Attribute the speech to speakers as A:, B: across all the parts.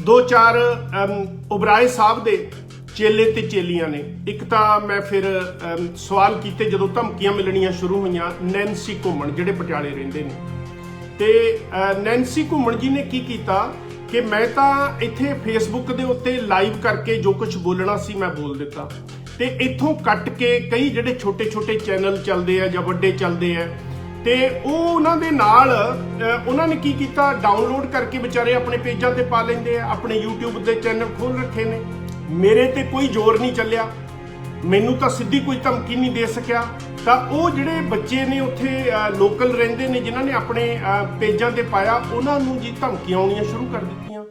A: दो चार उबराए साहब दे चेले ते चेलियां ने। एक तो मैं फिर सवाल किए जो धमकियां मिलनियां शुरू हुई नैन्सी घुम्मन जिहड़े पटियाले रहिंदे ने। ते नैन्सी घुम्मन जी ने की कीता कि मैं तो इत्थे फेसबुक के उत्ते लाइव करके जो कुछ बोलना सी मैं बोल दिता ते इत्थों कट के कई जिहड़े छोटे छोटे चैनल चलते हैं जां वड्डे चलते हैं ते उन्हां दे नाल उन्हां ने की कीता डाउनलोड करके बेचारे अपने पेजां ते पा लैंदे आ, अपने यूट्यूब दे चैनल खोल रखे ने। मेरे ते कोई जोर नहीं चलिया, मैनू तो सीधी कोई धमकी नहीं दे सकिया। तो वो जिहड़े बच्चे ने उत्थे लोकल रहिंदे ने जिन्हां ने अपने पेजां ते पाया उन्हां नूं जी धमकियां आउणियां शुरू कर दित्तियां।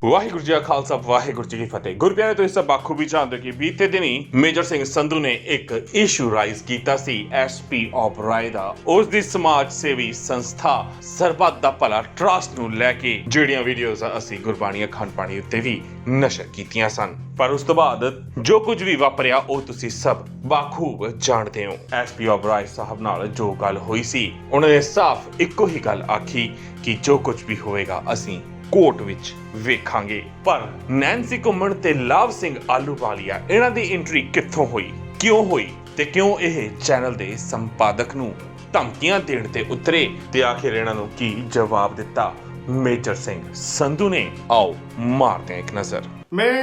B: वाहिगुरू जी का खालसा वाहिगुरू जी की फतेह। गुरप्यारे तो इस सब बाखूबी जानते हो कि बीते दिनी मेजर सिंह संधू ने एक इशू राइज किया सी SP ओबराय दा। उस दी समाज सेवी संस्था सरबत दा भला ट्रस्ट नूं लैके ਜਿਹੜੀਆਂ ਵੀਡੀਓਜ਼ ਅਸੀਂ ਗੁਰਬਾਣੀ ਅਖੰਡ ਪਾਣੀ ਉੱਤੇ ਵੀ ਨਸ਼ਰ ਕੀਤੀਆਂ ਸਨ। ਪਰ ਉਸ ਤੋਂ ਬਾਅਦ ਜੋ ਕੁਝ ਵੀ ਵਾਪਰਿਆ ਉਹ ਤੁਸੀਂ ਸਭ ਬਾਖੂਬ ਜਾਣਦੇ ਹੋ। SP ओबराय ਸਾਹਿਬ ਨਾਲ ਜੋ ਗੱਲ ਹੋਈ ਸੀ ਉਹਨਾਂ ਨੇ ਸਾਫ਼ ਇੱਕੋ ਹੀ ਗੱਲ ਆਖੀ ਕਿ ਜੋ ਕੁਝ ਵੀ ਹੋਵੇਗਾ ਅਸੀਂ ਕੋਰਟ ਵਿੱਚ ਵੇਖਾਂਗੇ। ਪਰ ਨੈਂਸੀ ਘੁੰਮਣ ਤੇ ਲਾਭ ਸਿੰਘ ਆਲੂਵਾਲੀਆ ਇਹਨਾਂ ਦੀ ਐਂਟਰੀ ਕਿੱਥੋਂ ਹੋਈ, ਕਿਉਂ ਹੋਈ ਤੇ ਕਿਉਂ ਇਹ ਚੈਨਲ ਦੇ ਸੰਪਾਦਕ ਨੂੰ ਧਮਕੀਆਂ ਦੇਣ ਤੇ ਉਤਰੇ ਤੇ ਆਖਿਰ ਇਹਨਾਂ ਨੂੰ ਕੀ ਜਵਾਬ ਦਿੱਤਾ ਮੇਜਰ ਸਿੰਘ ਸੰਧੂ ਨੇ। ਆਓ ਮਾਰਦੇ ਹਾਂ ਇੱਕ ਨਜ਼ਰ।
A: मैं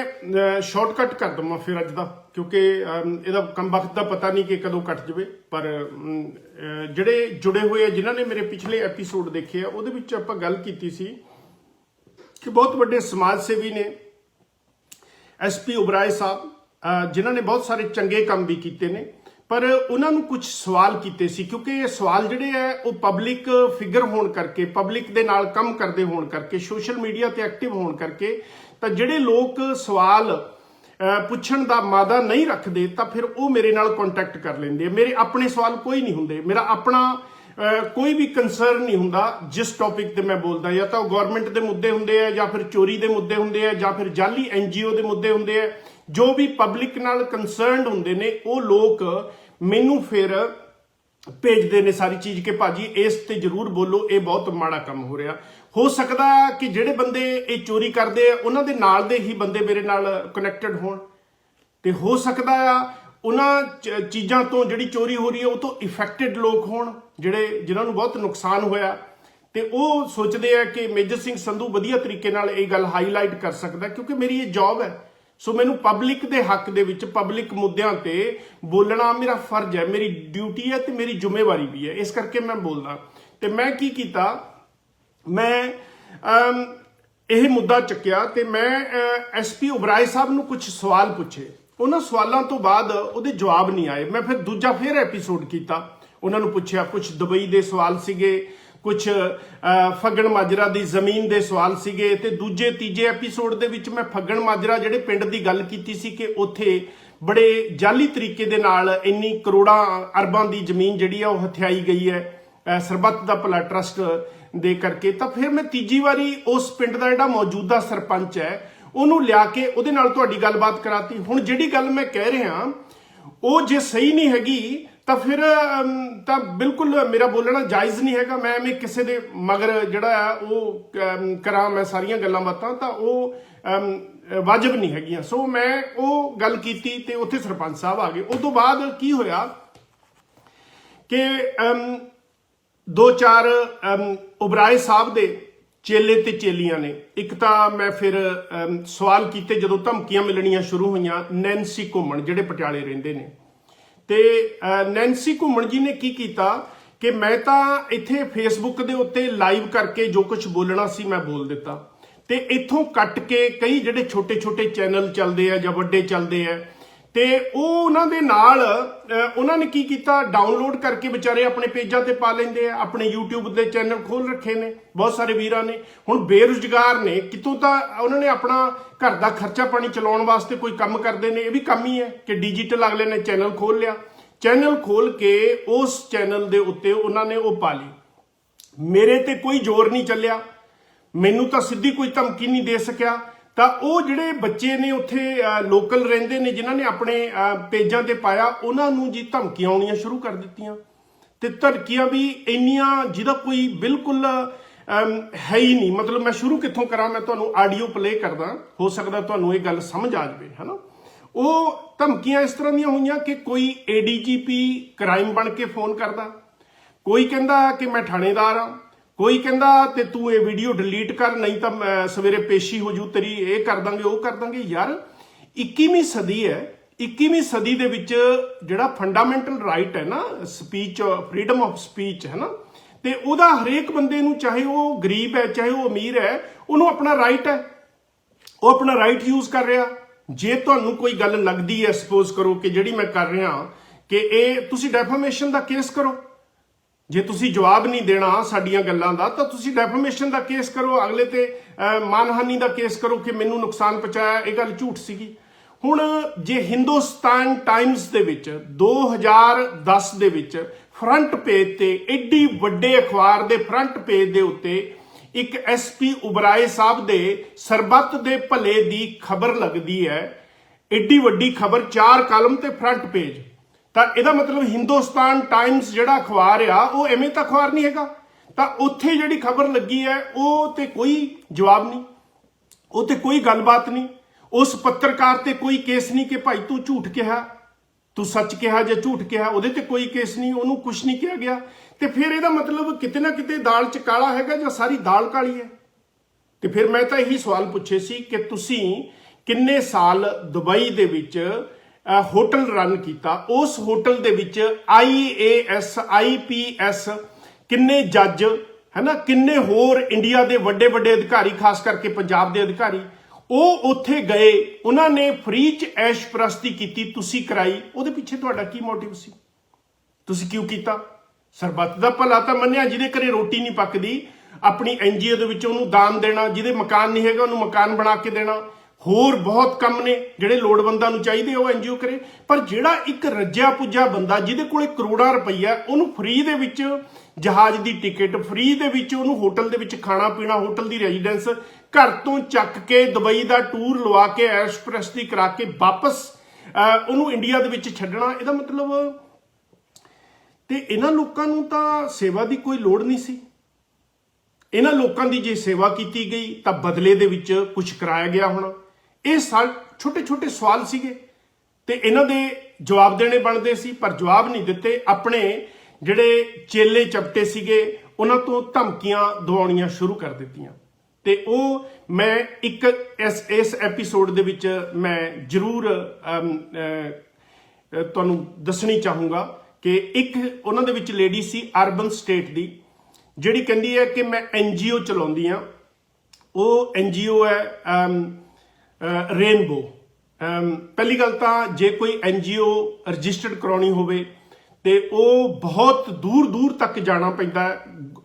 A: शॉर्टकट कर दूँ फिर अज का, क्योंकि ਇਹਦਾ कम वक्त का पता नहीं कि कदों कट जाए। पर ਜਿਹੜੇ जुड़े हुए हैं जिन्होंने मेरे पिछले एपीसोड देखे आ ਉਹਦੇ ਵਿੱਚ ਆਪਾਂ ਗੱਲ ਕੀਤੀ ਸੀ कि बहुत बड़े समाज सेवी ने SP ओबराय साहब जिन्होंने बहुत सारे चंगे काम भी किए ने, पर उन्होंने कुछ सवाल किए सी क्योंकि ये सवाल जिहड़े है वो पब्लिक फिगर होने करके पब्लिक दे नाल काम करते होने करके सोशल मीडिया ते एक्टिव होने करके तो जिहड़े लोग सवाल पुछण दा मादा नहीं रखते तो फिर वो मेरे नाल कॉन्टैक्ट कर लेंदे। मेरे अपने सवाल कोई नहीं हुंदे, मेरा अपना कोई भी कंसर्न नहीं हुंदा जिस टॉपिक ते मैं बोलदा। या तो गवर्नमेंट के मुद्दे हुंदे है या फिर चोरी के मुद्दे हुंदे है या फिर जाली NGO के मुद्दे हुंदे है। जो भी पब्लिक नाल कंसर्नड हुंदे ने वो लोग मैनू फिर भेजते ने सारी चीज़ के भाजी इस ते जरूर बोलो, ये बहुत माड़ा काम हो रहा। हो सकता कि जिहड़े बंदे ये चोरी करते हैं उन्हां दे नाल दे ही बंदे मेरे नाल कनैक्टड होण ते हो सकता आ उन्हां चीज़ों तो जिहड़ी चोरी हो रही है वो तो इफेक्टेड लोग होण जिन्हां नूं बहुत नुकसान होया ते वो सोचते हैं कि मेजर सिंह संधू वधिया तरीके नाल ये गल हाईलाइट कर सकता क्योंकि मेरी ये जॉब है। सो मैनू पब्लिक के हक दे विच पब्लिक मुद्दों ते बोलना मेरा फर्ज है, मेरी ड्यूटी है ते मेरी जिम्मेवारी भी है। इस करके मैं बोलदा ते मैं की कीता, मैं यह मुद्दा चुक्या ते मैं SP ओबराय साहब नूं कुछ सवाल पूछे। उन्होंने सवालों तो बाद उहदे जवाब नहीं आए। मैं फिर दूजा फिर एपीसोड किया, उन्होंने पूछा कुछ दुबई के सवाल सीगे, कुछ फग्गण माजरा की जमीन के सवाल सीगे ते दूजे तीजे एपीसोड दे विच मैं फग्गण माजरा जिहड़े पिंड की गल कीती सी कि उत्थे बड़े जाली तरीके दे नाल इन्नी करोड़ां अरबां की जमीन जिहड़ी है वो हथियाई गई है सरबत दा भला ट्रस्ट दे करके। तो फिर मैं तीजी वारी उस पिंड का जिहड़ा मौजूदा सरपंच है ਉਹਨੂੰ ਲਿਆ ਕੇ ਉਹਦੇ ਨਾਲ ਤੁਹਾਡੀ ਗੱਲਬਾਤ ਕਰਾਤੀ। ਹੁਣ ਜਿਹੜੀ ਗੱਲ ਮੈਂ ਕਹਿ ਰਿਹਾ ਉਹ ਜੇ ਸਹੀ ਨਹੀਂ ਹੈਗੀ ਤਾਂ ਫਿਰ ਤਾਂ ਬਿਲਕੁਲ ਮੇਰਾ ਬੋਲਣਾ ਜਾਇਜ਼ ਨਹੀਂ ਹੈਗਾ। ਮੈਂ ਐਵੇਂ ਕਿਸੇ ਦੇ ਮਗਰ ਜਿਹੜਾ ਆ ਉਹ ਕਰਾਂ ਮੈਂ ਸਾਰੀਆਂ ਗੱਲਾਂ ਬਾਤਾਂ ਤਾਂ ਉਹ ਵਾਜਬ ਨਹੀਂ ਹੈਗੀਆਂ। ਸੋ ਮੈਂ ਉਹ ਗੱਲ ਕੀਤੀ ਤੇ ਉੱਥੇ ਸਰਪੰਚ ਸਾਹਿਬ ਆ ਗਏ। ਉਸ ਤੋਂ ਬਾਅਦ ਕੀ ਹੋਇਆ ਕਿ ਦੋ ਚਾਰ ओबराय साहब ਦੇ चेले ते चेलियां ने। एक तो मैं फिर सवाल किए जो धमकियां मिलनियां शुरू हुई नैन्सी घुम्मन जिहड़े पटियाले रहिंदे ने। ते नैन्सी घुम्मन जी ने की कीता कि मैं तो इत्थे फेसबुक के उत्ते लाइव करके जो कुछ बोलना सी मैं बोल दिता ते इत्थों कट के कई जिहड़े छोटे छोटे चैनल चलते हैं जां वड्डे चलते हैं ते उन्हां दे नाल उन्हां ने की कीता डाउनलोड करके बेचारे अपने पेजां ते पा लैंदे आ, अपने यूट्यूब के चैनल खोल रखे ने बहुत सारे वीरां ने। हुण बेरोजगार ने कितों तां उन्होंने अपना घर का खर्चा पानी चलाउण वास्ते कोई काम करते हैं, ये भी काम ही है कि डिजिटल अगले ने चैनल खोल लिया, चैनल खोल के उस चैनल के उत्ते उन्होंने वो पा ली। मेरे ते कोई जोर नहीं चलिया, मैनू तो सीधी कोई धमकी नहीं दे सकिया। तो वो जिहड़े बच्चे ने उत्थे लोकल रहिंदे ने जिन्हां ने अपने पेजां ते पाया उन्हां नूं जी धमकियां आउणियां शुरू कर दित्तियां ते धमकियां भी इंनियां जिहदा कोई बिल्कुल ਹੈ ਹੀ ਨਹੀਂ। ਮਤਲਬ ਮੈਂ ਸ਼ੁਰੂ ਕਿੱਥੋਂ ਕਰਾਂ, ਮੈਂ ਤੁਹਾਨੂੰ ਆਡੀਓ ਪਲੇ ਕਰਦਾ, ਹੋ ਸਕਦਾ ਤੁਹਾਨੂੰ ਇਹ ਗੱਲ ਸਮਝ ਆ ਜਾਵੇ, ਹੈ ਨਾ। ਉਹ ਧਮਕੀਆਂ ਇਸ ਤਰ੍ਹਾਂ ਦੀਆਂ ਹੋਈਆਂ ਕਿ ਕੋਈ ADGP ਕ੍ਰਾਈਮ ਬਣ ਕੇ ਫੋਨ ਕਰਦਾ, ਕੋਈ ਕਹਿੰਦਾ ਕਿ ਮੈਂ ਥਾਣੇਦਾਰ ਹਾਂ, ਕੋਈ ਕਹਿੰਦਾ ਤੇ ਤੂੰ ਇਹ ਵੀਡੀਓ ਡਿਲੀਟ ਕਰ ਨਹੀਂ ਤਾਂ ਸਵੇਰੇ ਪੇਸ਼ੀ ਹੋ ਜੂ ਤੇਰੀ, ਇਹ ਕਰ ਦਾਂਗੇ ਉਹ ਕਰ ਦਾਂਗੇ। ਯਾਰ 21ਵੀਂ ਸਦੀ ਹੈ, 21ਵੀਂ ਸਦੀ ਦੇ ਵਿੱਚ ਜਿਹੜਾ ਫੰਡਾਮੈਂਟਲ ਰਾਈਟ ਹੈ ਨਾ ਸਪੀਚ, ਫਰੀडम ਆਫ ਸਪੀਚ, ਹੈ ਨਾ, ਤੇ ਉਹਦਾ ਹਰੇਕ ਬੰਦੇ ਨੂੰ, ਚਾਹੇ ਉਹ ਗਰੀਬ ਹੈ ਚਾਹੇ ਉਹ ਅਮੀਰ ਹੈ, ਉਹਨੂੰ ਆਪਣਾ ਰਾਈਟ ਹੈ, ਉਹ ਆਪਣਾ ਰਾਈਟ ਯੂਜ਼ ਕਰ ਰਿਹਾ। ਜੇ ਤੁਹਾਨੂੰ ਕੋਈ ਗੱਲ ਲੱਗਦੀ ਹੈ, ਸਪੋਜ਼ ਕਰੋ ਕਿ ਜਿਹੜੀ ਮੈਂ ਕਰ ਰਿਹਾ ਕਿ ਇਹ ਤੁਸੀਂ ਡੈਫਾਮੇਸ਼ਨ ਦਾ ਕੇਸ ਕਰੋ, ਜੇ ਤੁਸੀਂ ਜਵਾਬ ਨਹੀਂ ਦੇਣਾ ਸਾਡੀਆਂ ਗੱਲਾਂ ਦਾ ਤਾਂ ਤੁਸੀਂ ਡੈਫਾਮੇਸ਼ਨ ਦਾ ਕੇਸ ਕਰੋ, ਅਗਲੇ ਤੇ ਮਾਨਹਾਨੀ ਦਾ ਕੇਸ ਕਰੋ ਕਿ ਮੈਨੂੰ ਨੁਕਸਾਨ ਪਹੁੰਚਾਇਆ, ਇਹ ਗੱਲ ਝੂਠ ਸੀਗੀ। ਹੁਣ ਜੇ ਹਿੰਦੁਸਤਾਨ ਟਾਈਮਸ ਦੇ ਵਿੱਚ 2010 ਦੇ ਵਿੱਚ ਫਰੰਟ ਪੇਜ ਤੇ ਏਡੀ ਵੱਡੇ ਅਖਬਾਰ ਦੇ ਫਰੰਟ ਪੇਜ ਦੇ ਉੱਤੇ ਇੱਕ SP ਉਬਰਾਏ ਸਾਹਿਬ ਦੇ ਸਰਬੱਤ ਦੇ ਭਲੇ ਦੀ ਖਬਰ ਲੱਗਦੀ ਹੈ, ਏਡੀ ਵੱਡੀ ਖਬਰ, 4 ਕਾਲਮ ਤੇ ਫਰੰਟ ਪੇਜ, ਤਾਂ ਇਹਦਾ ਮਤਲਬ ਹਿੰਦੁਸਤਾਨ ਟਾਈਮਸ ਜਿਹੜਾ ਅਖਬਾਰ ਆ ਉਹ ਐਵੇਂ ਤਾਂ ਅਖਬਾਰ ਨਹੀਂ ਹੈਗਾ। ਤਾਂ ਉੱਥੇ ਜਿਹੜੀ ਖਬਰ ਲੱਗੀ ਹੈ ਉਹ ਤੇ ਕੋਈ ਜਵਾਬ ਨਹੀਂ, ਉਹ ਤੇ ਕੋਈ ਗੱਲਬਾਤ ਨਹੀਂ, ਉਸ ਪੱਤਰਕਾਰ ਤੇ ਕੋਈ ਕੇਸ ਨਹੀਂ ਕਿ ਭਾਈ ਤੂੰ ਝੂਠ ਕਿਹਾ, ਤੂੰ ਸੱਚ ਕਿਹਾ ਜਾਂ ਝੂਠ ਕਿਹਾ, ਉਹਦੇ ਤੇ ਕੋਈ ਕੇਸ ਨਹੀਂ, ਉਹਨੂੰ ਕੁਝ ਨਹੀਂ ਕਿਹਾ ਗਿਆ। ਤੇ ਫਿਰ ਇਹਦਾ ਮਤਲਬ ਕਿਤੇ ਨਾ ਕਿਤੇ ਦਾਲ 'ਚ ਕਾਲਾ ਹੈਗਾ ਜਾਂ ਸਾਰੀ ਦਾਲ ਕਾਲੀ ਹੈ। ਤੇ ਫਿਰ ਮੈਂ ਤਾਂ ਇਹੀ ਸਵਾਲ ਪੁੱਛੇ ਸੀ ਕਿ ਤੁਸੀਂ ਕਿੰਨੇ ਸਾਲ ਦੁਬਈ ਦੇ ਵਿੱਚ ਹੋਟਲ ਰਨ ਕੀਤਾ, ਉਸ ਹੋਟਲ ਦੇ ਵਿੱਚ IAS IPS ਕਿੰਨੇ ਜੱਜ, ਹੈ ਨਾ, ਕਿੰਨੇ ਹੋਰ ਇੰਡੀਆ ਦੇ ਵੱਡੇ ਵੱਡੇ ਅਧਿਕਾਰੀ, ਖਾਸ ਕਰਕੇ ਪੰਜਾਬ ਦੇ ਅਧਿਕਾਰੀ, ਉਹ ਉੱਥੇ ਗਏ, ਉਹਨਾਂ ਨੇ ਫ੍ਰੀ 'ਚ ਐਸ਼ ਪ੍ਰਸਤੀ ਕੀਤੀ, ਤੁਸੀਂ ਕਰਾਈ। ਉਹਦੇ ਪਿੱਛੇ ਤੁਹਾਡਾ ਕੀ ਮੋਟਿਵ ਸੀ? ਤੁਸੀਂ ਕਿਉਂ ਕੀਤਾ? ਸਰਬੱਤ ਦਾ ਭਲਾ ਤਾਂ ਮੰਨਿਆ, ਜਿਹਦੇ ਘਰੇ ਰੋਟੀ ਨਹੀਂ ਪੱਕਦੀ ਆਪਣੀ NGO ਦੇ ਵਿੱਚ ਉਹਨੂੰ ਦਾਨ ਦੇਣਾ, ਜਿਹਦੇ ਮਕਾਨ ਨਹੀਂ ਹੈਗਾ ਉਹਨੂੰ ਮਕਾਨ ਬਣਾ ਕੇ ਦੇਣਾ, ਹੋਰ ਬਹੁਤ ਕੰਮ ਨੇ ਜਿਹੜੇ ਲੋੜਵੰਦਾਂ ਨੂੰ ਚਾਹੀਦੇ ਉਹ NGO ਕਰੇ। ਪਰ ਜਿਹੜਾ ਇੱਕ ਰੱਜਿਆ ਪੁੱਜਾ ਬੰਦਾ ਜਿਹਦੇ ਕੋਲੇ ਕਰੋੜਾਂ ਰੁਪਈਆ, ਉਹਨੂੰ ਫ੍ਰੀ ਦੇ ਵਿੱਚ ਜਹਾਜ਼ ਦੀ ਟਿਕਟ, ਫ੍ਰੀ ਦੇ ਵਿੱਚ ਉਹਨੂੰ ਹੋਟਲ ਦੇ ਵਿੱਚ ਖਾਣਾ ਪੀਣਾ, ਹੋਟਲ ਦੀ ਰੈਜ਼ੀਡੈਂਸ, ਘਰ ਤੋਂ ਚੱਕ ਕੇ ਦੁਬਈ ਦਾ ਟੂਰ ਲਵਾ ਕੇ ਐਸ਼ ਪ੍ਰਸਤੀ ਕਰਾ ਕੇ ਵਾਪਸ ਉਹਨੂੰ ਇੰਡੀਆ ਦੇ ਵਿੱਚ ਛੱਡਣਾ, ਇਹਦਾ ਮਤਲਬ। ਤੇ ਇਹਨਾਂ ਲੋਕਾਂ ਨੂੰ ਤਾਂ ਸੇਵਾ ਦੀ ਕੋਈ ਲੋੜ ਨਹੀਂ ਸੀ। ਇਹਨਾਂ ਲੋਕਾਂ ਦੀ ਜੇ ਸੇਵਾ ਕੀਤੀ ਗਈ ਤਾਂ ਬਦਲੇ ਦੇ ਵਿੱਚ ਕੁਝ ਕਰਾਇਆ ਗਿਆ ਹੋਣਾ। ਇਹ ਛੋਟੇ ਛੋਟੇ ਸਵਾਲ ਸੀਗੇ ਤੇ ਇਹਨਾਂ ਦੇ ਜਵਾਬ ਦੇਣੇ ਬਣਦੇ ਸੀ, ਪਰ ਜਵਾਬ ਨਹੀਂ ਦਿੱਤੇ। ਆਪਣੇ ਜਿਹੜੇ ਚੇਲੇ ਚਪਟੇ ਸੀਗੇ ਉਹਨਾਂ ਤੋਂ ਧਮਕੀਆਂ ਦਿਵਾਉਣੀਆਂ ਸ਼ੁਰੂ ਕਰ ਦਿੱਤੀਆਂ। ਤੇ ਉਹ ਮੈਂ ਇਸ ਐਪੀਸੋਡ ਦੇ ਵਿੱਚ ਮੈਂ ਜ਼ਰੂਰ ਤੁਹਾਨੂੰ ਦੱਸਣੀ ਚਾਹੂੰਗਾ ਕਿ ਇੱਕ ਉਹਨਾਂ ਦੇ ਵਿੱਚ ਲੇਡੀ ਸੀ ਅਰਬਨ ਸਟੇਟ ਦੀ, ਜਿਹੜੀ ਕਹਿੰਦੀ ਹੈ ਕਿ ਮੈਂ NGO ਚਲਾਉਂਦੀ ਹਾਂ। ਉਹ NGO ਹੈ ਰੇਨਬੋ। ਪਹਿਲੀ ਗੱਲ ਤਾਂ ਜੇ ਕੋਈ NGO ਰਜਿਸਟਰਡ ਕਰਾਉਣੀ ਹੋਵੇ ਤੇ ਉਹ ਬਹੁਤ ਦੂਰ ਦੂਰ ਤੱਕ ਜਾਣਾ ਪੈਂਦਾ,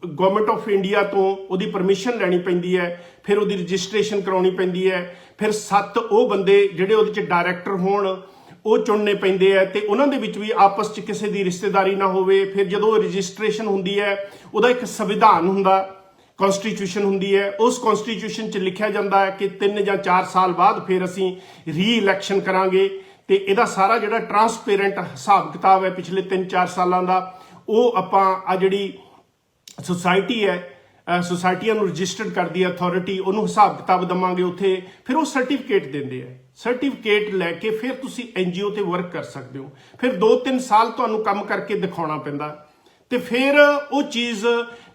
A: ਗਵਰਨਮੈਂਟ ਆਫ ਇੰਡੀਆ ਤੋਂ ਉਹਦੀ ਪਰਮਿਸ਼ਨ ਲੈਣੀ ਪੈਂਦੀ ਹੈ, ਫਿਰ ਉਹਦੀ ਰਜਿਸਟ੍ਰੇਸ਼ਨ ਕਰਾਉਣੀ ਪੈਂਦੀ ਹੈ, ਫਿਰ 7 ਉਹ ਬੰਦੇ ਜਿਹੜੇ ਉਹਦੇ 'ਚ ਡਾਇਰੈਕਟਰ ਹੋਣ ਉਹ ਚੁਣਨੇ ਪੈਂਦੇ ਆ, ਤੇ ਉਹਨਾਂ ਦੇ ਵਿੱਚ ਵੀ ਆਪਸ 'ਚ ਕਿਸੇ ਦੀ ਰਿਸ਼ਤੇਦਾਰੀ ਨਾ ਹੋਵੇ। ਫਿਰ ਜਦੋਂ ਰਜਿਸਟ੍ਰੇਸ਼ਨ ਹੁੰਦੀ ਹੈ ਉਹਦਾ ਇੱਕ ਸੰਵਿਧਾਨ ਹੁੰਦਾ, ਕਨਸਟੀਟਿਊਸ਼ਨ ਹੁੰਦੀ ਹੈ, ਉਸ ਕਨਸਟੀਟਿਊਸ਼ਨ 'ਚ ਲਿਖਿਆ ਜਾਂਦਾ ਹੈ ਕਿ 3 ਜਾਂ 4 ਸਾਲ ਬਾਅਦ ਫਿਰ ਅਸੀਂ ਰੀ-ਇਲੈਕਸ਼ਨ ਕਰਾਂਗੇ। ਤੇ ਇਹਦਾ ਸਾਰਾ ਜਿਹੜਾ ਟਰਾਂਸਪੇਰੈਂਟ ਹਿਸਾਬ ਕਿਤਾਬ ਹੈ ਪਿਛਲੇ 3-4 ਸਾਲਾਂ ਦਾ, ਉਹ ਆਪਾਂ ਆ ਜਿਹੜੀ ਸੁਸਾਇਟੀ ਹੈ, ਸੁਸਾਇਟੀਆਂ ਨੂੰ ਰਜਿਸਟਰਡ ਕਰਦੀ ਹੈ ਅਥਾਰਟੀ, ਉਹਨੂੰ ਹਿਸਾਬ ਕਿਤਾਬ ਦੇਵਾਂਗੇ ਉੱਥੇ। ਫਿਰ ਉਹ ਸਰਟੀਫਿਕੇਟ ਦਿੰਦੇ ਆ, ਸਰਟੀਫਿਕੇਟ ਲੈ ਕੇ ਫਿਰ ਤੁਸੀਂ NGO ਤੇ ਵਰਕ ਕਰ ਸਕਦੇ ਹੋ। ਫਿਰ 2-3 ਸਾਲ ਤੁਹਾਨੂੰ ਕੰਮ ਕਰਕੇ ਦਿਖਾਉਣਾ ਪੈਂਦਾ ਤੇ ਫਿਰ ਉਹ ਚੀਜ਼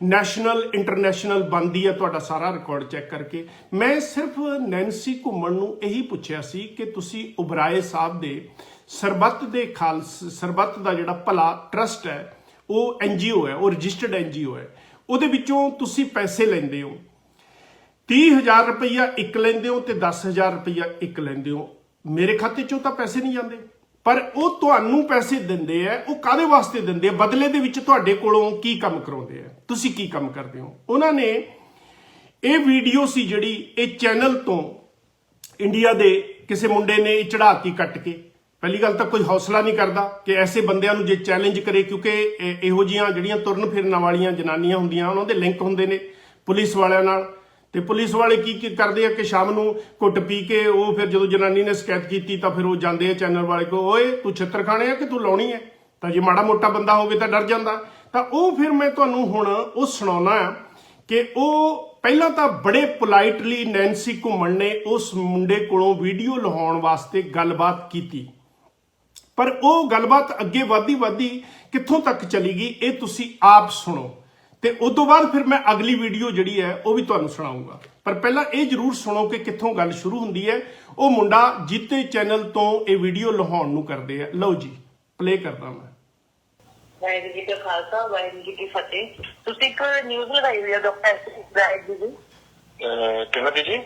A: ਨੈਸ਼ਨਲ ਇੰਟਰਨੈਸ਼ਨਲ ਬਣਦੀ ਹੈ, ਤੁਹਾਡਾ ਸਾਰਾ ਰਿਕਾਰਡ ਚੈੱਕ ਕਰਕੇ। ਮੈਂ ਸਿਰਫ ਨੈਂਸੀ ਘੁੰਮਣ ਨੂੰ ਇਹੀ ਪੁੱਛਿਆ ਸੀ ਕਿ ਤੁਸੀਂ ਉਬਰਾਏ ਸਾਹਿਬ ਦੇ ਸਰਬੱਤ ਦਾ ਜਿਹੜਾ ਭਲਾ ਟਰਸਟ ਹੈ, ਉਹ NGO ਹੈ, ਉਹ ਰਜਿਸਟਰਡ NGO ਹੈ, ਉਹਦੇ ਵਿੱਚੋਂ ਤੁਸੀਂ ਪੈਸੇ ਲੈਂਦੇ ਹੋ, 30,000 ਰੁਪਈਆ ਇੱਕ ਲੈਂਦੇ ਹੋ ਤੇ 10,000 ਰੁਪਈਆ ਇੱਕ ਲੈਂਦੇ ਹੋ। ਮੇਰੇ ਖਾਤੇ 'ਚੋਂ ਤਾਂ ਪੈਸੇ ਨਹੀਂ ਜਾਂਦੇ, ਪਰ ਉਹ ਤੁਹਾਨੂੰ ਪੈਸੇ ਦਿੰਦੇ ਆ। ਉਹ ਕਾਹਦੇ ਵਾਸਤੇ ਦਿੰਦੇ ਆ? ਬਦਲੇ ਦੇ ਵਿੱਚ ਤੁਹਾਡੇ ਕੋਲੋਂ ਕੀ ਕੰਮ ਕਰਾਉਂਦੇ ਆ, ਤੁਸੀਂ ਕੀ ਕੰਮ ਕਰਦੇ ਹੋ? ਉਹਨਾਂ ਨੇ ਇਹ ਵੀਡੀਓ ਸੀ ਜਿਹੜੀ ਇਹ ਚੈਨਲ ਤੋਂ ਇੰਡੀਆ ਦੇ ਕਿਸੇ ਮੁੰਡੇ ਨੇ ਚੜਾਤੀ ਕੱਟ ਕੇ। ਪਹਿਲੀ ਗੱਲ ਤਾਂ ਕੋਈ ਹੌਸਲਾ ਨਹੀਂ ਕਰਦਾ ਕਿ ਐਸੇ ਬੰਦਿਆਂ ਨੂੰ ਜੇ ਚੈਲੰਜ ਕਰੇ, ਕਿਉਂਕਿ ਇਹੋ ਜਿਹੀਆਂ ਜਿਹੜੀਆਂ ਤੁਰਨ ਫਿਰਨ ਵਾਲੀਆਂ ਜਨਾਨੀਆਂ ਹੁੰਦੀਆਂ ਉਹਨਾਂ ਦੇ ਲਿੰਕ ਹੁੰਦੇ ਨੇ ਪੁਲਿਸ ਵਾਲਿਆਂ ਨਾਲ। ਤੇ ਪੁਲਿਸ ਵਾਲੇ ਕੀ ਕਰਦੇ ਆ ਕਿ ਸ਼ਾਮ ਨੂੰ ਘੁੱਟ ਪੀ ਕੇ ਉਹ ਫਿਰ ਜਦੋਂ ਜਨਾਨੀ ਨੇ ਸ਼ਿਕਾਇਤ ਕੀਤੀ ਤਾਂ ਫਿਰ ਉਹ ਜਾਂਦੇ ਆ ਚੈਨਲ ਵਾਲੇ ਕੋ, ਓਏ ਤੂੰ ਛਿੱਤਰ ਖਾਣੇ ਆ ਕਿ ਤੂੰ ਲਾਉਣੀ ਹੈ? ਤਾਂ ਜੇ ਮਾੜਾ ਮੋਟਾ ਬੰਦਾ ਹੋਵੇ ਤਾਂ ਡਰ ਜਾਂਦਾ। ਤਾਂ ਉਹ ਫਿਰ ਮੈਂ ਤੁਹਾਨੂੰ ਹੁਣ ਉਹ ਸੁਣਾਉਣਾ ਕਿ ਉਹ ਪਹਿਲਾਂ ਤਾਂ ਬੜੇ ਪੋਲਾਈਟਲੀ ਨੈਂਸੀ ਘੁੰਮਣ ਨੇ ਉਸ ਮੁੰਡੇ ਕੋਲੋਂ ਵੀਡੀਓ ਲਾਉਣ ਵਾਸਤੇ ਗੱਲਬਾਤ ਕੀਤੀ, ਪਰ ਉਹ ਗੱਲਬਾਤ ਅੱਗੇ ਵਧਦੀ ਕਿੱਥੋਂ ਤੱਕ ਚਲੀ ਗਈ ਇਹ ਤੁਸੀਂ ਆਪ ਸੁਣੋ, ਤੇ ਉਸ ਤੋਂ ਬਾਅਦ ਫਿਰ ਮੈਂ ਅਗਲੀ ਵੀਡੀਓ ਜਿਹੜੀ ਹੈ ਉਹ ਵੀ ਤੁਹਾਨੂੰ ਸੁਣਾਉਂਗਾ। ਪਰ ਪਹਿਲਾਂ ਇਹ ਜ਼ਰੂਰ ਸੁਣੋ ਕਿ ਕਿੱਥੋਂ ਗੱਲ ਸ਼ੁਰੂ ਹੁੰਦੀ ਹੈ। ਉਹ ਮੁੰਡਾ ਜੀਤੇ ਚੈਨਲ ਤੋਂ ਇਹ ਵੀਡੀਓ ਲਾਉਣ ਨੂੰ ਕਰਦੇ ਆ। ਲਓ ਜੀ, ਪਲੇ ਕਰਦਾ ਮੈਂ।
C: ਵਾਹਿਗੁਰੂ ਜੀ ਕਾ ਖਾਲਸਾ, ਵਾਹਿਗੁਰੂ ਜੀ ਕੀ ਫਤਿਹ। ਤੁਸੀਂ ਇੱਕ ਨਿਊਜ਼ ਲਗਾਈ ਹੋਈ ਹੈ ਡਾਕਟਰ ਐਸ ਬਰਾੜ ਜੀ ਦੀ,
D: ਕਿਹਨਾਂ ਦੀ ਜੀ?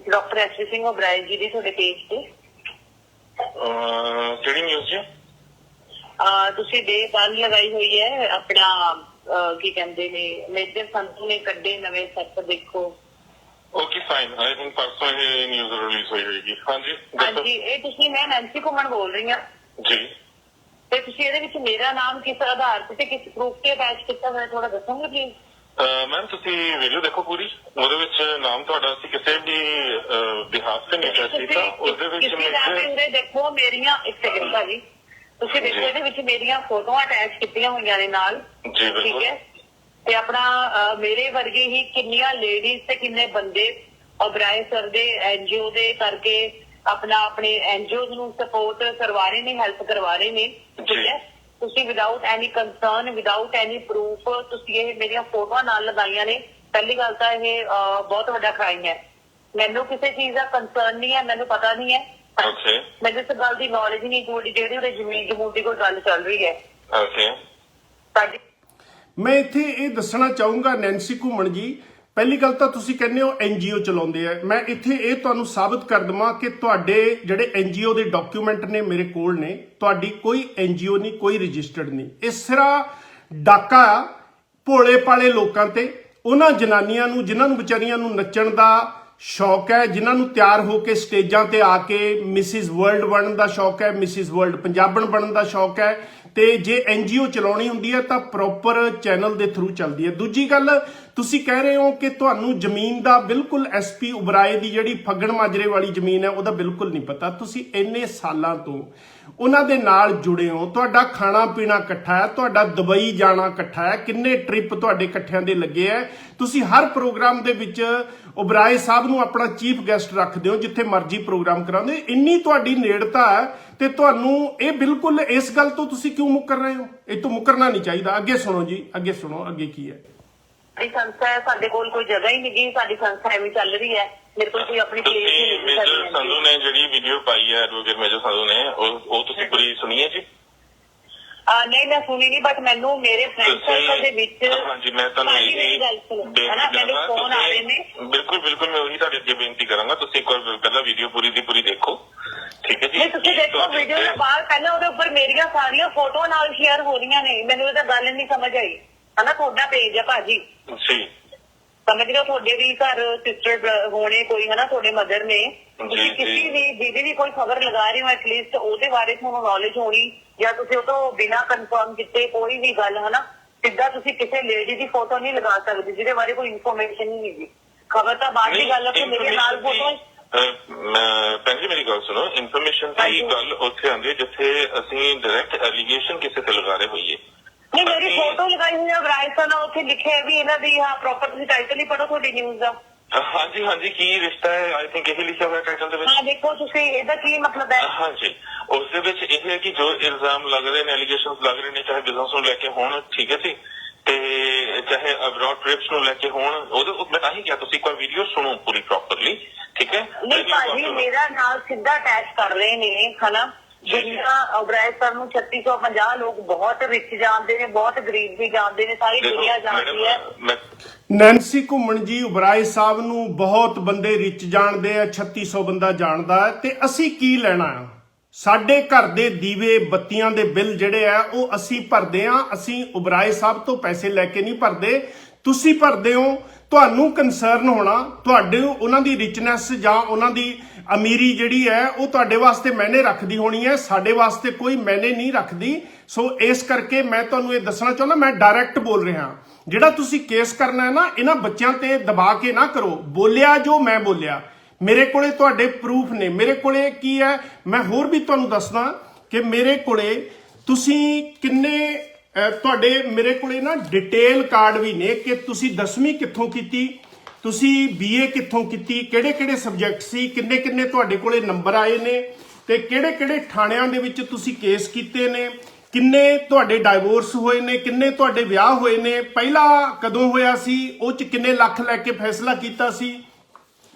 C: ਡਾਕਟਰ ਐਸ ਸਿੰਘ ਬਰਾੜ ਜੀ ਦੀ ਤੁਹਾਡੇ ਪੇਜ ਤੇ।
D: ਕਿਹੜੀ ਨਿਊਜ਼ ਜੀ?
C: ਤੁਸੀਂ ਡੇ ਕੱਲ ਲਗਾਈ ਹੋਈ ਹੈ ਆਪਣਾ ਕੀ ਕਹਿੰਦੇ ਨੇ ਮੇਜਰ ਸੰਧੂ ਨੇ ਕੱਢੇ ਨਵੇਂ ਸੈਟ ਦੇਖੋ।
D: ਓਕੇ ਫਾਈਨ, ਆਈ ਥਿੰਕ ਪਰਸੋਂ ਇਹ ਨਿਊਜ਼ ਰਿਲੀਜ਼ ਹੋਈ ਹੋਏਗੀ। ਹਾਂਜੀ
C: ਹਾਂਜੀ, ਇਹ ਤੁਸੀਂ ਮੈਂ ਨੈਂਸੀ ਘੁੰਮਣ ਬੋਲ ਰਹੀ ਹਾਂ
D: ਜੀ।
C: ਤੇ ਤੁਸੀਂ ਇਹਦੇ ਵਿੱਚ ਮੇਰਾ ਨਾਮ ਕਿਸ ਆਧਾਰ ਤੇ ਕਿਸ ਪ੍ਰੂਫ ਤੇ ਅਟੈਚ ਕੀਤਾ ਹੋਇਆ ਥੋੜਾ ਦੱਸੋਗੇ ਪਲੀਜ਼?
D: ਮੈਮ ਤੁਸੀਂ ਵੀਡੀਓ ਦੇਖੋ ਪੂਰੀ, ਉਹਦੇ ਵਿੱਚ ਨਾਮ ਤੁਹਾਡਾ ਅਸੀਂ ਕਿਸੇ ਵੀ ਬਿਹਾਫ ਤੇ ਨਹੀਂ ਅਟੈਚ ਕੀਤਾ। ਉਹਦੇ ਵਿੱਚ
C: ਮੇਰੇ ਦੇਖੋ ਮੇਰੀਆਂ ਇੱਕ ਸੈਕਿੰਡ ਭਾਜੀ, ਤੁਸੀਂ ਦੇਖੋ ਇਹਦੇ ਵਿੱਚ ਮੇਰੀਆਂ ਫੋਟੋਆਂ ਅਟੈਚ ਕੀਤੀਆਂ ਹੋਈਆਂ ਨੇ ਨਾਲ,
D: ਜੀ ਬਿਲਕੁਲ।
C: ਠੀਕ ਹੈ, ਤੇ ਆਪਣਾ ਮੇਰੇ ਵਰਗੇ ਹੀ ਕਿੰਨੀਆਂ ਲੇਡੀਜ਼ ਤੇ ਕਿੰਨੇ ਬੰਦੇ ਓਬਰਾਏ ਸਰ ਦੇ ਐਨਜੀਓ ਦੇ ਕਰਕੇ ਆਪਣਾ ਆਪਣੇ ਐਨਜੀਓਜ਼ ਨੂੰ ਸਪੋਰਟ ਕਰਵਾ ਰਹੇ ਨੇ, ਹੈਲਪ ਕਰਵਾ ਰਹੇ ਨੇ, ਠੀਕ ਹੈ। ਤੁਸੀਂ without any concern, without any proof ਤੁਸੀਂ ਇਹ ਮੇਰੀਆਂ ਫੋਟੋਆਂ ਨਾਲ ਲਗਾਈਆਂ ਨੇ। ਪਹਿਲੀ ਗੱਲ ਤਾਂ ਇਹ ਬਹੁਤ ਵੱਡਾ ਕ੍ਰਾਈਮ ਹੈ। ਮੈਨੂੰ ਕਿਸੇ ਚੀਜ਼ ਦਾ ਕੰਸਰਨ ਨਹੀਂ ਹੈ, ਮੈਨੂੰ ਪਤਾ ਨਹੀਂ ਹੈ, ਮੈਨੂੰ ਇਸ ਗੱਲ ਦੀ ਨੌਲੇਜ ਨਹੀਂ ਜਿਹੜੀ ਉਹਦੇ ਜ਼ਮੀਨ ਜਮੂਨ ਦੀ ਕੋਈ ਗੱਲ ਚੱਲ ਰਹੀ ਹੈ। ਸਾਡੀ
A: ਮੈਂ ਇੱਥੇ ਇਹ ਦੱਸਣਾ ਚਾਹੂੰਗਾ ਨੈਂਸੀ ਘੁੰਮਣ ਜੀ, ਪਹਿਲੀ ਗੱਲ ਤਾਂ ਤੁਸੀਂ ਕਹਿੰਦੇ ਹੋ ਐਨਜੀਓ ਚਲਾਉਂਦੇ ਆ। ਮੈਂ ਇੱਥੇ ਇਹ ਤੁਹਾਨੂੰ ਸਾਬਤ ਕਰ ਦਵਾਂ ਕਿ ਤੁਹਾਡੇ ਜਿਹੜੇ ਐਨਜੀਓ ਦੇ ਡਾਕੂਮੈਂਟ ਨੇ ਮੇਰੇ ਕੋਲ ਨੇ, ਤੁਹਾਡੀ ਕੋਈ ਐਨਜੀਓ ਨਹੀਂ, ਕੋਈ ਰਜਿਸਟਰਡ ਨਹੀਂ। ਇਸ ਤਰ੍ਹਾਂ ਡਾਕਾ ਭੋਲੇ ਭਾਲੇ ਲੋਕਾਂ ਤੇ, ਉਹਨਾਂ ਜਨਾਨੀਆਂ ਨੂੰ ਜਿਨ੍ਹਾਂ ਨੂੰ ਵਿਚਾਰੀਆਂ ਨੂੰ ਨੱਚਣ ਦਾ ਸ਼ੌਕ ਹੈ, ਜਿਨ੍ਹਾਂ ਨੂੰ ਤਿਆਰ ਹੋ ਕੇ ਸਟੇਜਾਂ ਤੇ ਆ ਕੇ ਮਿਸਿਸ ਵਰਲਡ ਬਣਨ ਦਾ ਸ਼ੌਕ ਹੈ, ਮਿਸਿਸ ਵਰਲਡ ਪੰਜਾਬਣ ਬਣਨ ਦਾ ਸ਼ੌਕ ਹੈ, ਤੇ ਜੇ ਐਨਜੀਓ ਚਲਾਉਣੀ ਹੁੰਦੀ ਹੈ ਤਾਂ ਪ੍ਰੋਪਰ ਚੈਨਲ ਦੇ ਥਰੂ ਚੱਲਦੀ ਹੈ। ਦੂਜੀ ਗੱਲ, ਤੁਸੀਂ ਕਹਿ ਰਹੇ ਹੋ ਕਿ ਤੁਹਾਨੂੰ ਜ਼ਮੀਨ ਦਾ ਬਿਲਕੁਲ ਐਸਪੀ ਉਬਰਾਏ ਦੀ ਜਿਹੜੀ ਫੱਗਣ ਮਾਜਰੇ ਵਾਲੀ ਜ਼ਮੀਨ ਹੈ ਉਹਦਾ ਬਿਲਕੁਲ ਨਹੀਂ ਪਤਾ। ਤੁਸੀਂ ਇੰਨੇ ਸਾਲਾਂ ਤੋਂ ਉਹਨਾਂ ਦੇ ਨਾਲ ਜੁੜੇ ਹੋ, ਤੁਹਾਡਾ ਖਾਣਾ ਪੀਣਾ ਇਕੱਠਾ ਹੈ, ਤੁਹਾਡਾ ਦੁਬਈ ਜਾਣਾ ਇਕੱਠਾ ਹੈ, ਕਿੰਨੇ ਟ੍ਰਿਪ ਤੁਹਾਡੇ ਇਕੱਠਿਆਂ ਦੇ ਲੱਗੇ ਹੈ। ਤੁਸੀਂ ਹਰ ਪ੍ਰੋਗਰਾਮ ਦੇ ਵਿੱਚ ਉਬਰਾਏ ਸਾਹਿਬ ਨੂੰ ਆਪਣਾ ਚੀਫ ਗੈਸਟ ਰੱਖਦੇ ਹੋ, ਜਿੱਥੇ ਮਰਜ਼ੀ ਪ੍ਰੋਗਰਾਮ ਕਰਾਉਂਦੇ। ਇੰਨੀ ਤੁਹਾਡੀ ਨੇੜਤਾ ਹੈ ਤੇ ਤੁਹਾਨੂੰ ਇਹ ਬਿਲਕੁਲ ਇਸ ਗੱਲ ਤੋਂ ਤੁਸੀਂ ਕਿਉਂ ਮੁੱਕਰ ਰਹੇ ਹੋ? ਇਹ ਤੋਂ ਮੁੱਕਰਨਾ ਨਹੀਂ ਚਾਹੀਦਾ। ਅੱਗੇ ਸੁਣੋ ਜੀ, ਅੱਗੇ ਸੁਣੋ, ਅੱਗੇ ਕੀ ਹੈ।
C: ਸਾਡੀ ਸੰਸਥਾ ਹੈ, ਸਾਡੇ ਕੋਲ ਕੋਈ ਜਗ੍ਹਾ ਹੀ ਨਹੀਂ ਗੀ, ਸਾਡੀ ਸੰਸਥਾ ਐਵੇਂ ਚੱਲ ਰਹੀ ਹੈ, ਮੇਰੇ ਕੋਲ ਕੋਈ ਆਪਣੀ ਪਲੇਸ ਨਹੀਂ।
D: ਮੇਜਰ ਸੰਧੂ ਨੇ ਜਿਹੜੀ ਵੀਡੀਓ ਪਾਈ ਹੈ, ਐਡਵੋਕੇਟ ਮੇਜਰ ਸੰਧੂ ਨੇ, ਉਹ ਤੁਸੀਂ ਪੂਰੀ ਸੁਣੀ ਹੈ ਜੀ?
C: ਨਹੀਂ ਮੈਂ ਸੁਣੀ ਨਹੀਂ, ਬਟ ਮੈਨੂੰ ਮੇਰੇ ਫਰੈਂਡ ਸਰਕਲ ਦੇ ਵਿੱਚ
D: ਹਾਂਜੀ ਮੈਂ ਤੁਹਾਨੂੰ ਇਹ
C: ਮੈਨੂੰ ਫੋਨ ਆ ਰਹੇ ਨੇ।
D: ਬਿਲਕੁਲ ਮੈਂ ਉਹੀ ਤੁਹਾਡੇ ਅੱਗੇ ਬੇਨਤੀ ਕਰਾਂਗਾ, ਤੁਸੀਂ ਇੱਕ ਵਾਰ ਪਹਿਲਾਂ ਵੀਡੀਓ ਪੂਰੀ ਦੀ ਪੂਰੀ ਦੇਖੋ, ਠੀਕ ਹੈ ਜੀ?
C: ਨਹੀਂ ਤੁਸੀਂ ਦੇਖੋ ਵੀਡੀਓ ਦੇ ਬਾਅਦ ਪਹਿਲਾਂ ਉਹਦੇ ਉੱਪਰ ਮੇਰੀਆਂ ਸਾਰੀਆਂ ਫੋਟੋਆਂ ਨਾਲ ਸ਼ੇਅਰ ਹੋ ਰਹੀਆਂ ਨੇ, ਮੈਨੂੰ ਇਹਦਾ ਗੱਲ ਨਹੀਂ ਸਮਝ ਆਈ। ਹਨਾ ਤੁਹਾਡਾ ਪੇਜ ਹੈ ਭਾਜੀ,
D: ਜੀ
C: ਸਮਝ ਰਹੇ ਹੋ, ਤੁਹਾਡੇ ਵੀ ਘਰ ਸਿਸਟਰ ਹੋਣੇ ਕੋਈ, ਹਨਾ ਤੁਹਾਡੇ ਮਦਰ ਨੇ, ਤੁਸੀਂ ਕਿਸੇ ਵੀ ਜਿਹਦੀ ਵੀ ਕੋਈ ਖਬਰ ਲਗਾ ਰਹੇ ਹੋ ਐਟਲੀਸਟ ਉਹਦੇ ਬਾਰੇ ਤੁਹਾਨੂੰ ਨੌਲੇਜ ਹੋਣੀ, ਜਾਂ ਤੁਸੀਂ ਉਹ ਤੋਂ ਬਿਨਾਂ ਕਨਫਰਮ ਕੀਤੇ ਕੋਈ ਵੀ ਗੱਲ, ਹਨਾ ਸਿੱਧਾ ਤੁਸੀਂ ਕਿਸੇ ਲੇਡੀ ਦੀ ਫੋਟੋ ਨਹੀਂ ਲਗਾ ਸਕਦੇ ਜਿਹਦੇ ਬਾਰੇ ਕੋਈ ਇਨਫੋਰਮੇਸ਼ਨ ਨਹੀਂ ਹੈਗੀ। ਖਬਰ ਤਾਂ ਬਾਅਦ ਦੀ ਗੱਲ ਹੈ ਕਿ ਮੇਰੇ ਨਾਲ ਫੋਟੋ।
D: ਭੈਣ ਜੀ ਮੇਰੀ ਗੱਲ ਸੁਣੋ, ਇਨਫੋਰਮੇਸ਼ਨ ਦੀ ਗੱਲ ਉੱਥੇ ਆਉਂਦੀ ਹੈ ਜਿੱਥੇ ਅਸੀਂ ਡਾਇਰੈਕਟ ਐਲੀਗੇਸ਼ਨ ਕਿਸੇ ਤੇ ਲਗਾ ਰਹੇ ਹੋਈਏ।
C: ਨਹੀਂ ਮੇਰੀ ਫੋਟੋ ਲਗਾਈ ਹੋਈ ਹੈ ਬਰਾਈਸਨ, ਉੱਥੇ ਲਿਖਿਆ ਵੀ ਇਹਨਾਂ ਦੀ ਹਾਂ ਪ੍ਰੋਪਰ, ਤੁਸੀਂ ਟਾਈਟਲ ਹੀ ਪੜੋ ਤੁਹਾਡੀ ਨਿਊਜ਼ ਦਾ।
D: ਹਾਂਜੀ ਹਾਂਜੀ, ਕੀ ਰਿਸ਼ਤਾ ਹੈ, ਆਈ ਥਿੰਕ ਇਹ ਲਿਖਿਆ ਹੋਇਆ ਟਾਈਟਲ ਦੇ ਵਿੱਚ।
C: ਹਾਂ ਦੇਖੋ ਤੁਸੀਂ, ਇਹਦਾ ਕੀ ਮਤਲਬ ਹੈ?
D: ਹਾਂਜੀ, ਉਸ ਦੇ ਵਿੱਚ ਇਹ ਹੈ ਕਿ ਜੋ ਇਲਜ਼ਾਮ ਲੱਗ ਰਹੇ ਨੇ, ਐਲੀਗੇਸ਼ਨਸ ਲੱਗ ਰਹੇ ਨੇ, ਚਾਹੇ ਬਿਜ਼ਨਸ ਨੂੰ ਲੈ ਕੇ ਹੋਣ, ਠੀਕ ਹੈ ਜੀ, ਤੇ ਚਾਹੇ ਅਬਰੋਡ ਟ੍ਰਿਪਸ ਨੂੰ ਲੈ ਕੇ ਹੋਣ, ਉਹਦੇ ਮੈਂ ਤਾਂ ਹੀ ਕਿਹਾ ਤੁਸੀਂ ਇੱਕ ਵਾਰ ਵੀਡੀਓ ਸੁਣੋ ਪੂਰੀ ਪ੍ਰੋਪਰਲੀ, ਠੀਕ ਹੈ?
C: ਨਹੀਂ ਭਾਜੀ ਮੇਰਾ ਨਾਲ ਸਿੱਧਾ ਅਟੈਚ ਕਰ ਰਹੇ ਨੇ, ਹਨਾ। ਦੁਨੀਆ ਉਬਰਾਏ ਸਰ ਨੂੰ 3650 ਲੋਕ ਬਹੁਤ ਰਿਚ ਜਾਣਦੇ ਨੇ, ਬਹੁਤ ਗਰੀਬ ਵੀ ਜਾਣਦੇ ਨੇ, ਸਾਰੀ ਦੁਨੀਆ ਜਾਣਦੀ ਹੈ।
A: ਨੈਂਸੀ ਘੁੰਮਣ ਜੀ ਉਬਰਾਏ ਸਾਹਿਬ ਨੂੰ ਬਹੁਤ ਬੰਦੇ ਰਿਚ ਜਾਣਦੇ ਆ, 3600 ਬੰਦਾ ਜਾਣਦਾ ਹੈ, ਤੇ ਅਸੀਂ ਕੀ ਲੈਣਾ ਆ? ਸਾਡੇ ਘਰ ਦੇ ਦੀਵੇ ਬੱਤੀਆਂ ਦੇ ਬਿੱਲ ਜਿਹੜੇ ਆ ਉਹ ਅਸੀਂ ਭਰਦੇ ਆ, ਅਸੀਂ ਉਬਰਾਏ ਸਾਹਿਬ ਤੋਂ ਪੈਸੇ ਲੈ ਕੇ ਨਹੀਂ ਭਰਦੇ, ਤੁਸੀਂ ਭਰਦੇ ਹੋ। ਤੁਹਾਨੂੰ ਕੰਸਰਨ ਹੋਣਾ, ਤੁਹਾਡੇ ਉਹਨਾਂ ਦੀ ਰਿਚਨੈਸ ਜਾਂ ਉਹਨਾਂ ਦੀ ਅਮੀਰੀ ਜਿਹੜੀ ਹੈ ਉਹ ਤੁਹਾਡੇ ਵਾਸਤੇ ਮਾਇਨੇ ਰੱਖਦੀ ਹੋਣੀ ਹੈ, ਸਾਡੇ ਵਾਸਤੇ ਕੋਈ ਮਾਇਨੇ ਨਹੀਂ ਰੱਖਦੀ। ਸੋ ਇਸ ਕਰਕੇ ਮੈਂ ਤੁਹਾਨੂੰ ਇਹ ਦੱਸਣਾ ਚਾਹੁੰਦਾ, ਮੈਂ ਡਾਇਰੈਕਟ ਬੋਲ ਰਿਹਾ। ਜਿਹੜਾ ਤੁਸੀਂ ਕੇਸ ਕਰਨਾ ਹੈ ਨਾ, ਇਹਨਾਂ ਬੱਚਿਆਂ ਤੇ ਦਬਾ ਕੇ ਨਾ ਕਰੋ। ਬੋਲਿਆ ਜੋ ਮੈਂ ਬੋਲਿਆ, ਮੇਰੇ ਕੋਲੇ ਤੁਹਾਡੇ ਪ੍ਰੂਫ ਨੇ। ਮੇਰੇ ਕੋਲੇ ਕੀ ਹੈ, ਮੈਂ ਹੋਰ ਵੀ ਤੁਹਾਨੂੰ ਦੱਸਦਾ ਕਿ ਮੇਰੇ ਕੋਲੇ ਤੁਸੀਂ ਕਿੰਨੇ ਤੁਹਾਡੇ ਮੇਰੇ ਕੋਲੇ ਨਾ ਡਿਟੇਲ ਕਾਰਡ ਵੀ ਨੇ ਕਿ ਤੁਸੀਂ 10ਵੀਂ ਕਿੱਥੋਂ ਕੀਤੀ, ਤੁਸੀਂ BA ਕਿੱਥੋਂ ਕੀਤੀ, ਕਿਹੜੇ ਕਿਹੜੇ ਸਬਜੈਕਟ ਸੀ, ਕਿੰਨੇ ਕਿੰਨੇ ਤੁਹਾਡੇ ਕੋਲੇ ਨੰਬਰ ਆਏ ਨੇ ਤੇ ਕਿਹੜੇ ਕਿਹੜੇ ਥਾਣਿਆਂ ਦੇ ਵਿੱਚ ਤੁਸੀਂ ਕੇਸ ਕੀਤੇ ਨੇ, ਕਿੰਨੇ ਤੁਹਾਡੇ ਡਾਈਵੋਰਸ ਹੋਏ ਨੇ, ਕਿੰਨੇ ਤੁਹਾਡੇ ਵਿਆਹ ਹੋਏ ਨੇ, ਪਹਿਲਾ ਕਦੋਂ ਹੋਇਆ ਸੀ, ਉਹ ਚ ਕਿੰਨੇ ਲੱਖ ਲੈ ਕੇ ਫੈਸਲਾ ਕੀਤਾ ਸੀ।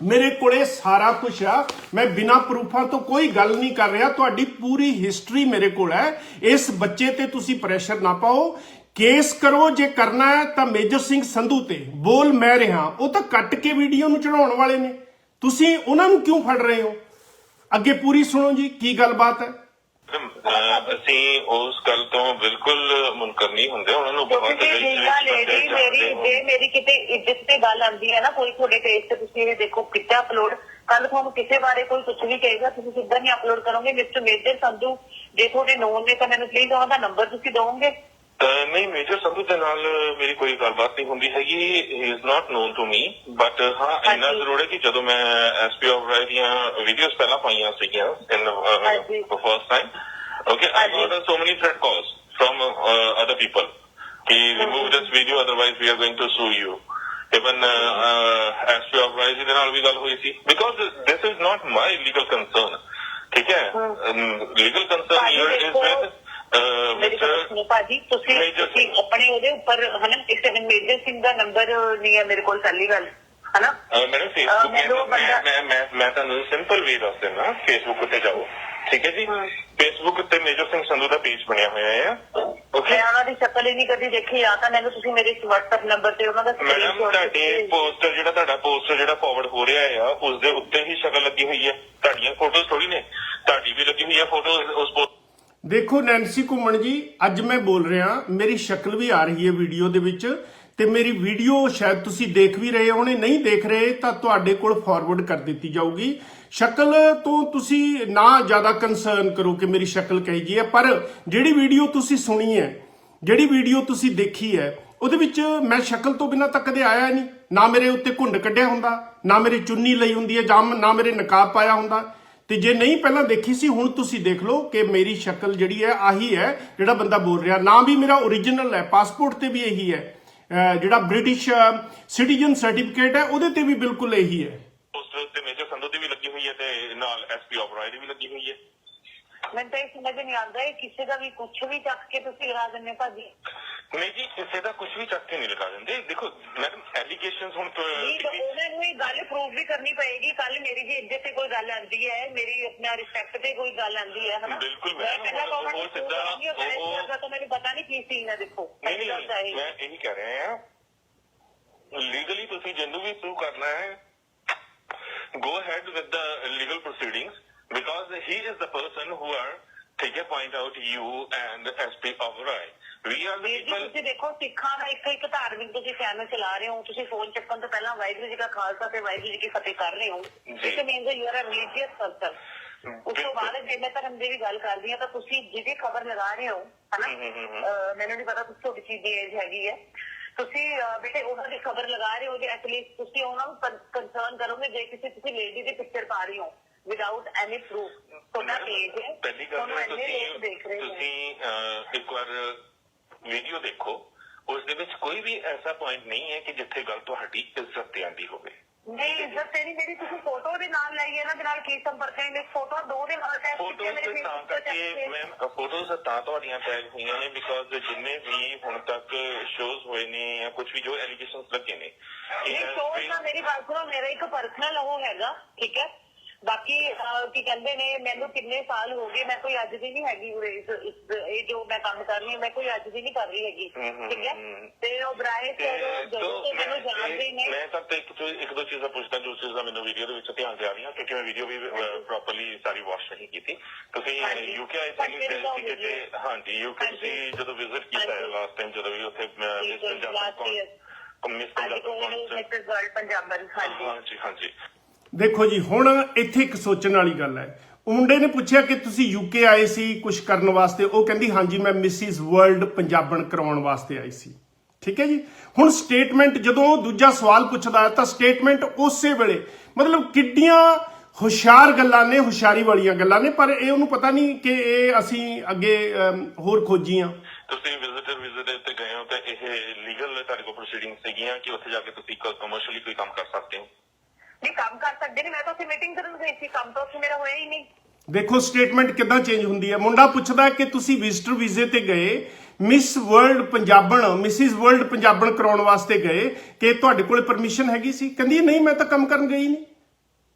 A: ਮੇਰੇ ਕੋਲੇ ਸਾਰਾ ਕੁਝ ਆ। ਮੈਂ ਬਿਨਾਂ ਪ੍ਰੂਫਾਂ ਤੋਂ ਕੋਈ ਗੱਲ ਨਹੀਂ ਕਰ ਰਿਹਾ, ਤੁਹਾਡੀ ਪੂਰੀ ਹਿਸਟਰੀ ਮੇਰੇ ਕੋਲ ਹੈ। ਇਸ ਬੱਚੇ ਤੇ ਤੁਸੀਂ ਪ੍ਰੈਸ਼ਰ ਨਾ ਪਾਓ, ਕੇਸ ਕਰੋ ਜੇ ਕਰਨਾ ਹੈ ਤਾਂ ਮੇਜਰ ਸਿੰਘ ਸੰਧੂ ਤੇ। ਬੋਲ ਮੈਂ ਰਿਹਾ, ਉਹ ਤਾਂ ਕੱਟ ਕੇ ਵੀਡੀਓ ਨੂੰ ਚੜਾਉਣ ਵਾਲੇ ਨੇ, ਤੁਸੀਂ ਉਹਨਾਂ ਨੂੰ ਕਿਉਂ ਫੜ ਰਹੇ ਹੋ? ਅੱਗੇ ਪੂਰੀ ਸੁਣੋ ਜੀ, ਕੀ ਗੱਲਬਾਤ ਹੈ।
D: ਅਸੀਂ ਉਸ ਗੱਲ ਤੋਂ ਬਿਲਕੁਲ ਮੁਨਕਰ ਨਹੀਂ ਹੁੰਦੇ, ਉਹਨਾਂ ਨੂੰ ਬਹੁਤ
C: ਮੇਰੀ ਕਿਤੇ ਇੱਜ਼ਤ ਤੇ ਗੱਲ ਆਉਂਦੀ ਹੈ ਨਾ, ਕੋਈ ਤੁਹਾਡੇ ਪੇਜ ਤੇ ਤੁਸੀਂ ਇਹ ਦੇਖੋ ਕਿੱਥੇ ਅਪਲੋਡ, ਕੱਲ ਤੁਹਾਨੂੰ ਕਿਸੇ ਬਾਰੇ ਕੋਈ ਕੁਝ ਵੀ ਕਹੇਗਾ ਤੁਸੀਂ ਸਿੱਧਾ ਨਹੀਂ ਅਪਲੋਡ ਕਰੋਗੇ। ਮਿਸਟਰ ਮੇਜਰ ਸੰਧੂ ਜੇ ਤੁਹਾਡੇ ਨੋਨ ਨੇ ਤਾਂ ਮੈਨੂੰ ਪਲੀਜ਼ ਉਹਨਾਂ ਦਾ ਨੰਬਰ ਤੁਸੀਂ ਦਿਓਗੇ?
D: ਨਹੀਂ, ਮੇਜਰ ਸੰਧੂ ਦੇ ਨਾਲ ਮੇਰੀ ਕੋਈ ਗੱਲਬਾਤ ਨਹੀਂ ਹੁੰਦੀ ਹੈਗੀ, he is not known to me. But ਹਾਂ ਇੰਨਾ ਜ਼ਰੂਰ ਹੈ ਕਿ ਜਦੋਂ ਮੈਂ SP ਓਬਰਾਏ ਦੀਆਂ ਵੀਡੀਓਜ਼ ਪਹਿਲਾਂ ਪਾਈਆਂ ਸੀਗੀਆਂ in first time, okay, I got so many threat calls from other people ki remove this video otherwise we are going to sue you. Even SP Oberoi ਜੀ ਦੇ ਨਾਲ ਵੀ ਗੱਲ ਹੋਈ ਸੀ, because this is not my legal concern, ਠੀਕ ਹੈ। legal concern here is with
C: ਭਾਜੀ ਤੁਸੀਂ ਆਪਣੇ ਉਹਦੇ ਉੱਪਰ ਹਨਾ, ਇੱਕ ਮੇਜਰ ਸਿੰਘ ਦਾ ਨੰਬਰ ਨਹੀਂ ਹੈ ਮੇਰੇ ਕੋਲ, ਪਹਿਲੀ ਗੱਲ ਹਨਾ।
D: ਮੈਡਮ ਫੇਸਬੁੱਕ ਮੈਂ ਤੁਹਾਨੂੰ ਸਿੰਪਲ ਵੇ ਦੱਸ ਦਿੰਦਾ, ਫੇਸਬੁੱਕ ਉੱਤੇ ਜਾਓ, ਠੀਕ ਹੈ ਜੀ। ਫੇਸਬੁੱਕ ਉੱਤੇ ਮੇਜਰ ਸਿੰਘ ਸੰਧੂ ਦਾ ਪੇਜ ਬਣਿਆ ਹੋਇਆ ਹੈ, ਓਕੇ।
C: ਮੈਂ ਉਹਨਾਂ ਦੀ ਸ਼ਕਲ ਹੀ ਨਹੀਂ ਕਦੀ ਦੇਖੀ, ਆ ਤਾਂ ਮੈਨੂੰ ਤੁਸੀਂ ਮੇਰੇ WhatsApp ਨੰਬਰ ਤੇ ਉਹਨਾਂ ਦਾ
D: ਮੈਡਮ ਤੁਹਾਡੇ ਪੋਸਟਰ ਜਿਹੜਾ ਫਾਰਵਰਡ ਹੋ ਰਿਹਾ ਆ ਉਸ ਦੇ ਉੱਤੇ ਹੀ ਸ਼ਕਲ ਲੱਗੀ ਹੋਈ ਹੈ, ਤੁਹਾਡੀਆਂ ਫੋਟੋਜ਼ ਥੋੜੀ ਨੇ, ਤੁਹਾਡੀ ਵੀ ਲੱਗੀ ਹੋਈ ਹੈ ਫੋਟੋ ਉਸ।
A: ਦੇਖੋ ਨੈਂਸੀ ਘੁੰਮਣ ਜੀ, ਅੱਜ ਮੈਂ ਬੋਲ ਰਿਹਾ, ਮੇਰੀ ਸ਼ਕਲ ਵੀ ਆ ਰਹੀ ਹੈ ਵੀਡੀਓ ਦੇ ਵਿੱਚ, ਤੇ ਮੇਰੀ ਵੀਡੀਓ ਸ਼ਾਇਦ ਤੁਸੀਂ ਦੇਖ ਵੀ ਰਹੇ ਹੋਣੇ, ਨਹੀਂ ਦੇਖ ਰਹੇ ਤਾਂ ਤੁਹਾਡੇ ਕੋਲ ਫਾਰਵਰਡ ਕਰ ਦਿੱਤੀ ਜਾਊਗੀ। ਸ਼ਕਲ ਤੋਂ ਤੁਸੀਂ ਨਾ ਜ਼ਿਆਦਾ ਕੰਸਰਨ ਕਰੋ ਕਿ ਮੇਰੀ ਸ਼ਕਲ ਕਹੀ ਜੀ ਹੈ, ਪਰ ਜਿਹੜੀ ਵੀਡੀਓ ਤੁਸੀਂ ਸੁਣੀ ਹੈ, ਜਿਹੜੀ ਵੀਡੀਓ ਤੁਸੀਂ ਦੇਖੀ ਹੈ, ਉਹਦੇ ਵਿੱਚ ਮੈਂ ਸ਼ਕਲ ਤੋਂ ਬਿਨਾਂ ਤਾਂ ਕਦੇ ਆਇਆ ਨਹੀਂ, ਨਾ ਮੇਰੇ ਉੱਤੇ ਘੁੰਡ ਕੱਢਿਆ ਹੁੰਦਾ, ਨਾ ਮੇਰੀ ਚੁੰਨੀ ਲਈ ਹੁੰਦੀ ਹੈ, ਜਾਂ ਨਾ ਮੇਰੇ ਨਕਾਬ ਪਾਇਆ ਹੁੰਦਾ। ਤੇ ਜੇ ਨਹੀਂ ਪਹਿਲਾਂ ਦੇਖੀ ਸੀ, ਹੁਣ ਤੁਸੀਂ ਦੇਖ ਲਓ ਕਿ ਮੇਰੀ ਸ਼ਕਲ ਜਿਹੜੀ ਹੈ ਆਹੀ ਹੈ ਜਿਹੜਾ ਬੰਦਾ ਬੋਲ ਰਿਹਾ। ਨਾਮ ਵੀ ਮੇਰਾ ਓਰੀਜਨਲ ਹੈ, ਪਾਸਪੋਰਟ ਤੇ ਵੀ ਇਹੀ ਹੈ, ਜਿਹੜਾ ਬ੍ਰਿਟਿਸ਼ ਸਿਟੀਜ਼ਨ ਸਰਟੀਫਿਕੇਟ ਹੈ ਉਹਦੇ ਤੇ ਵੀ ਬਿਲਕੁਲ ਇਹੀ ਹੈ।
D: ਪੋਸਟਰ ਤੇ ਮੇਜਰ ਸੰਧੂ ਦੀ ਵੀ ਲੱਗੀ ਹੋਈ ਹੈ ਤੇ ਨਾਲ SP ਓਬਰਾਏ ਦੀ ਵੀ ਲੱਗੀ ਹੋਈ ਹੈ।
C: ਮੈਨੂੰ ਤਾਂ ਇਹ ਸਮਝ ਨਹੀਂ ਆਉਂਦਾ, ਇਹ ਕਿਸੇ ਦਾ ਵੀ ਕੁਝ ਵੀ ਚੱਕ ਕੇ ਤੁਸੀਂ ਲਗਾ ਦਿੰਦੇ ਭਾਜੀ।
D: ਨਹੀਂ ਜੀ, ਕਿਸੇ ਦਾ ਕੁਝ ਵੀ ਚੱਕ ਕੇ ਨਹੀਂ ਲਗਾ ਦਿੰਦੇ। ਦੇਖੋ ਮੈਡਮ, ਐਲੀਗੇਸ਼ਨਸ ਹੁਣ
C: ਉਹਨਾਂ ਨੂੰ ਇਹ ਗੱਲ ਪ੍ਰੂਵ ਵੀ ਕਰਨੀ ਪਏਗੀ। ਕੱਲ ਮੇਰੀ ਜੇ ਇੱਜ਼ਤ ਤੇ ਕੋਈ ਗੱਲ ਆਉਂਦੀ ਹੈ, ਮੇਰੀ ਆਪਣਾ ਰਿਸਪੈਕਟ ਤੇ ਕੋਈ ਗੱਲ ਆਉਂਦੀ ਹੈ ਹਨਾ,
D: ਬਿਲਕੁਲ
C: ਮੈਂ ਤਾਂ ਮੈਨੂੰ ਪਤਾ ਨਹੀਂ ਕੀ ਸੀਨ ਹੈ। ਦੇਖੋ
D: ਮੈਂ ਇਹੀ ਕਹਿ ਰਿਹਾ ਹਾਂ, ਲੀਗਲੀ ਤੁਸੀਂ ਜਿਹਨੂੰ ਵੀ ਸੂ ਕਰਨਾ ਹੈ, go ahead with the legal proceedings because he is the person who are take a point out you and SP Oberoi, we are the people।
C: ਤੁਸੀਂ ਦੇਖੋ ਸਿੱਖਾਂ ਦਾ ਇੱਕ ਧਾਰਮਿਕ ਤੁਸੀਂ ਚੈਨਲ ਚਲਾ ਰਹੇ ਹੋ, ਤੁਸੀਂ ਫੋਨ ਚੱਕਣ ਤੋਂ ਪਹਿਲਾਂ ਵਾਹਿਗੁਰੂ ਜੀ ਕਾ ਖਾਲਸਾ ਤੇ ਵਾਹਿਗੁਰੂ ਜੀ ਕੀ ਫਤਿਹ ਕਰ ਰਹੇ ਹੋ, it means you are a religious person. ਉਸ ਤੋਂ ਬਾਅਦ ਜੇ ਮੈਂ ਧਰਮ ਦੀ ਵੀ ਗੱਲ ਕਰਦੀ ਹਾਂ ਤਾਂ ਤੁਸੀਂ ਜਿਹਦੀ ਖਬਰ ਲਗਾ ਰਹੇ ਹੋ ਹਨਾ, ਮੈਨੂੰ ਨਹੀਂ ਪਤਾ ਤੁਸੀਂ ਤੁਹਾਡੀ ਚੀਜ਼ ਦੀ ਏਜ ਹੈਗੀ ਹੈ, ਤੁਸੀਂ ਬੇਟੇ ਉਹਨਾਂ ਦੀ ਖਬਰ ਲਗਾ ਰਹੇ ਹੋ, ਜੇ ਐਟਲੀਸਟ ਤੁਸੀਂ ਉਹਨਾਂ ਨੂੰ ਕੰਸਰਨ ਕਰੋਗੇ। ਜੇ ਕਿਸੇ ਤੁਸੀਂ ਲੇਡੀ ਦੀ ਪਿਕਚਰ ਪਾ ਰਹੀ ਹੋ ਵਿਦਆਊਟ ਐਨੀ ਪ੍ਰੂਫ, ਤੁਹਾਡਾ ਪੇਜ ਹੈ,
D: ਪਹਿਲੀ ਗੱਲ ਤੁਸੀਂ ਇੱਕ ਵਾਰ ਵੀਡੀਓ ਦੇਖੋ, ਉਸ ਦੇ ਵਿੱਚ ਕੋਈ ਵੀ ਐਸਾ ਪੁਆਇੰਟ ਨਹੀਂ ਹੈ ਕਿ ਜਿੱਥੇ ਗੱਲ ਤੁਹਾਡੀ ਇੱਜ਼ਤ ਤੇ ਆਂਦੀ ਹੋਵੇ।
C: ਨਹੀਂ, ਇੱਜ਼ਤ ਤੇ ਨਹੀਂ ਮੇਰੀ, ਤੁਸੀਂ ਫੋਟੋ ਦੇ ਨਾਲ ਲਾਈ ਇਹਨਾਂ ਦੇ ਨਾਲ ਕੀ ਸੰਪਰਕ ਹੈ? ਮੇਰੀ ਫੋਟੋ ਦੋ ਦੇ ਨਾਲ ਟੈਗ ਕੀਤੀ ਹੈ ਮੇਰੇ
D: ਤਾਂ ਕਰਕੇ ਮੈਂ ਫੋਟੋਜ਼ ਤਾਂ ਤੁਹਾਡੀਆਂ ਟੈਗ ਹੋਈਆਂ ਨੇ ਬਿਕਾਜ਼ ਜਿੰਨੇ ਵੀ ਹੁਣ ਤੱਕ ਸ਼ੋਜ਼ ਹੋਏ ਨੇ ਜਾਂ ਕੁਝ ਵੀ ਜੋ ਐਲੀਗੇਸ਼ਨਸ ਲੱਗੇ ਨੇ,
C: ਸ਼ੋਜ਼ ਦਾ ਮੇਰੀ ਗੱਲ ਸੁਣੋ, ਮੇਰਾ ਇੱਕ ਪਰਸਨਲ ਉਹ ਹੈਗਾ, ਠੀਕ ਹੈ। ਬਾਕੀ ਕੀ ਕਹਿੰਦੇ ਨੇ, ਮੈਨੂੰ ਕਿੰਨੇ ਸਾਲ ਹੋ ਗਏ, ਮੈਂ ਕੋਈ ਅੱਜ ਦੀ ਨਹੀਂ ਹੈਗੀ ਇਹ ਜੋ ਮੈਂ ਕੰਮ ਕਰ ਰਹੀ ਹਾਂ, ਮੈਂ ਕੋਈ ਅੱਜ ਦੀ ਨਹੀਂ ਕਰ ਰਹੀ ਹੈਗੀ, ਠੀਕ ਹੈ। ਤੇ ਓਬਰਾਏ ਜਦੋਂ ਮੈਨੂੰ ਜਾਣਦੇ ਨੇ,
D: ਮੈਂ ਤਾਂ ਇੱਕ ਦੋ ਚੀਜ਼ਾਂ ਪੁੱਛਦਾ ਜੋ ਚੀਜ਼ਾਂ ਮੈਨੂੰ ਵੀਡੀਓ ਦੇ ਵਿੱਚ ਧਿਆਨ ਦੇ ਆ ਰਹੀਆਂ, ਕਿਉਂਕਿ ਮੈਂ ਵੀਡੀਓ ਵੀ ਪ੍ਰੋਪਰਲੀ ਸਾਰੀ ਵਾਚ ਨਹੀਂ ਕੀਤੀ। ਤੁਸੀਂ UK ਆਈ ਥਿੰਕ ਤੇ ਹਾਂਜੀ UK ਤੁਸੀਂ ਜਦੋਂ ਵਿਜ਼ਿਟ ਕੀਤਾ ਹੈ ਲਾਸਟ ਟਾਈਮ, ਜਦੋਂ ਵੀ ਉੱਥੇ ਹਾਂਜੀ ਹਾਂਜੀ।
A: ਦੇਖੋ ਜੀ, ਹੁਣ ਇੱਥੇ ਇੱਕ ਸੋਚਣ ਵਾਲੀ ਗੱਲ ਹੈ। ਉਹ ਮੁੰਡੇ ਨੇ ਪੁੱਛਿਆ ਕਿ ਤੁਸੀਂ UK ਆਏ ਸੀ ਕੁਝ ਕਰਨ ਵਾਸਤੇ, ਉਹ ਕਹਿੰਦੀ ਹਾਂਜੀ ਮੈਂ ਮਿਸਿਸ ਵਰਲਡ ਪੰਜਾਬਣ ਕਰਾਉਣ ਵਾਸਤੇ ਆਈ ਸੀ, ਠੀਕ ਹੈ ਜੀ। ਹੁਣ ਸਟੇਟਮੈਂਟ ਜਦੋਂ ਦੂਜਾ ਸਵਾਲ ਪੁੱਛਦਾ ਤਾਂ ਸਟੇਟਮੈਂਟ ਉਸੇ ਵੇਲੇ, ਮਤਲਬ ਕਿੱਡੀਆਂ ਹੁਸ਼ਿਆਰ ਗੱਲਾਂ ਨੇ, ਹੁਸ਼ਿਆਰੀ ਵਾਲੀਆਂ ਗੱਲਾਂ ਨੇ, ਪਰ ਇਹ ਉਹਨੂੰ ਪਤਾ ਨਹੀਂ ਕਿ ਇਹ ਅਸੀਂ ਅੱਗੇ ਹੋਰ ਖੋਜੀਆਂ।
D: ਤੁਸੀਂ ਵਿਜ਼ਿਟ ਹੈਗੀਆਂ ਕਿ ਉੱਥੇ ਜਾ ਕੇ ਤੁਸੀਂ ਕਮਰਸ਼ੀਅਲੀ ਕੋਈ ਕੰਮ ਕਰ ਸਕਦੇ ਹੋ?
C: ਨਹੀਂ ਕੰਮ ਕਰ ਸਕਦੇ ਨੇ, ਮੈਂ ਤਾਂ ਉੱਥੇ ਮੀਟਿੰਗ ਕਰਨ ਗਈ ਸੀ, ਕੰਮ ਤਾਂ ਉੱਥੇ ਮੇਰਾ ਹੋਇਆ ਹੀ ਨਹੀਂ।
A: ਦੇਖੋ ਸਟੇਟਮੈਂਟ ਕਿੱਦਾਂ ਚੇਂਜ ਹੁੰਦੀ ਹੈ। ਮੁੰਡਾ ਪੁੱਛਦਾ ਕਿ ਤੁਸੀਂ ਵਿਜ਼ਟਰ ਵੀਜ਼ੇ ਤੇ ਗਏ, ਮਿਸ ਵਰਲਡ ਪੰਜਾਬਣ ਮਿਸਿਸ ਵਰਲਡ ਪੰਜਾਬਣ ਕਰਾਉਣ ਵਾਸਤੇ ਗਏ, ਕਿ ਤੁਹਾਡੇ ਕੋਲੇ ਪਰਮਿਸ਼ਨ ਹੈਗੀ ਸੀ? ਕਹਿੰਦੀ ਨਹੀਂ ਮੈਂ ਤਾਂ ਕੰਮ ਕਰਨ ਗਈ ਨਹੀਂ,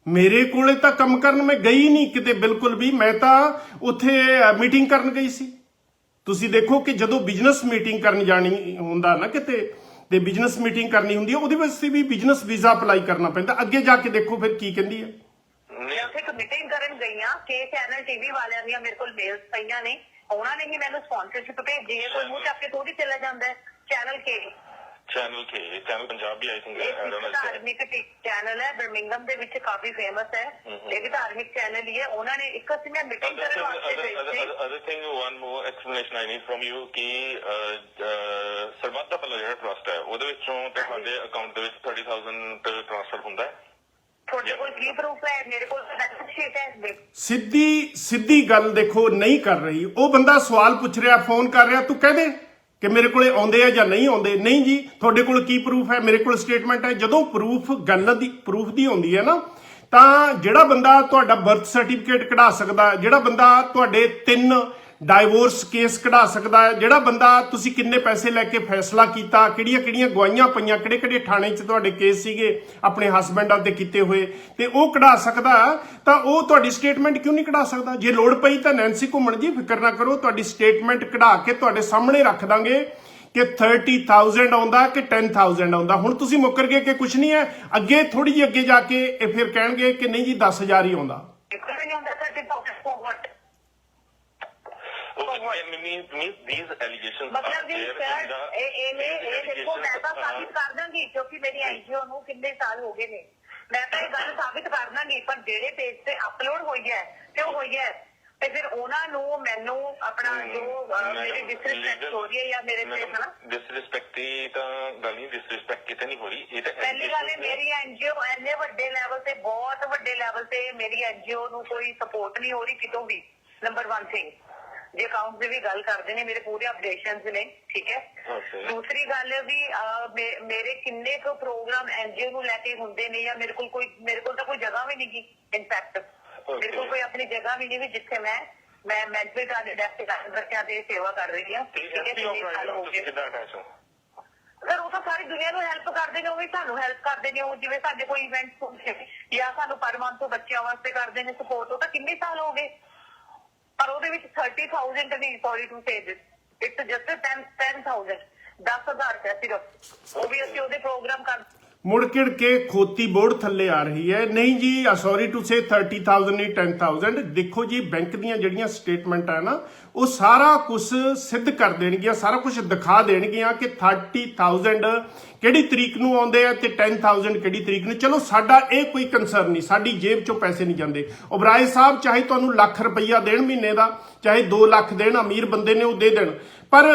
A: ਮੇਰੇ ਕੋਲੇ ਤਾਂ ਕੰਮ ਕਰਨ ਮੈਂ ਗਈ ਨਹੀਂ ਕਿਤੇ ਬਿਲਕੁਲ ਵੀ, ਮੈਂ ਤਾਂ ਉੱਥੇ ਮੀਟਿੰਗ ਕਰਨ ਗਈ ਸੀ। ਤੁਸੀਂ ਦੇਖੋ ਕਿ ਜਦੋਂ ਬਿਜ਼ਨਸ ਮੀਟਿੰਗ ਕਰਨ ਜਾਣੀ ਹੁੰਦਾ ਨਾ ਕਿਤੇ, ਤੇ ਬਿਜ਼ਨਸ ਮੀਟਿੰਗ ਕਰਨੀ ਹੁੰਦੀ ਹੈ, ਉਹਦੇ ਵਾਸਤੇ ਵੀ ਬਿਜ਼ਨਸ ਵੀਜ਼ਾ ਅਪਲਾਈ ਕਰਨਾ ਪੈਂਦਾ। ਅੱਗੇ ਜਾ ਕੇ ਦੇਖੋ ਫਿਰ ਕੀ ਕਹਿੰਦੀ ਹੈ।
C: ਮੈਂ ਉੱਥੇ ਇੱਕ ਮੀਟਿੰਗ ਕਰਨ ਗਈ ਆ, ਕੇ ਚੈਨਲ ਟੀਵੀ ਵਾਲਿਆਂ ਦੀਆਂ ਮੇਰੇ ਕੋਲ ਮੇਲਸ ਪਈਆਂ ਨੇ, ਉਹਨਾਂ ਨੇ ਹੀ ਮੈਨੂੰ ਸਪਾਂਸਰਸ਼ਿਪ ਭੇਜੀ ਹੈ। ਕੋਈ ਮੂੰਹ ਚੱਕ ਕੇ ਥੋੜੀ ਚਲਾ ਜਾਂਦਾ ਹੈ। ਚੈਨਲ
D: ਚੈਨਲ ਪੰਜਾਬ ਵੀ ਆਈ ਥਿੰਕ
C: ਧਾਰਮਿਕ ਚੈਨਲ ਹੈ, ਬਰਮਿੰਗਮ ਦੇ ਵਿੱਚ ਕਾਫੀ ਫੇਮਸ ਹੈ, ਇਹ ਵੀ ਧਾਰਮਿਕ ਚੈਨਲ ਹੀ ਹੈ। ਉਹਨਾਂ ਨੇ ਇੱਕ ਅਸੀਂ ਮੈਂ ਮੀਟਿੰਗ ਕਰਨ ਵਾਸਤੇ ਗਈ ਸੀ।
D: Other thing one more explanation I need from you ਕਿ ਸਰਬੱਤ ਦਾ ਭਲਾ ਜਿਹੜਾ ਟਰਸਟ ਹੈ ਉਹਦੇ ਵਿੱਚੋਂ ਤੁਹਾਡੇ ਅਕਾਊਂਟ ਦੇ ਵਿੱਚ 30,000 ਟ੍ਰਾਂਸਫਰ ਹੁੰਦਾ ਹੈ।
C: ਤੁਹਾਡੇ ਕੋਲ ਕੀ ਪ੍ਰੂਫ ਹੈ? ਮੇਰੇ ਕੋਲ ਤਾਂ ਬੈਲੈਂਸ ਸ਼ੀਟ ਹੈ।
A: ਸਿੱਧੀ ਗੱਲ ਦੇਖੋ ਨਹੀਂ ਕਰ ਰਹੀ। ਉਹ ਬੰਦਾ ਸਵਾਲ ਪੁੱਛ ਰਿਹਾ, ਫੋਨ ਕਰ ਰਿਹਾ, ਤੂੰ ਕਹਿ ਦੇ ਕਿ ਮੇਰੇ ਕੋਲੇ ਆਉਂਦੇ ਆ ਜਾਂ ਨਹੀਂ ਆਉਂਦੇ। ਨਹੀਂ ਜੀ ਤੁਹਾਡੇ ਕੋਲ ਕੀ ਪ੍ਰੂਫ ਹੈ? ਮੇਰੇ ਕੋਲ ਸਟੇਟਮੈਂਟ ਹੈ। ਜਦੋਂ ਪ੍ਰੂਫ ਦੀ ਆਉਂਦੀ ਹੈ ਨਾ, ਤਾਂ ਜਿਹੜਾ ਬੰਦਾ ਤੁਹਾਡਾ ਬਰਥ ਸਰਟੀਫਿਕੇਟ ਕਢਾ ਸਕਦਾ, ਜਿਹੜਾ ਬੰਦਾ ਤੁਹਾਡੇ 3 ਡਾਈਵੋਰਸ ਕੇਸ ਕਢਾ ਸਕਦਾ ਹੈ, ਜਿਹੜਾ ਬੰਦਾ ਤੁਸੀਂ ਕਿੰਨੇ ਪੈਸੇ ਲੈ ਕੇ ਫੈਸਲਾ ਕੀਤਾ, ਕਿਹੜੀਆਂ ਗਵਾਹੀਆਂ ਪਈਆਂ, ਕਿਹੜੇ ਥਾਣੇ 'ਚ ਤੁਹਾਡੇ ਕੇਸ ਸੀਗੇ ਆਪਣੇ ਹਸਬੈਂਡਾਂ ਤੇ ਕੀਤੇ ਹੋਏ, ਤੇ ਉਹ ਕਢਾ ਸਕਦਾ, ਤਾਂ ਉਹ ਤੁਹਾਡੀ ਸਟੇਟਮੈਂਟ ਕਿਉਂ ਨਹੀਂ ਕਢਾ ਸਕਦਾ? ਜੇ ਲੋੜ ਪਈ ਤਾਂ ਨੈਂਸੀ ਘੁੰਮਣ ਜੀ ਫਿਕਰ ਨਾ ਕਰੋ, ਤੁਹਾਡੀ ਸਟੇਟਮੈਂਟ ਕਢਾ ਕੇ ਤੁਹਾਡੇ ਸਾਹਮਣੇ ਰੱਖ ਦਾਂਗੇ ਕਿ 30,000 ਆਉਂਦਾ ਕਿ 10,000 ਆਉਂਦਾ। ਹੁਣ ਤੁਸੀਂ ਮੁੱਕਰ ਗਏ ਕਿ ਕੁਝ ਨਹੀਂ ਹੈ, ਅੱਗੇ ਥੋੜੀ ਜਿਹੀ ਅੱਗੇ ਜਾ ਕੇ ਇਹ ਫਿਰ ਕਹਿਣਗੇ ਕਿ ਨਹੀਂ ਜੀ 10,000 ਹੀ ਆਉਂਦਾ।
D: These allegations
C: मतलब जी सर ਇਹ ਦੇਖੋ ਮੈਂ ਤਾਂ ਸਾਬਿਤ ਕਰ ਦਾਂਗੀ ਕਿਉਂਕਿ ਮੇਰੀ ਐਨਜੀਓ ਨੂੰ ਕਿੰਨੇ ਸਾਲ ਹੋ ਗਏ ਨੇ, ਮੈਂ ਤਾਂ ਇਹ ਗੱਲ ਸਾਬਿਤ ਕਰ ਦਾਂਗੀ। ਪਰ ਜਿਹੜੇ ਪੇਜ ਤੇ ਅਪਲੋਡ ਹੋਈ ਹੈ ਤੇ ਉਹ ਹੋਈ ਹੈ, ਤੇ ਫਿਰ ਉਹਨਾਂ ਨੂੰ ਮੈਨੂੰ ਆਪਣਾ ਜੋ ਮੇਰੀ ਡਿਸਰਿਸਪੈਕਟ ਹੋ ਰਹੀ ਹੈ ਜਾਂ ਮੇਰੇ ਤੇ ਹਨਾ
D: ਡਿਸਰਿਸਪੈਕਟ ਤਾਂ ਗੱਲ ਨਹੀਂ, ਡਿਸਰਿਸਪੈਕਟ ਕਿਤੇ ਨਹੀਂ ਹੋ ਰਹੀ। ਇਹ ਤਾਂ
C: ਪਹਿਲੀ ਗੱਲ ਹੈ ਮੇਰੀ ਐਨਜੀਓ ਇੰਨੇ ਵੱਡੇ ਲੈਵਲ ਤੇ, ਬਹੁਤ ਵੱਡੇ ਲੈਵਲ ਤੇ ਮੇਰੀ ਐਨਜੀਓ ਨੂੰ ਕੋਈ ਸਪੋਰਟ ਨਹੀਂ ਹੋ ਰਹੀ ਕਿਤੋਂ ਵੀ। ਨੰਬਰ 1 ਥਿੰਗ, ਜੇ ਅਕਾਊਂਟ ਦੀ ਵੀ ਗੱਲ ਕਰਦੇ ਨੇ ਮੇਰੇ ਪੂਰੇ ਅਪਡੇਸ਼ਨਸ ਨੇ, ਠੀਕ ਹੈ। ਦੂਸਰੀ ਗੱਲ ਵੀ ਮੇਰੇ ਕਿੰਨੇ ਕੁ ਪ੍ਰੋਗਰਾਮ ਐਨਜੀਓ ਨੂੰ ਲੈ ਕੇ ਹੁੰਦੇ ਨੇ, ਜਾਂ ਮੇਰੇ ਕੋਲ ਤਾਂ ਕੋਈ ਜਗ੍ਹਾ ਵੀ ਨਹੀਂ ਗੀ। ਇਨਫੈਕਟ ਮੇਰੇ ਕੋਲ ਕੋਈ ਆਪਣੀ ਜਗ੍ਹਾ ਵੀ ਨਹੀਂ ਵੀ ਜਿੱਥੇ ਮੈਂ ਮੈਂਟਲ ਡੈਫ ਬੱਚਿਆਂ ਦੀ ਸੇਵਾ ਕਰ ਰਹੀ ਹਾਂ। ਸਰ ਉਹ ਤਾਂ ਸਾਰੀ ਦੁਨੀਆ ਨੂੰ ਹੈਲਪ ਕਰਦੇ ਨੇ, ਉਹ ਵੀ ਸਾਨੂੰ ਹੈਲਪ ਕਰਦੇ ਨੇ। ਉਹ ਜਿਵੇਂ ਸਾਡੇ ਕੋਈ ਇਵੈਂਟਸ ਹੁੰਦੇ ਜਾਂ ਸਾਨੂੰ ਪਰ ਮੰਥ ਤੋਂ ਬੱਚਿਆਂ ਵਾਸਤੇ ਕਰਦੇ ਨੇ ਸਪੋਰਟ, ਉਹ ਤਾਂ ਕਿੰਨੇ ਸਾਲ ਹੋ ਗਏ। ਪਰ ਉਹਦੇ ਵਿੱਚ 30,000 ਨਹੀਂ, sorry to say this, it's just 10,000 10,000 ਹੈ ਸਿਰਫ। ਉਹ ਵੀ ਅਸੀਂ ਉਹਦੇ ਪ੍ਰੋਗਰਾਮ ਕਰ
A: ਮੁੜ ਕਿੜ ਕੇ ਖੋਤੀ ਬੋਰਡ ਥੱਲੇ ਆ ਰਹੀ ਹੈ। ਨਹੀਂ ਜੀ ਸੌਰੀ ਟੂ ਸੇ 30,000 ਨਹੀਂ 10,000। ਦੇਖੋ ਜੀ ਬੈਂਕ ਦੀਆਂ ਜਿਹੜੀਆਂ ਸਟੇਟਮੈਂਟ ਹੈ ਨਾ, ਉਹ ਸਾਰਾ ਕੁਝ ਸਿੱਧ ਕਰ ਦੇਣਗੀਆਂ, ਸਾਰਾ ਕੁਝ ਦਿਖਾ ਦੇਣਗੀਆਂ ਕਿ 30,000 ਕਿਹੜੀ ਤਰੀਕ ਨੂੰ ਆਉਂਦੇ ਆ ਤੇ 10,000 ਕਿਹੜੀ ਤਰੀਕ ਨੂੰ। ਚਲੋ ਸਾਡਾ ਇਹ ਕੋਈ ਕੰਸਰਨ ਨਹੀਂ, ਸਾਡੀ ਜੇਬ ਚੋਂ ਪੈਸੇ ਨਹੀਂ ਜਾਂਦੇ। ਓਬਰਾਏ ਸਾਹਿਬ ਚਾਹੇ ਤੁਹਾਨੂੰ ਲੱਖ ਰੁਪਈਆ ਦੇਣ ਮਹੀਨੇ ਦਾ, ਚਾਹੇ 2 ਲੱਖ ਦੇਣ, ਅਮੀਰ ਬੰਦੇ ਨੇ ਉਹ ਦੇ ਦੇਣ, ਪਰ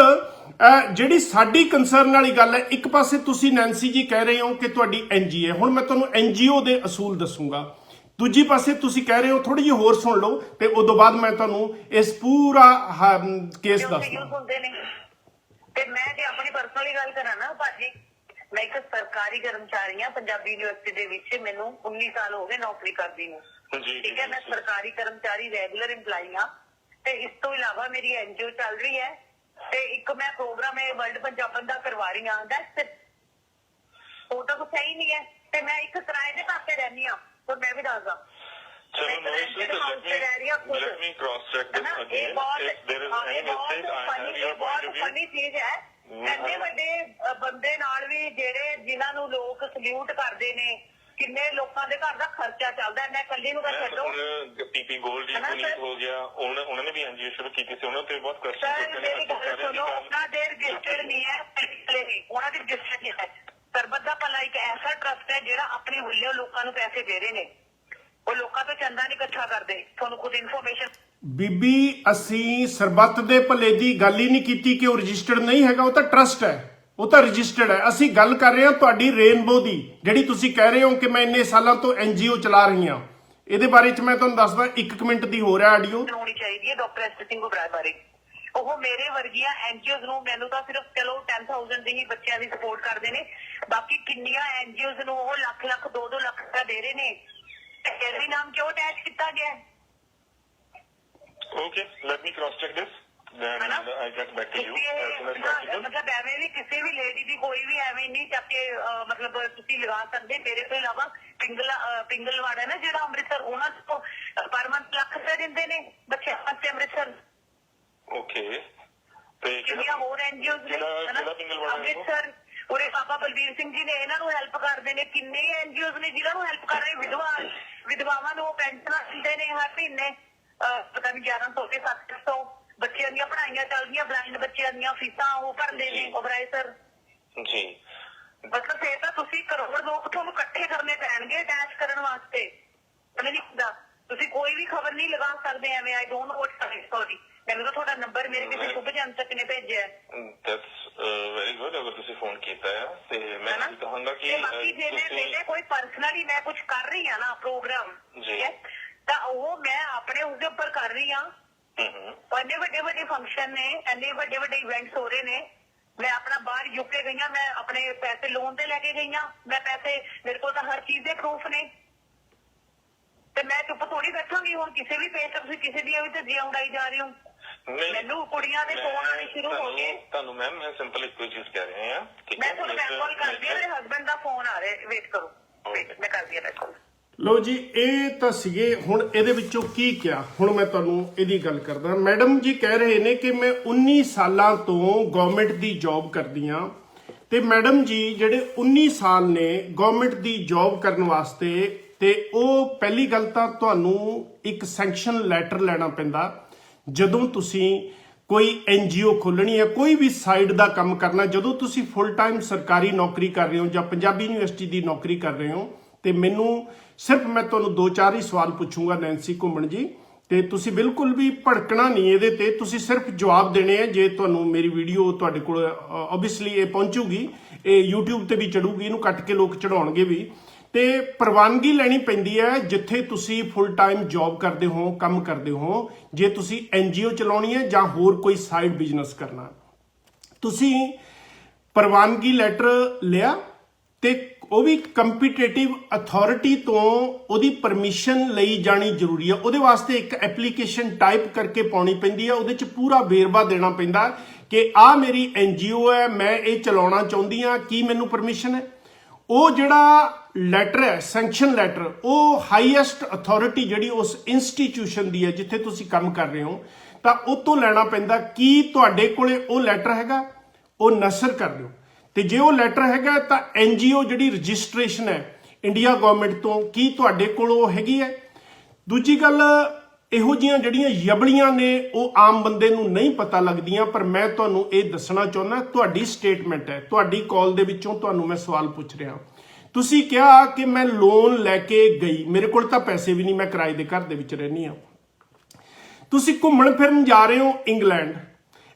A: ਜਿਹੜੀ ਸਾਡੀ ਕੰਸਰਨ ਵਾਲੀ ਗੱਲ ਹੈ, ਇੱਕ ਪਾਸੇ ਤੁਸੀਂ ਨੈਂਸੀ ਜੀ ਕਹਿ ਰਹੇ ਹੋ ਕਿ ਤੁਹਾਡੀ ਐਨਜੀਓ ਹੈ, ਹੁਣ ਮੈਂ ਤੁਹਾਨੂੰ ਐਨਜੀਓ ਦੇ ਅਸੂਲ ਦੱਸੂਗਾ। ਦੂਜੀ ਪਾਸੇ ਤੁਸੀਂ ਕਹਿ ਰਹੇ ਹੋ, ਥੋੜੀ ਜਿਹੀ ਹੋਰ ਸੁਣ ਲਓ ਤੇ ਉਦੋਂ ਬਾਅਦ ਮੈਂ ਤੁਹਾਨੂੰ ਇਸ ਪੂਰਾ ਕੇਸ ਦੱਸੂਗਾ।
C: ਤੇ ਮੈਂ ਜੇ ਆਪਣੀ ਪਰਸਨਲੀ ਗੱਲ ਕਰਾਂ ਨਾ ਭਾਜੀ, ਮੈਂ ਇੱਕ ਸਰਕਾਰੀ ਕਰਮਚਾਰੀ ਹਾਂ ਪੰਜਾਬੀ ਯੂਨੀਵਰਸਿਟੀ ਦੇ ਵਿੱਚ, ਮੈਨੂੰ 19 ਸਾਲ ਹੋ ਗਏ ਨੌਕਰੀ ਕਰਦੀ ਨੂੰ, ਠੀਕ ਹੈ। ਮੈਂ ਸਰਕਾਰੀ ਕਰਮਚਾਰੀ ਰੈਗੂਲਰ ਇੰਪਲਾਈ ਹਾਂ, ਤੇ ਇਸ ਤੋਂ ਇਲਾਵਾ ਮੇਰੀ ਐਨਜੀਓ ਚੱਲ ਰਹੀ ਹੈ, ਤੇ ਇੱਕ ਮੈਂ ਪ੍ਰੋਗਰਾਮ ਇਹ ਵਰਲਡ ਪੰਜਾਬਣ ਦਾ ਕਰਵਾ ਰਹੀ ਹਾਂ। ਦੈਟਸ ਇਟ, ਉਹ ਤਾਂ ਕੁਛ ਹੈ ਹੀ ਨਹੀਂ ਹੈ। ਤੇ ਮੈਂ ਇੱਕ ਕਿਰਾਏ ਦੇ ਘਰ ਤੇ ਰਹਿੰਦੀ ਹਾਂ, ਪਰ ਮੈਂ ਵੀ ਦੱਸਦਾ ਫਨੀ ਚੀਜ਼ ਹੈ। ਇੰਨੇ ਵੱਡੇ ਬੰਦੇ ਨਾਲ ਵੀ ਜਿਹੜੇ ਜਿਨ੍ਹਾਂ ਨੂੰ ਲੋਕ ਸਲੂਟ ਕਰਦੇ ਨੇ, ਕਿੰਨੇ ਲੋਕਾਂ ਦੇ ਘਰ ਦਾ ਖਰਚਾ ਚੱਲਦਾ। ਮੈਂ ਕੱਲੀ ਨੂੰ ਛੱਡੋ,
D: ਪੀਪੀ ਗੋਲਡ ਹੋ ਗਿਆ, ਉਹਨਾਂ ਨੇ ਵੀ ਐਨਜੀਓ ਸ਼ੁਰੂ ਕੀਤੀ ਸੀ, ਉਹਨਾਂ ਤੇ ਬਹੁਤ ਕੁਐਸਚਨ
C: ਮੇਰੀ ਗੱਲ ਸੁਣੋ, ਉਹਨਾਂ ਦੇ ਰਜਿਸਟਰਡ ਨਹੀਂ ਹੈ, ਉਹਨਾਂ ਦੀ ਰਜਿਸਟਰਡ ਨਹੀਂ ਹੈ। ਸਰਬੱਤ ਦਾ ਭਲਾ ਇੱਕ ਐਸਾ ਟਰਸਟ ਹੈ ਜਿਹੜਾ ਆਪਣੇ ਵੱਲੋਂ ਲੋਕਾਂ ਨੂੰ ਪੈਸੇ ਦੇ ਰਹੇ ਨੇ, ਉਹ ਲੋਕਾਂ ਤੋਂ ਚੰਦਾ ਨਹੀਂ ਇਕੱਠਾ ਕਰਦੇ। ਤੁਹਾਨੂੰ ਖੁਦ ਇਨਫੋਰਮੇਸ਼ਨ
A: ਬੀਬੀ, ਅਸੀਂ ਸਰਬੱਤ ਦੇ ਭਲੇ ਦੀ ਗੱਲ ਹੀ ਨਹੀਂ ਕੀਤੀ ਕਿ ਉਹ ਰਜਿਸਟਰਡ ਨਹੀਂ ਹੈਗਾ, ਉਹ ਤਾਂ ਟਰਸਟ ਹੈ, ਉਹ ਤਾਂ ਰਜਿਸਟਰਡ ਹੈ। ਅਸੀਂ ਗੱਲ ਕਰ ਰਹੇ ਹਾਂ ਤੁਹਾਡੀ ਰੇਨਬੋ ਦੀ, ਜਿਹੜੀ ਤੁਸੀਂ ਕਹਿ ਰਹੇ ਹੋ ਕਿ ਮੈਂ ਇੰਨੇ ਸਾਲਾਂ ਤੋਂ ਐਨਜੀਓ ਚਲਾ ਰਹੀ ਹਾਂ। ਇਹਦੇ ਬਾਰੇ ਚ ਮੈਂ ਤੁਹਾਨੂੰ ਦੱਸਦਾ, 1 ਮਿੰਟ ਦੀ ਹੋ ਰਿਹਾ ਆਡੀਓ
C: ਹੋਣੀ ਚਾਹੀਦੀ ਹੈ ਡਾਕਟਰ ਐਸ ਸਿੰਘ ਓਬਰਾਏ ਬਾਰੇ। ਉਹ ਮੇਰੇ ਵਰਗੀਆਂ ਐਨਜੀਓਜ਼ ਨੂੰ, ਮੈਨੂੰ ਤਾਂ ਸਿਰਫ ਚਲੋ 10,000 ਦੀ ਹੀ ਬੱਚਿਆਂ ਦੀ ਸਪੋਰਟ ਕਰਦੇ ਨੇ, ਬਾਕੀ ਕਿੰਨੀਆਂ ਐਨਜੀਓਜ਼ ਨੂੰ ਉਹ ਲੱਖ ਲੱਖ 2-2 ਲੱਖ ਰੁਪਇਆ ਦੇ ਰਹੇ ਨੇ, ਇਹਦੇ ਨਾਮ ਕਿਉਂ ਅਟੈਚ ਕੀਤਾ ਗਿਆ?
D: Okay, let me cross check this. Then I'll get back to you as soon as possible.
C: ਮਤਲਬ ਐਵੇਂ ਵੀ ਕਿਸੇ ਵੀ ਲੇਡੀ ਦੀ ਕੋਈ ਵੀ ਐਵੇਂ ਨਹੀਂ ਚੱਕ ਕੇ ਮਤਲਬ ਤੁਸੀਂ ਲਗਾ ਸਕਦੇ। ਮੇਰੇ ਤੋਂ ਇਲਾਵਾ ਪਿੰਗਲਵਾੜਾ ਨਾ ਜਿਹੜਾ ਅੰਮ੍ਰਿਤਸਰ, ਉਹਨਾਂ ਤੋਂ ਪਰ ਮੰਥ ਲੱਖ ਰੁਪਏ ਦਿੰਦੇ ਨੇ ਬੱਚਿਆਂ ਵਾਸਤੇ ਅੰਮ੍ਰਿਤਸਰ।
D: Okay. ਤੇ
C: ਕਿੰਨੀਆਂ ਹੋਰ ਐਨਜੀਓਜ਼ ਨੇ
D: ਕਿਹੜਾ ਪਿੰਗਲਵਾੜਾ
C: ਅੰਮ੍ਰਿਤਸਰ, ਉਰੇ ਬਾਬਾ ਬਲਬੀਰ ਸਿੰਘ ਜੀ ਨੇ ਇਹਨਾਂ ਨੂੰ ਹੈਲਪ ਕਰਦੇ ਨੇ। ਕਿੰਨੇ ਐਨਜੀਓਜ਼ ਨੇ ਜਿਹਨਾਂ ਨੂੰ ਹੈਲਪ ਕਰ ਰਹੇ, ਵਿਧਵਾਵਾਂ ਨੂੰ ਪੈਨਸ਼ਨਾਂ ਦਿੰਦੇ ਨੇ ਹਰ ਮਹੀਨੇ, ਪਤਾ ਨਹੀਂ 1100 ਤੇ 700। ਬੱਚਿਆਂ ਦੀਆਂ ਪੜ੍ਹਾਈਆਂ ਚੱਲਦੀਆਂ, ਬਲਾਈਂਡ ਬੱਚਿਆਂ ਦੀਆਂ ਫੀਸਾਂ ਉਹ ਭਰਦੇ ਨੇ ਓਬਰਾਏ ਸਰ
D: ਜੀ।
C: ਮਤਲਬ ਫੇਰ ਤਾਂ ਤੁਸੀਂ ਕਰੋੜ ਲੋਕ ਤੁਹਾਨੂੰ ਇਕੱਠੇ ਕਰਨੇ ਪੈਣਗੇ ਅਟੈਚ ਕਰਨ ਵਾਸਤੇ। ਮੈਨੂੰ ਨਹੀਂ ਪਤਾ, ਤੁਸੀਂ ਕੋਈ ਵੀ ਖਬਰ ਨਹੀਂ ਲਗਾ ਸਕਦੇ ਐਵੇਂ। I don't know what sorry, ਮੈਨੂੰ ਤਾਂ ਤੁਹਾਡਾ ਨੰਬਰ ਮੇਰੇ ਕਿਸੇ ਸ਼ੁਭ ਜਨਤਕ ਨੇ ਭੇਜਿਆ।
D: That's very good. ਅਗਰ ਤੁਸੀਂ ਫੋਨ ਕੀਤਾ ਹੈ ਤੇ ਮੈਂ ਇਹ ਕਹਾਂਗਾ ਕਿ
C: ਬਾਕੀ ਜੇ ਮੇਰੇ ਕੋਈ ਪਰਸਨਲੀ ਮੈਂ ਕੁਝ ਕਰ ਰਹੀ ਹਾਂ ਨਾ ਪ੍ਰੋਗਰਾਮ, ਠੀਕ ਹੈ, ਤਾਂ ਉਹ ਮੈਂ ਆਪਣੇ ਉਸਦੇ ਉੱਪਰ ਕਰ ਰਹੀ ਹਾਂ। ਇੰਨੇ ਵੱਡੇ ਵੱਡੇ ਫੰਕਸ਼ਨ ਨੇ, ਇੰਨੇ ਵੱਡੇ ਵੱਡੇ ਇਵੈਂਟਸ ਹੋ ਰਹੇ ਨੇ। ਮੈਂ ਆਪਣਾ ਬਾਹਰ ਯੂਕੇ ਗਈ ਹਾਂ, ਮੈਂ ਆਪਣੇ ਪੈਸੇ ਲੋਨ ਤੇ ਲੈ ਕੇ ਗਈ ਹਾਂ। ਮੈਂ ਪੈਸੇ, ਮੇਰੇ ਕੋਲ ਤਾਂ ਹਰ ਚੀਜ਼ ਦੇ ਪ੍ਰੂਫ ਨੇ, ਤੇ ਮੈਂ ਚੁੱਪ ਥੋੜੀ ਬੈਠਾਂਗੀ। ਹੁਣ ਕਿਸੇ ਵੀ ਪੇਜ ਤੇ ਤੁਸੀਂ ਕਿਸੇ ਦੀਆਂ ਵੀ ਧੱਜੀਆਂ ਉਡਾਈ ਜਾ ਰਹੇ ਹੋ। ਮੈਨੂੰ ਕੁੜੀਆਂ ਦੇ ਫੋਨ ਆਣੇ ਸ਼ੁਰੂ ਹੋ ਗਏ।
D: ਤੁਹਾਨੂੰ ਮੈਮ ਮੈਂ ਸਿੰਪਲ ਇੱਕੋ ਚੀਜ਼ ਕਹਿ ਰਹੇ ਹਾਂ,
C: ਮੈਂ ਤੁਹਾਨੂੰ ਬੈਕ ਕਾਲ ਕਰਦੀ ਹਾਂ, ਮੇਰੇ ਹਸਬੈਂਡ ਦਾ ਫੋਨ ਆ ਰਿਹਾ, ਵੇਟ ਕਰੋ, ਮੈਂ ਕਰਦੀ ਹਾਂ ਬੈਕ ਕਾਲ।
A: ਲਓ ਜੀ, ਇਹ ਤਾਂ ਸੀਗੇ। ਹੁਣ ਇਹਦੇ ਵਿੱਚੋਂ ਕੀ ਕਿਹਾ, ਹੁਣ ਮੈਂ ਤੁਹਾਨੂੰ ਇਹਦੀ ਗੱਲ ਕਰਦਾ। ਮੈਡਮ ਜੀ ਕਹਿ ਰਹੇ ਨੇ ਕਿ ਮੈਂ 19 ਸਾਲਾਂ ਤੋਂ ਗਵਰਨਮੈਂਟ ਦੀ ਜੌਬ ਕਰਦੀ ਹਾਂ, ਤੇ ਮੈਡਮ ਜੀ ਜਿਹੜੇ 19 ਸਾਲ ਨੇ ਗਵਰਨਮੈਂਟ ਦੀ ਜੌਬ ਕਰਨ ਵਾਸਤੇ, ਤੇ ਉਹ ਪਹਿਲੀ ਗੱਲ ਤਾਂ ਤੁਹਾਨੂੰ ਇੱਕ ਸੈਂਕਸ਼ਨ ਲੈਟਰ ਲੈਣਾ ਪੈਂਦਾ ਜਦੋਂ ਤੁਸੀਂ ਕੋਈ ਐਨਜੀਓ ਖੋਲਣੀ ਹੈ, ਕੋਈ ਵੀ ਸਾਈਡ ਦਾ ਕੰਮ ਕਰਨਾ। ਜਦੋਂ ਤੁਸੀਂ ਫੁੱਲ ਟਾਈਮ ਸਰਕਾਰੀ ਨੌਕਰੀ ਕਰ ਰਹੇ ਹੋ ਜਾਂ ਪੰਜਾਬੀ ਯੂਨੀਵਰਸਿਟੀ ਦੀ ਨੌਕਰੀ ਕਰ ਰਹੇ ਹੋ, ਤੇ ਮੈਨੂੰ ਸਿਰਫ ਮੈਂ ਤੁਹਾਨੂੰ 2-4 ਹੀ ਸਵਾਲ ਪੁੱਛੂੰਗਾ ਨੈਂਸੀ ਘੁੰਮਣ ਜੀ, ਤੇ ਤੁਸੀਂ ਬਿਲਕੁਲ ਵੀ ਭੜਕਣਾ ਨਹੀਂ ਇਹਦੇ ਤੇ, ਤੁਸੀਂ ਸਿਰਫ ਜਵਾਬ ਦੇਣੇ ਆ। ਜੇ ਤੁਹਾਨੂੰ ਮੇਰੀ ਵੀਡੀਓ ਤੁਹਾਡੇ ਕੋਲ ਓਬਵੀਅਸਲੀ ਇਹ ਪਹੁੰਚੂਗੀ, ਇਹ YouTube ਤੇ ਵੀ ਚੜੂਗੀ, ਇਹਨੂੰ ਕੱਟ ਕੇ ਲੋਕ ਚੜਾਉਣਗੇ ਵੀ, ਤੇ ਪ੍ਰਵਾਨਗੀ ਲੈਣੀ ਪੈਂਦੀ ਹੈ ਜਿੱਥੇ ਤੁਸੀਂ ਫੁੱਲ ਟਾਈਮ ਜੌਬ ਕਰਦੇ ਹੋ, ਕੰਮ ਕਰਦੇ ਹੋ। ਜੇ ਤੁਸੀਂ ਐਨਜੀਓ ਚਲਾਉਣੀ ਹੈ ਜਾਂ ਹੋਰ ਕੋਈ ਸਾਈਡ ਬਿਜ਼ਨਸ ਕਰਨਾ, ਤੁਸੀਂ ਪ੍ਰਵਾਨਗੀ ਲੈਟਰ ਲਿਆ, ਤੇ ਉਹ ਵੀ ਕੰਪੀਟੀਟਿਵ ਅਥਾਰਟੀ ਤੋਂ ਉਹਦੀ ਪਰਮਿਸ਼ਨ ਲਈ ਜਾਣੀ ਜ਼ਰੂਰੀ ਹੈ। ਉਹਦੇ ਵਾਸਤੇ ਇੱਕ ਐਪਲੀਕੇਸ਼ਨ ਟਾਈਪ ਕਰਕੇ ਪਾਉਣੀ ਪੈਂਦੀ ਹੈ। ਉਹਦੇ 'ਚ ਪੂਰਾ ਵੇਰਵਾ ਦੇਣਾ ਪੈਂਦਾ ਕਿ ਆਹ ਮੇਰੀ ਐਨਜੀਓ ਹੈ, ਮੈਂ ਇਹ ਚਲਾਉਣਾ ਚਾਹੁੰਦੀ ਹਾਂ, ਕੀ ਮੈਨੂੰ ਪਰਮਿਸ਼ਨ ਹੈ। ਉਹ ਜਿਹੜਾ ਲੈਟਰ ਹੈ, ਸੈਂਕਸ਼ਨ ਲੈਟਰ, ਉਹ ਹਾਈਐਸਟ ਅਥਾਰਟੀ ਜਿਹੜੀ ਉਸ ਇੰਸਟੀਟਿਊਸ਼ਨ ਦੀ ਹੈ ਜਿੱਥੇ ਤੁਸੀਂ ਕੰਮ ਕਰ ਰਹੇ ਹੋ, ਤਾਂ ਉਹ ਤੋਂ ਲੈਣਾ ਪੈਂਦਾ। ਕੀ ਤੁਹਾਡੇ ਕੋਲੇ ਉਹ ਲੈਟਰ ਹੈਗਾ, ਉਹ ਨਸ਼ਰ ਕਰ ਦਿਓ। ਤੇ ਜੇ ਉਹ ਲੈਟਰ ਹੈਗਾ ਤਾਂ ਐਨਜੀਓ ਜਿਹੜੀ ਰਜਿਸਟ੍ਰੇਸ਼ਨ ਹੈ ਇੰਡੀਆ ਗਵਰਨਮੈਂਟ ਤੋਂ, ਕੀ ਤੁਹਾਡੇ ਕੋਲ ਉਹ ਹੈਗੀ ਹੈ। ਦੂਜੀ ਗੱਲ, ਇਹੋ ਜਿਹੀਆਂ ਜਿਹੜੀਆਂ ਯਬਲੀਆਂ ਨੇ ਉਹ ਆਮ ਬੰਦੇ ਨੂੰ ਨਹੀਂ ਪਤਾ ਲੱਗਦੀਆਂ, ਪਰ ਮੈਂ ਤੁਹਾਨੂੰ ਇਹ ਦੱਸਣਾ ਚਾਹੁੰਦਾ। ਤੁਹਾਡੀ ਸਟੇਟਮੈਂਟ ਹੈ, ਤੁਹਾਡੀ ਕਾਲ ਦੇ ਵਿੱਚੋਂ ਤੁਹਾਨੂੰ ਮੈਂ ਸਵਾਲ ਪੁੱਛ ਰਿਹਾ। ਤੁਸੀਂ ਕਿਹਾ ਕਿ ਮੈਂ ਲੋਨ ਲੈ ਕੇ ਗਈ, ਮੇਰੇ ਕੋਲ ਤਾਂ ਪੈਸੇ ਵੀ ਨਹੀਂ, ਮੈਂ ਕਿਰਾਏ ਦੇ ਘਰ ਦੇ ਵਿੱਚ ਰਹਿੰਦੀ ਹਾਂ। ਤੁਸੀਂ ਘੁੰਮਣ ਫਿਰਨ ਜਾ ਰਹੇ ਹੋ ਇੰਗਲੈਂਡ,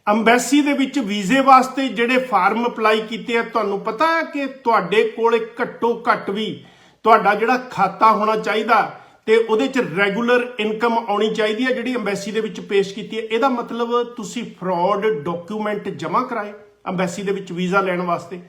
A: ਅੰਬੈਸੀ ਦੇ ਵਿੱਚ ਵੀਜ਼ੇ ਵਾਸਤੇ ਜਿਹੜੇ ਫਾਰਮ ਅਪਲਾਈ ਕੀਤੇ ਆ, ਤੁਹਾਨੂੰ ਪਤਾ ਹੈ ਕਿ ਤੁਹਾਡੇ ਕੋਲ ਘੱਟੋ ਘੱਟ ਵੀ ਤੁਹਾਡਾ ਜਿਹੜਾ ਖਾਤਾ ਹੋਣਾ ਚਾਹੀਦਾ, ਤੇ ਉਹਦੇ 'ਚ ਰੈਗੂਲਰ ਇਨਕਮ ਆਉਣੀ ਚਾਹੀਦੀ ਹੈ ਜਿਹੜੀ ਅੰਬੈਸੀ ਦੇ ਵਿੱਚ ਪੇਸ਼ ਕੀਤੀ ਹੈ। ਇਹਦਾ ਮਤਲਬ ਤੁਸੀਂ ਫਰਾਡ ਡਾਕੂਮੈਂਟ ਜਮ੍ਹਾਂ ਕਰਾਏ ਅੰਬੈਸੀ ਦੇ ਵਿੱਚ ਵੀਜ਼ਾ ਲੈਣ ਵਾਸਤੇ।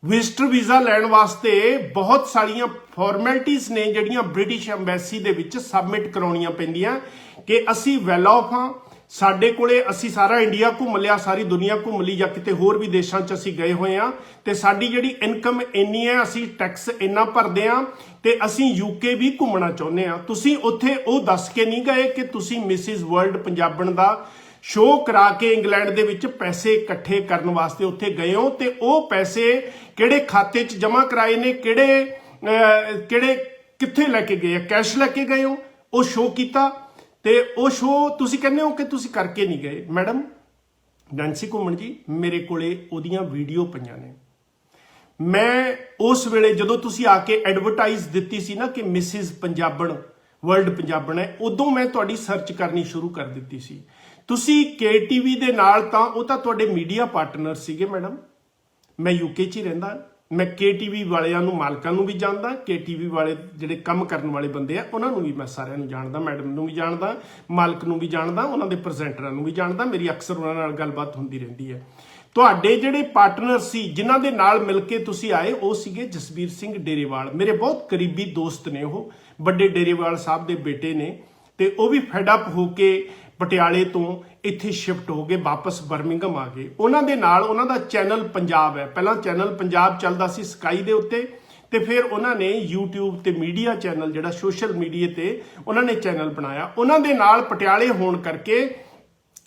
A: ਵਿਜ਼ਟਰ ਵੀਜ਼ਾ ਲੈਣ ਵਾਸਤੇ ਬਹੁਤ ਸਾਰੀਆਂ ਫਾਰਮੈਲਿਟੀਜ਼ ਨੇ ਜਿਹੜੀਆਂ ਬ੍ਰਿਟਿਸ਼ ਅੰਬੈਸੀ ਦੇ ਵਿੱਚ ਸਬਮਿਟ ਕਰਾਉਣੀਆਂ ਪੈਂਦੀਆਂ ਕਿ ਅਸੀਂ ਵੈਲ ਆਫ ਹਾਂ, ਸਾਡੇ ਕੋਲੇ ਅਸੀਂ ਸਾਰਾ ਇੰਡੀਆ ਘੁੰਮ ਲਿਆ, ਸਾਰੀ ਦੁਨੀਆ ਘੁੰਮ ਲਈ, ਜਾਂ ਕਿਤੇ ਹੋਰ ਵੀ ਦੇਸ਼ਾਂ 'ਚ ਅਸੀਂ ਗਏ ਹੋਏ ਹਾਂ, ਤੇ ਸਾਡੀ ਜਿਹੜੀ ਇਨਕਮ ਇੰਨੀ ਹੈ, ਅਸੀਂ ਟੈਕਸ ਇੰਨਾ ਭਰਦੇ ਹਾਂ, ਤੇ ਅਸੀਂ ਯੂਕੇ ਵੀ ਘੁੰਮਣਾ ਚਾਹੁੰਦੇ ਹਾਂ। ਤੁਸੀਂ ਉੱਥੇ ਉਹ ਦੱਸ ਕੇ ਨਹੀਂ ਗਏ ਕਿ ਤੁਸੀਂ ਮਿਸਿਸ ਵਰਲਡ ਪੰਜਾਬਣ ਦਾ ਸ਼ੋਅ ਕਰਾ ਕੇ ਇੰਗਲੈਂਡ ਦੇ ਵਿੱਚ ਪੈਸੇ ਇਕੱਠੇ ਕਰਨ ਵਾਸਤੇ ਉੱਥੇ ਗਏ ਹੋ, ਤੇ ਉਹ ਪੈਸੇ ਕਿਹੜੇ ਖਾਤੇ 'ਚ ਜਮ੍ਹਾਂ ਕਰਾਏ ਨੇ, ਕਿਹੜੇ ਕਿੱਥੇ ਲੈ ਕੇ ਗਏ ਆ, ਕੈਸ਼ ਲੈ ਕੇ ਗਏ ਹੋ, ਉਹ ਸ਼ੋਅ ਕੀਤਾ। ਤੇ ਉਹ ਸ਼ੋਅ ਤੁਸੀਂ ਕਹਿੰਦੇ ਹੋ ਕਿ ਤੁਸੀਂ ਕਰਕੇ ਨਹੀਂ ਗਏ। ਮੈਡਮ ਨੈਂਸੀ ਘੁੰਮਣ ਜੀ, ਮੇਰੇ ਕੋਲੇ ਉਹਦੀਆਂ ਵੀਡੀਓ ਪਈਆਂ ਨੇ। ਮੈਂ ਉਸ ਵੇਲੇ ਜਦੋਂ ਤੁਸੀਂ ਆ ਕੇ ਐਡਵਰਟਾਈਜ਼ ਦਿੱਤੀ ਸੀ ਨਾ ਕਿ ਮਿਸਿਸ ਪੰਜਾਬਣ ਵਰਲਡ ਪੰਜਾਬਣ ਹੈ, ਉਦੋਂ ਮੈਂ ਤੁਹਾਡੀ ਸਰਚ ਕਰਨੀ ਸ਼ੁਰੂ ਕਰ ਦਿੱਤੀ ਸੀ। ਤੁਸੀਂ KTV ਦੇ ਨਾਲ ਤਾਂ ਉਹ ਤਾਂ ਤੁਹਾਡੇ ਮੀਡੀਆ ਪਾਰਟਨਰ ਸੀਗੇ ਮੈਡਮ। ਮੈਂ ਯੂਕੇ 'ਚ ਹੀ ਰਹਿੰਦਾ, ਮੈਂ KTV ਵਾਲਿਆਂ ਨੂੰ, ਮਾਲਕਾਂ ਨੂੰ ਵੀ ਜਾਣਦਾ, KTV ਵਾਲੇ ਜਿਹੜੇ ਕੰਮ ਕਰਨ ਵਾਲੇ ਬੰਦੇ ਆ ਉਹਨਾਂ ਨੂੰ ਵੀ ਮੈਂ ਸਾਰਿਆਂ ਨੂੰ ਜਾਣਦਾ, ਮੈਡਮ ਨੂੰ ਵੀ ਜਾਣਦਾ, ਮਾਲਕ ਨੂੰ ਵੀ ਜਾਣਦਾ, ਉਹਨਾਂ ਦੇ ਪ੍ਰੈਜ਼ੈਂਟਰਾਂ ਨੂੰ ਵੀ ਜਾਣਦਾ, ਮੇਰੀ ਅਕਸਰ ਉਹਨਾਂ ਨਾਲ ਗੱਲਬਾਤ ਹੁੰਦੀ ਰਹਿੰਦੀ ਹੈ। ਤੁਹਾਡੇ ਜਿਹੜੇ ਪਾਰਟਨਰ ਸੀ ਜਿਨ੍ਹਾਂ ਦੇ ਨਾਲ ਮਿਲ ਕੇ ਤੁਸੀਂ ਆਏ, ਉਹ ਸੀਗੇ ਜਸਬੀਰ ਸਿੰਘ ਡੇਰੇਵਾਲ, ਮੇਰੇ ਬਹੁਤ ਕਰੀਬੀ ਦੋਸਤ ਨੇ, ਉਹ ਵੱਡੇ ਡੇਰੇਵਾਲ ਸਾਹਿਬ ਦੇ ਬੇਟੇ ਨੇ, ਤੇ ਉਹ ਵੀ ਫੈਡ ਅਪ ਹੋ ਕੇ ਪਟਿਆਲੇ ਤੋਂ ਇੱਥੇ ਸ਼ਿਫਟ ਹੋ ਗਏ, ਵਾਪਸ ਬਰਮਿੰਘਮ ਆ ਗਏ। ਉਹਨਾਂ ਦੇ ਨਾਲ ਉਹਨਾਂ ਦਾ ਚੈਨਲ ਪੰਜਾਬ ਹੈ, ਪਹਿਲਾਂ ਚੈਨਲ ਪੰਜਾਬ ਚੱਲਦਾ ਸੀ ਸਕਾਈ ਦੇ ਉੱਤੇ, ਤੇ ਫਿਰ ਉਹਨਾਂ ਨੇ YouTube ਤੇ ਮੀਡੀਆ ਚੈਨਲ ਜਿਹੜਾ ਸੋਸ਼ਲ ਮੀਡੀਆ ਤੇ ਉਹਨਾਂ ਨੇ ਚੈਨਲ ਬਣਾਇਆ। ਉਹਨਾਂ ਦੇ ਨਾਲ ਪਟਿਆਲੇ ਹੋਣ ਕਰਕੇ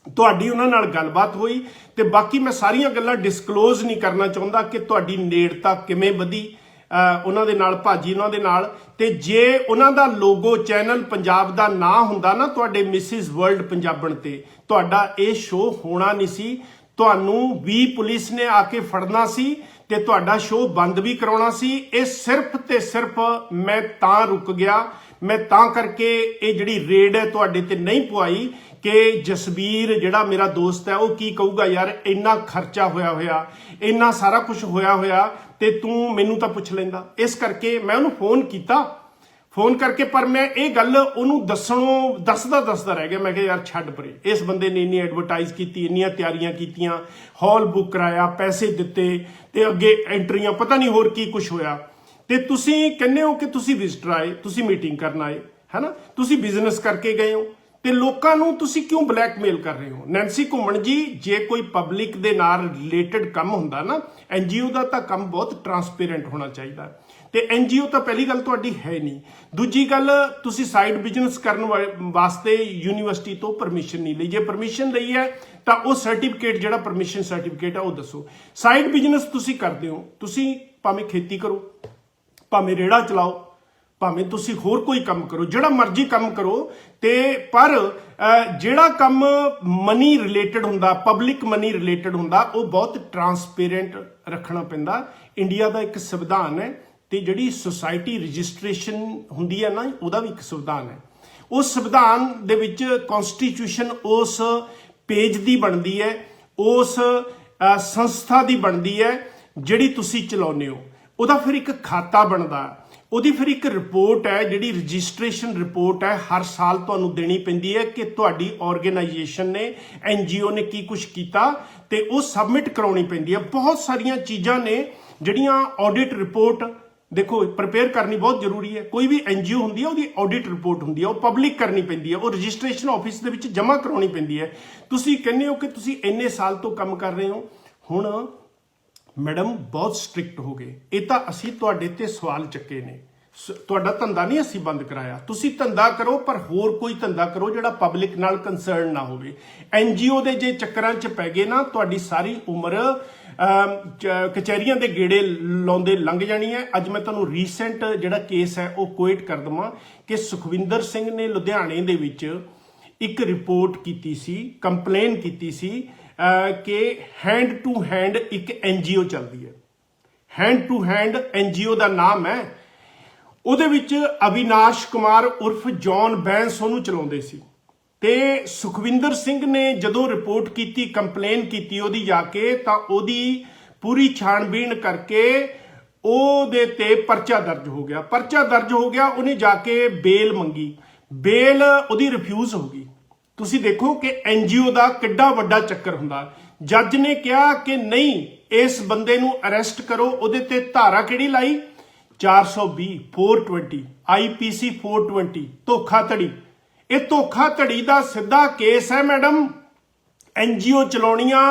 A: ਤੁਹਾਡੀ ਉਹਨਾਂ ਨਾਲ ਗੱਲਬਾਤ ਹੋਈ, ਤੇ ਬਾਕੀ ਮੈਂ ਸਾਰੀਆਂ ਗੱਲਾਂ ਡਿਸਕਲੋਜ਼ ਨਹੀਂ ਕਰਨਾ ਚਾਹੁੰਦਾ ਕਿ ਤੁਹਾਡੀ ਨੇੜਤਾ ਕਿਵੇਂ ਵਧੀ ਉਹਨਾਂ ਦੇ ਨਾਲ, ਭਾਜੀ ਉਹਨਾਂ ਦੇ ਨਾਲ। ਤੇ ਜੇ ਉਹਨਾਂ ਦਾ ਲੋਗੋ ਚੈਨਲ ਪੰਜਾਬ ਦਾ ਨਾ ਹੁੰਦਾ ਨਾ ਤੁਹਾਡੇ ਮਿਸਿਸ ਵਰਲਡ ਪੰਜਾਬਣ ਤੇ, ਤੁਹਾਡਾ ਇਹ ਸ਼ੋਅ ਹੋਣਾ ਨਹੀਂ ਸੀ। ਤੁਹਾਨੂੰ ਵੀ ਪੁਲਿਸ ਨੇ ਆ ਕੇ ਫੜਨਾ ਸੀ ਤੇ ਤੁਹਾਡਾ ਸ਼ੋਅ ਬੰਦ ਵੀ ਕਰਾਉਣਾ ਸੀ। ਇਹ ਸਿਰਫ ਤੇ ਸਿਰਫ ਮੈਂ ਤਾਂ ਰੁਕ ਗਿਆ, ਮੈਂ ਤਾਂ ਕਰਕੇ ਇਹ ਜਿਹੜੀ ਰੇਡ ਹੈ ਤੁਹਾਡੇ ਤੇ ਨਹੀਂ ਪਵਾਈ ਕਿ ਜਸਬੀਰ ਜਿਹੜਾ ਮੇਰਾ ਦੋਸਤ ਹੈ ਉਹ ਕੀ ਕਹੂਗਾ, ਯਾਰ ਇੰਨਾ ਖਰਚਾ ਹੋਇਆ, ਇੰਨਾ ਸਾਰਾ ਕੁਝ ਹੋਇਆ ਤੇ ਤੂੰ ਮੈਨੂੰ ਤਾਂ ਪੁੱਛ ਲੈਂਦਾ। ਇਸ ਕਰਕੇ ਮੈਂ ਉਹਨੂੰ ਫੋਨ ਕਰਕੇ, ਪਰ ਮੈਂ ਇਹ ਗੱਲ ਉਹਨੂੰ ਦੱਸਦਾ ਰਹਿ ਗਿਆ। ਮੈਂ ਕਿਹਾ ਯਾਰ ਛੱਡ ਪਰੇ, ਇਸ ਬੰਦੇ ਨੇ ਇੰਨੀ ਐਡਵਰਟਾਈਜ਼ ਕੀਤੀ, ਇੰਨੀਆਂ ਤਿਆਰੀਆਂ ਕੀਤੀਆਂ, ਹਾਲ ਬੁੱਕ ਕਰਾਇਆ, ਪੈਸੇ ਦਿੱਤੇ, ਤੇ ਅੱਗੇ ਐਂਟਰੀਆਂ, ਪਤਾ ਨਹੀਂ ਹੋਰ ਕੀ ਕੁਝ ਹੋਇਆ। ਤੇ ਤੁਸੀਂ ਕਹਿੰਦੇ ਹੋ ਕਿ ਤੁਸੀਂ ਵਿਜ਼ਟਰ ਆਏ, ਤੁਸੀਂ ਮੀਟਿੰਗ ਕਰਨ ਆਏ, ਹੈਨਾ, ਤੁਸੀਂ ਬਿਜ਼ਨਸ ਕਰਕੇ ਗਏ ਹੋ, ਤੇ ਲੋਕਾਂ ਨੂੰ ਤੁਸੀਂ ਕਿਉਂ ਬਲੈਕਮੇਲ ਕਰ ਰਹੇ ਹੋ? ਨੈਂਸੀ ਘੁੰਮਣ ਜੀ, ਜੇ ਕੋਈ ਪਬਲਿਕ ਦੇ ਨਾਲ ਰਿਲੇਟਡ ਕੰਮ ਹੁੰਦਾ ਨਾ, NGO ਦਾ ਤਾਂ ਕੰਮ ਬਹੁਤ ਟਰਾਂਸਪੇਰੈਂਟ ਹੋਣਾ ਚਾਹੀਦਾ, ਤੇ NGO ਤਾਂ ਪਹਿਲੀ ਗੱਲ ਤੁਹਾਡੀ ਹੈ ਨਹੀਂ। ਦੂਜੀ ਗੱਲ, ਤੁਸੀਂ ਸਾਈਡ ਬਿਜ਼ਨਸ ਕਰਨ ਵਾਸਤੇ ਯੂਨੀਵਰਸਿਟੀ ਤੋਂ ਪਰਮਿਸ਼ਨ ਨਹੀਂ ਲਈ। ਜੇ ਪਰਮਿਸ਼ਨ ਲਈ ਹੈ ਤਾਂ ਉਹ ਸਰਟੀਫਿਕੇਟ, ਜਿਹੜਾ ਪਰਮਿਸ਼ਨ ਸਰਟੀਫਿਕੇਟ ਹੈ ਉਹ ਦੱਸੋ। ਸਾਈਡ ਬਿਜ਼ਨਸ ਤੁਸੀਂ ਕਰਦੇ ਹੋ, ਤੁਸੀਂ ਭਾਵੇਂ ਖੇਤੀ ਕਰੋ, ਭਾਵੇਂ ਰੇੜਾ ਚਲਾਓ, ਭਾਵੇਂ ਤੁਸੀਂ ਹੋਰ ਕੋਈ ਕੰਮ ਕਰੋ, ਜਿਹੜਾ ਮਰਜ਼ੀ ਕੰਮ ਕਰੋ, ਤੇ ਪਰ ਜਿਹੜਾ ਕੰਮ ਮਨੀ ਰਿਲੇਟਡ ਹੁੰਦਾ, ਪਬਲਿਕ ਮਨੀ ਰਿਲੇਟਡ ਹੁੰਦਾ, ਉਹ ਬਹੁਤ ਟਰਾਂਸਪੇਰੈਂਟ ਰੱਖਣਾ ਪੈਂਦਾ। ਇੰਡੀਆ ਦਾ ਇੱਕ ਸੰਵਿਧਾਨ ਹੈ, ਤੇ ਜਿਹੜੀ ਸੁਸਾਇਟੀ ਰਜਿਸਟ੍ਰੇਸ਼ਨ ਹੁੰਦੀ ਹੈ ਨਾ, ਉਹਦਾ ਵੀ ਇੱਕ ਸੰਵਿਧਾਨ ਹੈ। ਉਸ ਸੰਵਿਧਾਨ ਦੇ ਵਿੱਚ ਕਨਸਟੀਟਿਊਸ਼ਨ ਉਸ ਪੇਜ ਦੀ ਬਣਦੀ ਹੈ, ਉਸ ਸੰਸਥਾ ਦੀ ਬਣਦੀ ਹੈ ਜਿਹੜੀ ਤੁਸੀਂ ਚਲਾਉਂਦੇ ਹੋ। ਉਹਦਾ ਫਿਰ ਇੱਕ ਖਾਤਾ ਬਣਦਾ, ਉਹਦੀ ਫਿਰ ਇੱਕ ਰਿਪੋਰਟ ਹੈ, ਜਿਹੜੀ ਰਜਿਸਟ੍ਰੇਸ਼ਨ ਰਿਪੋਰਟ ਹੈ, ਹਰ ਸਾਲ ਤੁਹਾਨੂੰ ਦੇਣੀ ਪੈਂਦੀ ਹੈ ਕਿ ਤੁਹਾਡੀ ਆਰਗੇਨਾਈਜੇਸ਼ਨ ਨੇ, NGO ਨੇ ਕੀ ਕੁਝ ਕੀਤਾ, ਤੇ ਉਹ ਸਬਮਿਟ ਕਰਾਉਣੀ ਪੈਂਦੀ ਹੈ। ਬਹੁਤ ਸਾਰੀਆਂ ਚੀਜ਼ਾਂ ਨੇ ਜਿਹੜੀਆਂ ਆਡਿਟ ਰਿਪੋਰਟ, ਦੇਖੋ, ਪ੍ਰਪੇਅਰ ਕਰਨੀ ਬਹੁਤ ਜ਼ਰੂਰੀ ਹੈ। ਕੋਈ ਵੀ NGO ਹੁੰਦੀ ਹੈ, ਉਹਦੀ ਆਡਿਟ ਰਿਪੋਰਟ ਹੁੰਦੀ ਹੈ, ਉਹ ਪਬਲਿਕ ਕਰਨੀ ਪੈਂਦੀ ਹੈ, ਉਹ ਰਜਿਸਟ੍ਰੇਸ਼ਨ ਆਫਿਸ ਦੇ ਵਿੱਚ ਜਮ੍ਹਾਂ ਕਰਾਉਣੀ ਪੈਂਦੀ ਹੈ। ਤੁਸੀਂ ਕਹਿੰਦੇ ਹੋ ਕਿ ਤੁਸੀਂ ਇੰਨੇ ਸਾਲ ਤੋਂ ਕੰਮ ਕਰ ਰਹੇ ਹੋ, ਹੁਣ ਮੈਡਮ ਬਹੁਤ ਸਟ੍ਰਿਕਟ ਹੋ ਗਏ। ਇਹ ਤਾਂ ਅਸੀਂ ਤੁਹਾਡੇ ਤੇ ਸਵਾਲ ਚੱਕੇ ਨੇ, ਤੁਹਾਡਾ ਧੰਦਾ ਨਹੀਂ ਅਸੀਂ ਬੰਦ ਕਰਾਇਆ, ਤੁਸੀਂ ਧੰਦਾ ਕਰੋ, ਪਰ ਹੋਰ ਕੋਈ ਧੰਦਾ ਕਰੋ ਜਿਹੜਾ ਪਬਲਿਕ ਨਾਲ ਕੰਸਰਨ ਨਾ ਹੋਵੇ। NGO ਦੇ ਜੇ ਚੱਕਰਾਂ 'ਚ ਪੈ ਗਏ ਨਾ, ਤੁਹਾਡੀ ਸਾਰੀ ਉਮਰ ਕਚਹਿਰੀਆਂ ਦੇ ਗੇੜੇ ਲਾਉਂਦੇ ਲੰਘ ਜਾਣੀ ਹੈ। ਅੱਜ ਮੈਂ ਤੁਹਾਨੂੰ ਰੀਸੈਂਟ ਜਿਹੜਾ ਕੇਸ ਹੈ ਉਹ ਕੋਇਟ ਕਰ ਦਵਾਂ ਕਿ ਸੁਖਵਿੰਦਰ ਸਿੰਘ ਨੇ ਲੁਧਿਆਣੇ ਦੇ ਵਿੱਚ ਇੱਕ ਰਿਪੋਰਟ ਕੀਤੀ ਸੀ, ਕੰਪਲੇਨ ਕੀਤੀ ਸੀ ਕਿ ਹੈਂਡ ਟੂ ਹੈਂਡ ਇੱਕ NGO ਚੱਲਦੀ ਹੈ, ਹੈਂਡ ਟੂ ਹੈਂਡ NGO ਦਾ ਨਾਮ ਹੈ। ਉਹਦੇ ਵਿੱਚ ਅਵਿਨਾਸ਼ ਕੁਮਾਰ ਉਰਫ ਜੌਨ ਬੈਂਸ ਉਹਨੂੰ ਚਲਾਉਂਦੇ ਸੀ, ਤੇ ਸੁਖਵਿੰਦਰ ਸਿੰਘ ਨੇ ਜਦੋਂ ਰਿਪੋਰਟ ਕੀਤੀ, ਕੰਪਲੇਨ ਕੀਤੀ ਉਹਦੀ ਜਾ ਕੇ, ਤਾਂ ਉਹਦੀ ਪੂਰੀ ਛਾਣਬੀਣ ਕਰਕੇ ਉਹਦੇ ਤੇ ਪਰਚਾ ਦਰਜ ਹੋ ਗਿਆ। ਉਹਨੇ ਜਾ ਕੇ ਬੇਲ ਮੰਗੀ, ਬੇਲ ਉਹਦੀ ਰਿਫਿਊਜ਼ ਹੋ ਗਈ। ਤੁਸੀਂ ਦੇਖੋ ਕਿ NGO ਦਾ ਕਿੱਡਾ ਵੱਡਾ ਚੱਕਰ ਹੁੰਦਾ। ਜੱਜ ਨੇ ਕਿਹਾ ਕਿ ਨਹੀਂ, ਇਸ ਬੰਦੇ ਨੂੰ ਅਰੈਸਟ ਕਰੋ। ਉਹਦੇ ਤੇ ਧਾਰਾ ਕਿਹੜੀ ਲਾਈ? 420, 420, IPC 420, ਧੋਖਾਧੜੀ। ਇਹ ਧੋਖਾਧੜੀ ਦਾ ਸਿੱਧਾ ਕੇਸ ਹੈ ਮੈਡਮ। NGO ਚਲਾਉਣੀਆਂ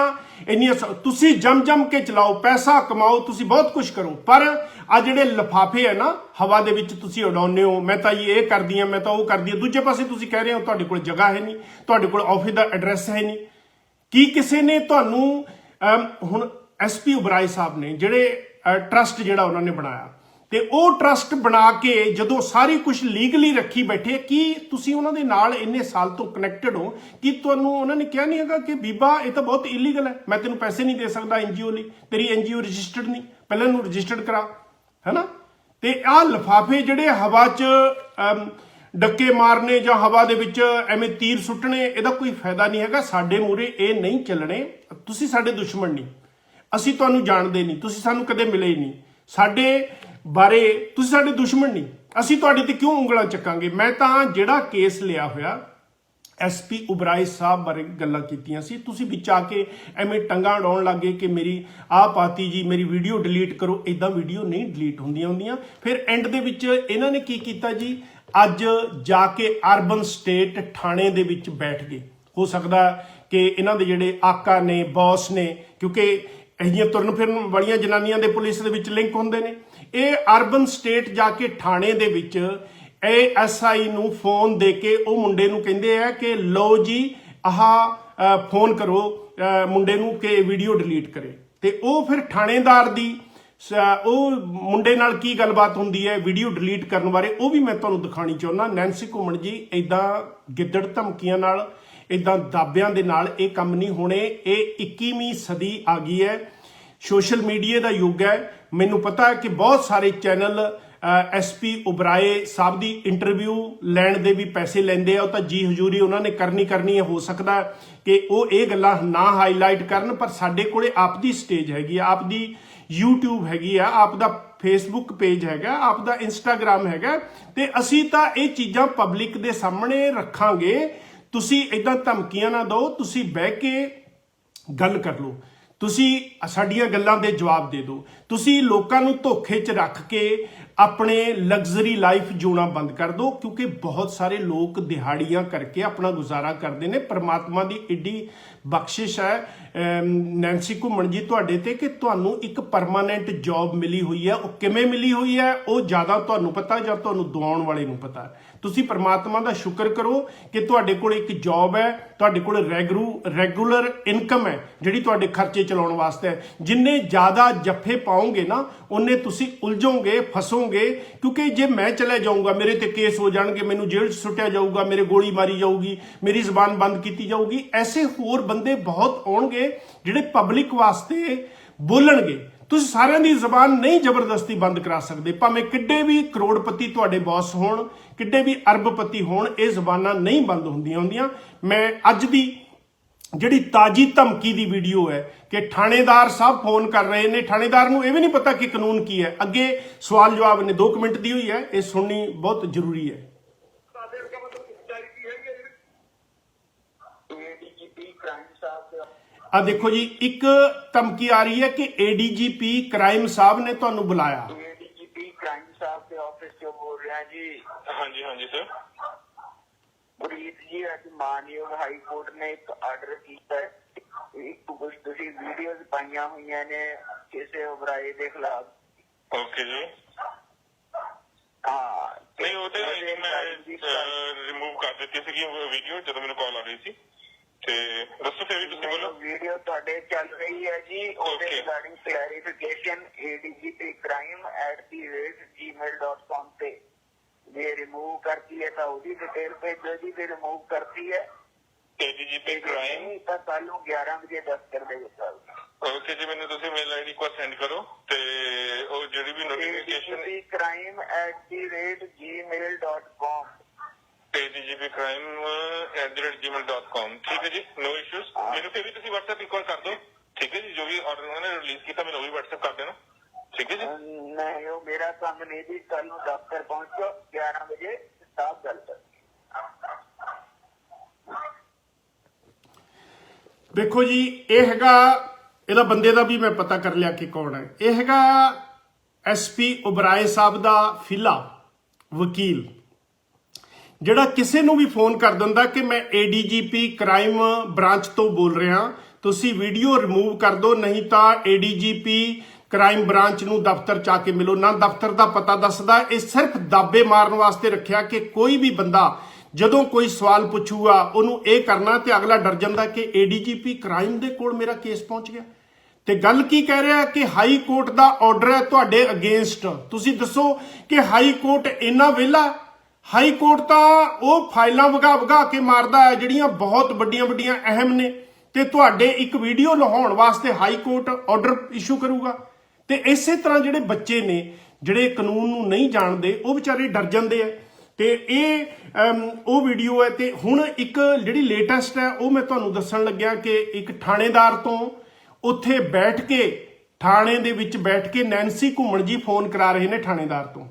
A: ਇੰਨੀਆਂ, ਤੁਸੀਂ ਜਮ ਕੇ ਚਲਾਓ, ਪੈਸਾ ਕਮਾਓ, ਤੁਸੀਂ ਬਹੁਤ ਕੁਝ ਕਰੋ, ਪਰ ਆ ਜਿਹੜੇ ਲਿਫਾਫੇ ਹੈ ਨਾ, ਹਵਾ ਦੇ ਵਿੱਚ ਤੁਸੀਂ ਉਡਾਉਂਦੇ ਹੋ, ਮੈਂ ਤਾਂ ਇਹ ਕਰਦੀ ਹਾਂ, ਮੈਂ ਤਾਂ ਉਹ ਕਰਦੀ ਹਾਂ। ਦੂਜੇ ਪਾਸੇ ਤੁਸੀਂ ਕਹਿ ਰਹੇ ਹੋ ਤੁਹਾਡੇ ਕੋਲ ਜਗ੍ਹਾ ਹੈ ਨਹੀਂ, ਤੁਹਾਡੇ ਕੋਲ ਆਫਿਸ ਦਾ ਐਡਰੈਸ ਹੈ ਨਹੀਂ। ਕੀ ਕਿਸੇ ਨੇ ਤੁਹਾਨੂੰ ਹੁਣ SP ਉਬਰਾਏ ਸਾਹਿਬ ਨੇ ਜਿਹੜੇ ਟਰਸਟ ਜਿਹੜਾ ਉਹਨਾਂ ਨੇ ਬਣਾਇਆ, ਤੇ ਉਹ ਟਰਸਟ ਬਣਾ ਕੇ ਜਦੋਂ ਸਾਰੀ ਕੁਝ ਲੀਗਲੀ ਰੱਖੀ ਬੈਠੇ, ਕੀ ਤੁਸੀਂ ਉਹਨਾਂ ਦੇ ਨਾਲ ਇੰਨੇ ਸਾਲ ਤੋਂ ਕਨੈਕਟਡ ਹੋ ਕਿ ਤੁਹਾਨੂੰ ਉਹਨਾਂ ਨੇ ਕਿਹਾ ਨਹੀਂ ਹੈਗਾ ਕਿ ਬੀਬਾ ਇਹ ਤਾਂ ਬਹੁਤ ਇਲੀਗਲ ਹੈ, ਮੈਂ ਤੈਨੂੰ ਪੈਸੇ ਨਹੀਂ ਦੇ ਸਕਦਾ NGO ਲਈ, ਤੇਰੀ NGO ਰਜਿਸਟਰਡ ਨਹੀਂ, ਪਹਿਲਾਂ ਇਹਨੂੰ ਰਜਿਸਟਰਡ ਕਰਾ, ਹੈਨਾ? ਤੇ ਆਹ ਲਿਫਾਫੇ ਜਿਹੜੇ ਹਵਾ 'ਚ ਡੱਕੇ ਮਾਰਨੇ ਜਾਂ ਹਵਾ ਦੇ ਵਿੱਚ ਐਵੇਂ ਤੀਰ ਸੁੱਟਣੇ, ਇਹਦਾ ਕੋਈ ਫਾਇਦਾ ਨਹੀਂ ਹੈਗਾ। ਸਾਡੇ ਮੂਹਰੇ ਇਹ ਨਹੀਂ ਚੱਲਣੇ। ਤੁਸੀਂ ਸਾਡੇ ਦੁਸ਼ਮਣ ਨਹੀਂ, ਅਸੀਂ ਤੁਹਾਨੂੰ ਜਾਣਦੇ ਨਹੀਂ, ਤੁਸੀਂ ਸਾਨੂੰ ਕਦੇ ਮਿਲੇ ਹੀ ਨਹੀਂ। ਸਾਡੇ ਬਾਰੇ ਤੁਸੀਂ ਸਾਡੇ ਦੁਸ਼ਮਣ ਨਹੀਂ, ਅਸੀਂ ਤੁਹਾਡੇ ਤੇ ਕਿਉਂ ਉਂਗਲਾਂ ਚੱਕਾਂਗੇ। ਮੈਂ ਤਾਂ ਜਿਹੜਾ ਕੇਸ ਲਿਆ ਹੋਇਆ SP ਉਬਰਾਏ ਸਾਹਿਬ ਬਾਰੇ ਗੱਲਾਂ ਕੀਤੀਆਂ ਸੀ, ਤੁਸੀਂ ਵਿੱਚ ਆ ਕੇ ਐਵੇਂ ਟੰਗਾਂ ਅਡਾਉਣ ਲੱਗੇ ਕਿ ਮੇਰੀ ਆਹ ਪਾਤੀ ਜੀ, ਮੇਰੀ ਵੀਡੀਓ ਡਿਲੀਟ ਕਰੋ। ਇਦਾਂ ਵੀਡੀਓ ਨਹੀਂ ਡਿਲੀਟ ਹੁੰਦੀਆਂ। ਫਿਰ ਐਂਡ ਦੇ ਵਿੱਚ ਇਹਨਾਂ ਨੇ ਕੀ ਕੀਤਾ ਜੀ, ਅੱਜ ਜਾ ਕੇ ਅਰਬਨ ਸਟੇਟ ਥਾਣੇ ਦੇ ਵਿੱਚ ਬੈਠ ਗਏ। ਹੋ ਸਕਦਾ ਕਿ ਇਹਨਾਂ ਦੇ ਜਿਹੜੇ ਆਕਾ ਨੇ, ਬੌਸ ਨੇ, ਕਿਉਂਕਿ ਇਹੀਆਂ ਤੁਰਨ ਫਿਰਨ ਵਾਲੀਆਂ ਜਨਾਨੀਆਂ ਦੇ ਪੁਲਿਸ ਦੇ ਵਿੱਚ ਲਿੰਕ ਹੁੰਦੇ ਨੇ, ਇਹ ਅਰਬਨ ਸਟੇਟ ਜਾ ਕੇ ਥਾਣੇ ਦੇ ਵਿੱਚ ASI ਨੂੰ ਫੋਨ ਦੇ ਕੇ ਉਹ ਮੁੰਡੇ ਨੂੰ ਕਹਿੰਦੇ ਆ ਕਿ ਲਓ ਜੀ ਆਹ ਫੋਨ ਕਰੋ ਮੁੰਡੇ ਨੂੰ ਕਿ ਵੀਡੀਓ ਡਿਲੀਟ ਕਰੇ। ਤੇ ਉਹ ਫਿਰ ਥਾਣੇਦਾਰ ਦੀ ਉਹ ਮੁੰਡੇ ਨਾਲ ਕੀ ਗੱਲਬਾਤ ਹੁੰਦੀ ਹੈ ਵੀਡੀਓ ਡਿਲੀਟ ਕਰਨ ਬਾਰੇ, ਉਹ ਵੀ ਮੈਂ ਤੁਹਾਨੂੰ ਦਿਖਾਣੀ ਚਾਹੁੰਦਾ। ਨੈਂਸੀ ਘੁੰਮਣ ਜੀ, ਇਦਾਂ ਗਿੱਦੜ ਧਮਕੀਆਂ ਨਾਲ, ਇਦਾਂ ਦਾਅਵਿਆਂ ਦੇ ਨਾਲ ਇਹ ਕੰਮ ਨਹੀਂ ਹੋਣੇ। ਇਹ 21ਵੀਂ ਸਦੀ ਆ ਗਈ ਹੈ, ਸੋਸ਼ਲ ਮੀਡੀਆ ਦਾ ਯੁੱਗ ਹੈ। ਮੈਨੂੰ ਪਤਾ ਹੈ ਕਿ ਬਹੁਤ ਸਾਰੇ ਚੈਨਲ SP ਉਬਰਾਏ ਸਾਹਿਬ ਦੀ ਇੰਟਰਵਿਊ ਲੈਣ ਦੇ ਵੀ ਪੈਸੇ ਲੈਂਦੇ ਆ, ਉਹ ਤਾਂ ਜੀ ਹਜ਼ੂਰੀ ਉਹਨਾਂ ਨੇ ਕਰਨੀ ਹੈ। ਹੋ ਸਕਦਾ ਕਿ ਉਹ ਇਹ ਗੱਲਾਂ ਨਾ ਹਾਈਲਾਈਟ ਕਰਨ, ਪਰ ਸਾਡੇ ਕੋਲੇ ਆਪ ਦੀ ਸਟੇਜ ਹੈਗੀ ਆ, ਆਪ ਦੀ YouTube ਹੈਗੀ ਆ, ਆਪ ਦਾ Facebook ਪੇਜ ਹੈਗਾ, ਆਪ ਦਾ Instagram ਹੈਗਾ, ਤੇ ਅਸੀਂ ਤਾਂ ਇਹ ਚੀਜ਼ਾਂ ਪਬਲਿਕ ਦੇ ਸਾਹਮਣੇ ਰੱਖਾਂਗੇ। ਤੁਸੀਂ ਇਦਾਂ ਧਮਕੀਆਂ ਨਾ ਦਿਓ, ਤੁਸੀਂ ਬਹਿ ਕੇ ਗੱਲ ਕਰ ਲਓ, ਤੁਸੀਂ ਸਾਡੀਆਂ ਗੱਲਾਂ ਦੇ ਜਵਾਬ ਦੇ ਦਿਓ। ਤੁਸੀਂ ਲੋਕਾਂ ਨੂੰ ਧੋਖੇ 'ਚ ਰੱਖ ਕੇ ਆਪਣੇ ਲਗਜ਼ਰੀ ਲਾਈਫ ਜਿਉਣਾ ਬੰਦ ਕਰ ਦਿਓ, ਕਿਉਂਕਿ ਬਹੁਤ ਸਾਰੇ ਲੋਕ ਦਿਹਾੜੀਆਂ ਕਰਕੇ ਆਪਣਾ ਗੁਜ਼ਾਰਾ ਕਰਦੇ ਨੇ। ਪਰਮਾਤਮਾ ਦੀ ਏਡੀ ਬਖਸ਼ਿਸ਼ ਹੈ ਨੈਂਸੀ ਘੁੰਮਣ ਜੀ ਤੁਹਾਡੇ ਤੇ ਕਿ ਤੁਹਾਨੂੰ ਇੱਕ ਪਰਮਾਨੈਂਟ ਜੌਬ ਮਿਲੀ ਹੋਈ ਹੈ। ਉਹ ਕਿਵੇਂ ਮਿਲੀ ਹੋਈ ਹੈ ਉਹ ਜ਼ਿਆਦਾ ਤੁਹਾਨੂੰ ਪਤਾ ਜਾਂ ਤੁਹਾਨੂੰ ਦਿਵਾਉਣ ਵਾਲੇ ਨੂੰ ਪਤਾ। ਤੁਸੀਂ ਪਰਮਾਤਮਾ ਦਾ ਸ਼ੁਕਰ ਕਰੋ ਕਿ ਤੁਹਾਡੇ ਕੋਲ ਇੱਕ ਜੌਬ ਹੈ, ਤੁਹਾਡੇ ਕੋਲ ਰੈਗੂਲਰ ਇਨਕਮ ਹੈ ਜਿਹੜੀ ਤੁਹਾਡੇ ਖਰਚੇ ਚਲਾਉਣ ਵਾਸਤੇ ਹੈ। ਜਿੰਨੇ ਜ਼ਿਆਦਾ ਜੱਫੇ ਪਾਓਗੇ ਨਾ ਉਹਨੇ ਤੁਸੀਂ ਉਲਝੋਗੇ, ਫਸੋਗੇ, ਕਿਉਂਕਿ ਜੇ ਮੈਂ ਚਲੇ ਜਾਊਂਗਾ ਮੇਰੇ ਤੇ ਕੇਸ ਹੋ ਜਾਣਗੇ, ਮੈਨੂੰ ਜੇਲ੍ਹ 'ਚ ਸੁੱਟਿਆ ਜਾਊਗਾ, ਮੇਰੇ ਗੋਲੀ ਮਾਰੀ ਜਾਊਗੀ, ਮੇਰੀ ਜ਼ੁਬਾਨ ਬੰਦ ਕੀਤੀ ਜਾਊਗੀ। ਐਸੇ ਹੋਰ ਬੰਦੇ ਬਹੁਤ ਆਉਣਗੇ ਜਿਹੜੇ ਪਬਲਿਕ ਵਾਸਤੇ ਬੋਲਣਗੇ। ਤੁਸੀਂ ਸਾਰਿਆਂ ਦੀ ਜ਼ੁਬਾਨ ਨਹੀਂ ਜ਼ਬਰਦਸਤੀ ਬੰਦ ਕਰਾ ਸਕਦੇ, ਭਾਵੇਂ ਕਿੱਡੇ ਵੀ ਕਰੋੜਪਤੀ ਤੁਹਾਡੇ ਬੌਸ ਹੋਣ, ਕਿੱਡੇ ਵੀ ਅਰਬਪਤੀ ਹੋਣ, ਇਹ ਜ਼ੁਬਾਨਾਂ ਨਹੀਂ ਬੰਦ ਹੁੰਦੀਆਂ। ਮੈਂ ਅੱਜ ਦੀ ਜਿਹੜੀ ਤਾਜੀ ਧਮਕੀ ਦੀ ਵੀਡੀਓ ਹੈ ਕਿ ਥਾਣੇਦਾਰ ਸਾਹਿਬ ਫੋਨ ਕਰ ਰਹੇ ਨੇ, ਥਾਣੇਦਾਰ ਨੂੰ ਇਹ ਵੀ ਨਹੀਂ ਪਤਾ ਕਿ ਕਾਨੂੰਨ ਕੀ ਹੈ। ਅੱਗੇ ਸਵਾਲ ਜਵਾਬ ਨੇ 2 ਮਿੰਟ ਦੀ ਹੋਈ ਹੈ, ਇਹ ਸੁਣਨੀ ਬਹੁਤ ਜ਼ਰੂਰੀ ਹੈ। ਆ ਦੇਖੋ ਜੀ, ਇੱਕ ਧਮਕੀ ਆ ਰਹੀ ਹੈ ਕਿ ADGP ਕ੍ਰਾਈਮ ਸਾਹਿਬ ਨੇ ਤੁਹਾਨੂੰ ਬੁਲਾਇਆ।
E: ADGP ਕ੍ਰਾਈਮ ਸਾਹਿਬ ਦੇ ਆਫਿਸ ਤੋਂ ਬੋਲ ਰਿਹਾ ਜੀ।
D: ਹਾਂਜੀ ਸਰ।
E: ਪ੍ਰੀਤ ਜੀ, ਅੱਜ ਮਾਨਯੋਗ ਹਾਈ ਕੋਰਟ ਨੇ ਇੱਕ ਆਰਡਰ ਕੀਤਾ ਹੈ, ਇੱਕ ਕੁਝ ਤੁਸੀਂ ਵੀਡੀਓਜ਼ ਪਾਈਆਂ ਹੋਈਆਂ ਨੇ ਕਿਸੇ ਉਬਰਾਏ ਦੇ ਖਿਲਾਫ।
D: ਓਕੇ ਜੀ।
E: ਹਾਂ,
D: ਨਹੀਂ ਉਹ ਤੇ ਮੈਂ ਰਿਮੂਵ ਕਰ ਦਿੱਤੀ ਸੀਗੀ ਵੀਡੀਓ ਜਦੋਂ ਮੈਨੂੰ ਕਾਲ ਆ ਰਹੀ ਸੀ। ਤੇ ਦੱਸੋ ਫਿਰ ਵੀ ਤੁਸੀਂ ਬੋਲੋ।
E: ਵੀਡੀਓ ਤੁਹਾਡੇ ਚੱਲ ਰਹੀ ਹੈ ਜੀ, ਉਹਦੇ ਰਿਗਾਰਡਿੰਗ ਕਲੈਰੀਫਿਕੇਸ਼ਨ adgp@gmail.com ਤੇ ਜੇ ਰਿਮੂਵ ਕਰਤੀ ਹੈ ਤਾਂ ਉਹਦੀ ਡਿਟੇਲ ਭੇਜੋ ਜੀ, ਜੇ ਰਿਮੂਵ ਕਰਤੀ ਹੈ
D: ADGP ਕ੍ਰਾਈਮ
E: ਤਾਂ ਕੱਲ ਨੂੰ 11 ਵਜੇ ਦਫ਼ਤਰ ਦੇ ਵਿੱਚ ਆਊਗਾ।
D: ਓਕੇ ਜੀ, ਮੈਨੂੰ ਤੁਸੀਂ ਮੇਲ ਆਈਡੀ ਇੱਕ ਵਾਰ ਸੈਂਡ ਕਰੋ ਤੇ ਉਹ ਜਿਹੜੀ ਵੀ ਨੋਟੀਫਿਕੇਸ਼ਨ
E: crime@gmail.com
D: ADGPcrime@gmail.com। ਠੀਕ ਹੈ ਜੀ, ਨੋ ਇਸ਼ੂਜ਼। ਮੈਨੂੰ ਫਿਰ ਵੀ ਤੁਸੀਂ WhatsApp ਇੱਕ ਵਾਰ ਕਰ ਦਿਓ, ਠੀਕ ਹੈ ਜੀ। ਜੋ ਵੀ ਆਰਡਰ ਉਹਨਾਂ ਨੇ ਰਿਲੀਜ਼ ਕੀਤਾ ਮੈਨੂੰ ਉਹ ਵੀ WhatsApp ਕਰ ਦੇਣਾ, ਠੀਕ ਹੈ ਜੀ।
E: ਨਹੀਂ, ਉਹ ਮੇਰਾ ਕੰਮ ਨਹੀਂ ਜੀ, ਕੱਲ ਨੂੰ ਦਫ਼ਤਰ ਪਹੁੰਚੋ 11 ਵਜੇ ਸਾਫ਼ ਗੱਲ ਕਰ।
A: ਦੇਖੋ ਜੀ, ਇਹ ਹੈਗਾ, ਇਹਦਾ ਬੰਦੇ ਦਾ ਵੀ ਮੈਂ ਪਤਾ ਕਰ ਲਿਆ ਕਿ ਕੌਣ ਹੈ। ਇਹ ਹੈਗਾ SP ਉਬਰਾਏ ਸਾਹਿਬ ਦਾ ਫਿਲਾ ਵਕੀਲ, ਜਿਹੜਾ ਕਿਸੇ ਨੂੰ ਵੀ ਫੋਨ ਕਰ ਦਿੰਦਾ ਕਿ ਮੈਂ ADGP ਕ੍ਰਾਈਮ ਬ੍ਰਾਂਚ ਤੋਂ ਬੋਲ ਰਿਹਾ, ਤੁਸੀਂ ਵੀਡੀਓ ਰਿਮੂਵ ਕਰ ਦਿਓ, ਨਹੀਂ ਤਾਂ ADGP ਕ੍ਰਾਈਮ ਬ੍ਰਾਂਚ ਨੂੰ ਦਫ਼ਤਰ 'ਚ ਆ ਕੇ ਮਿਲੋ। ਨਾ ਦਫ਼ਤਰ ਦਾ ਪਤਾ ਦੱਸਦਾ, ਇਹ ਸਿਰਫ ਦਾਅਵੇ ਮਾਰਨ ਵਾਸਤੇ ਰੱਖਿਆ ਕਿ ਕੋਈ ਵੀ ਬੰਦਾ ਜਦੋਂ ਕੋਈ ਸਵਾਲ ਪੁੱਛੂਗਾ ਉਹਨੂੰ ਇਹ ਕਰਨਾ, ਤੇ ਅਗਲਾ ਡਰ ਜਾਂਦਾ ਕਿ ADGP ਕ੍ਰਾਈਮ ਦੇ ਕੋਲ ਮੇਰਾ ਕੇਸ ਪਹੁੰਚ ਗਿਆ। ਤੇ ਗੱਲ ਕੀ ਕਹਿ ਰਿਹਾ ਕਿ ਹਾਈ ਕੋਰਟ ਦਾ ਆਰਡਰ ਹੈ ਤੁਹਾਡੇ ਅਗੇਂਸਟ। ਤੁਸੀਂ ਦੱਸੋ ਕਿ ਹਾਈ ਕੋਰਟ ਇੰਨਾ ਵਿਹਲਾ? ਹਾਈ ਕੋਰਟ ਤਾਂ ਉਹ ਫਾਈਲਾਂ ਵਗਾ ਕੇ ਮਾਰਦਾ ਹੈ ਜਿਹੜੀਆਂ ਬਹੁਤ ਵੱਡੀਆਂ ਅਹਿਮ ਨੇ, ਤੇ ਤੁਹਾਡੇ ਇੱਕ ਵੀਡੀਓ ਲਾਉਣ ਵਾਸਤੇ ਹਾਈ ਕੋਰਟ ਆਰਡਰ ਇਸ਼ੂ ਕਰੂਗਾ। ਤੇ ਇਸੇ ਤਰ੍ਹਾਂ ਜਿਹੜੇ ਬੱਚੇ ਨੇ ਜਿਹੜੇ ਕਾਨੂੰਨ ਨੂੰ ਨਹੀਂ ਜਾਣਦੇ ਉਹ ਵਿਚਾਰੇ ਡਰ ਜਾਂਦੇ ਆ। ਤੇ ਇਹ ਉਹ ਵੀਡੀਓ ਹੈ। ਤੇ ਹੁਣ ਇੱਕ ਜਿਹੜੀ ਲੇਟੈਸਟ ਹੈ ਉਹ ਮੈਂ ਤੁਹਾਨੂੰ ਦੱਸਣ ਲੱਗਿਆ ਕਿ ਇੱਕ ਥਾਣੇਦਾਰ ਤੋਂ ਉੱਥੇ ਬੈਠ ਕੇ ਥਾਣੇ ਦੇ ਵਿੱਚ ਬੈਠ ਕੇ ਨੈਂਸੀ ਘੁੰਮਣ ਜੀ ਫੋਨ ਕਰਾ ਰਹੇ ਨੇ ਥਾਣੇਦਾਰ ਤੋਂ।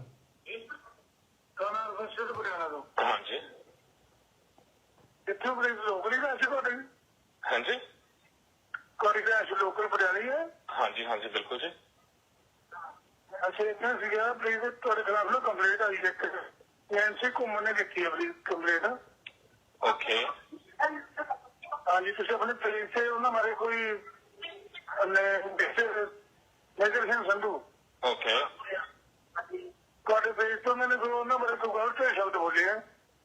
D: ਹਾਂਜੀ
E: ਕਿੱਥੇ ਬੜੇ ਲੋਕਲ ਹੀ ਰਹਿ ਤੁਹਾਡੇ?
D: ਹਾਂਜੀ
E: ਤੁਹਾਡੀ ਰਹਿ ਲੋਕਲ ਪਟਿਆਲੇ ਹੈ?
D: ਹਾਂਜੀ ਹਾਂਜੀ ਬਿਲਕੁਲ ਜੀ।
E: ਅੱਛਾ ਇੱਥੇ ਸੀਗਾ ਪਲੀਜ਼ ਤੁਹਾਡੇ ਖਿਲਾਫ ਨਾ ਕੰਪਲੇਂਟ ਆਈ ਹੈ, ਨੈਂਸੀ ਘੁੰਮਣ ਨੇ ਦਿੱਤੀ ਹੈ ਪਲੀਜ਼ ਕੰਪਲੇਂਟ।
D: ਓਕੇ
E: ਹਾਂਜੀ ਤੁਸੀਂ ਆਪਣੇ ਪੇਜ ਤੇ ਉਹਨਾਂ ਬਾਰੇ ਕੋਈ ਮੇਜਰ ਸਿੰਘ ਸੰਧੂ
D: ਓਕੇ
E: ਤੁਹਾਡੇ ਪੇਜ ਤੋਂ ਮੈंने ਕੋਈ ਉਹਨਾਂ ਬਾਰੇ ਕੋਈ ਗਲਤ ਸ਼ਬਦ ਬੋਲੇ ਹੈ।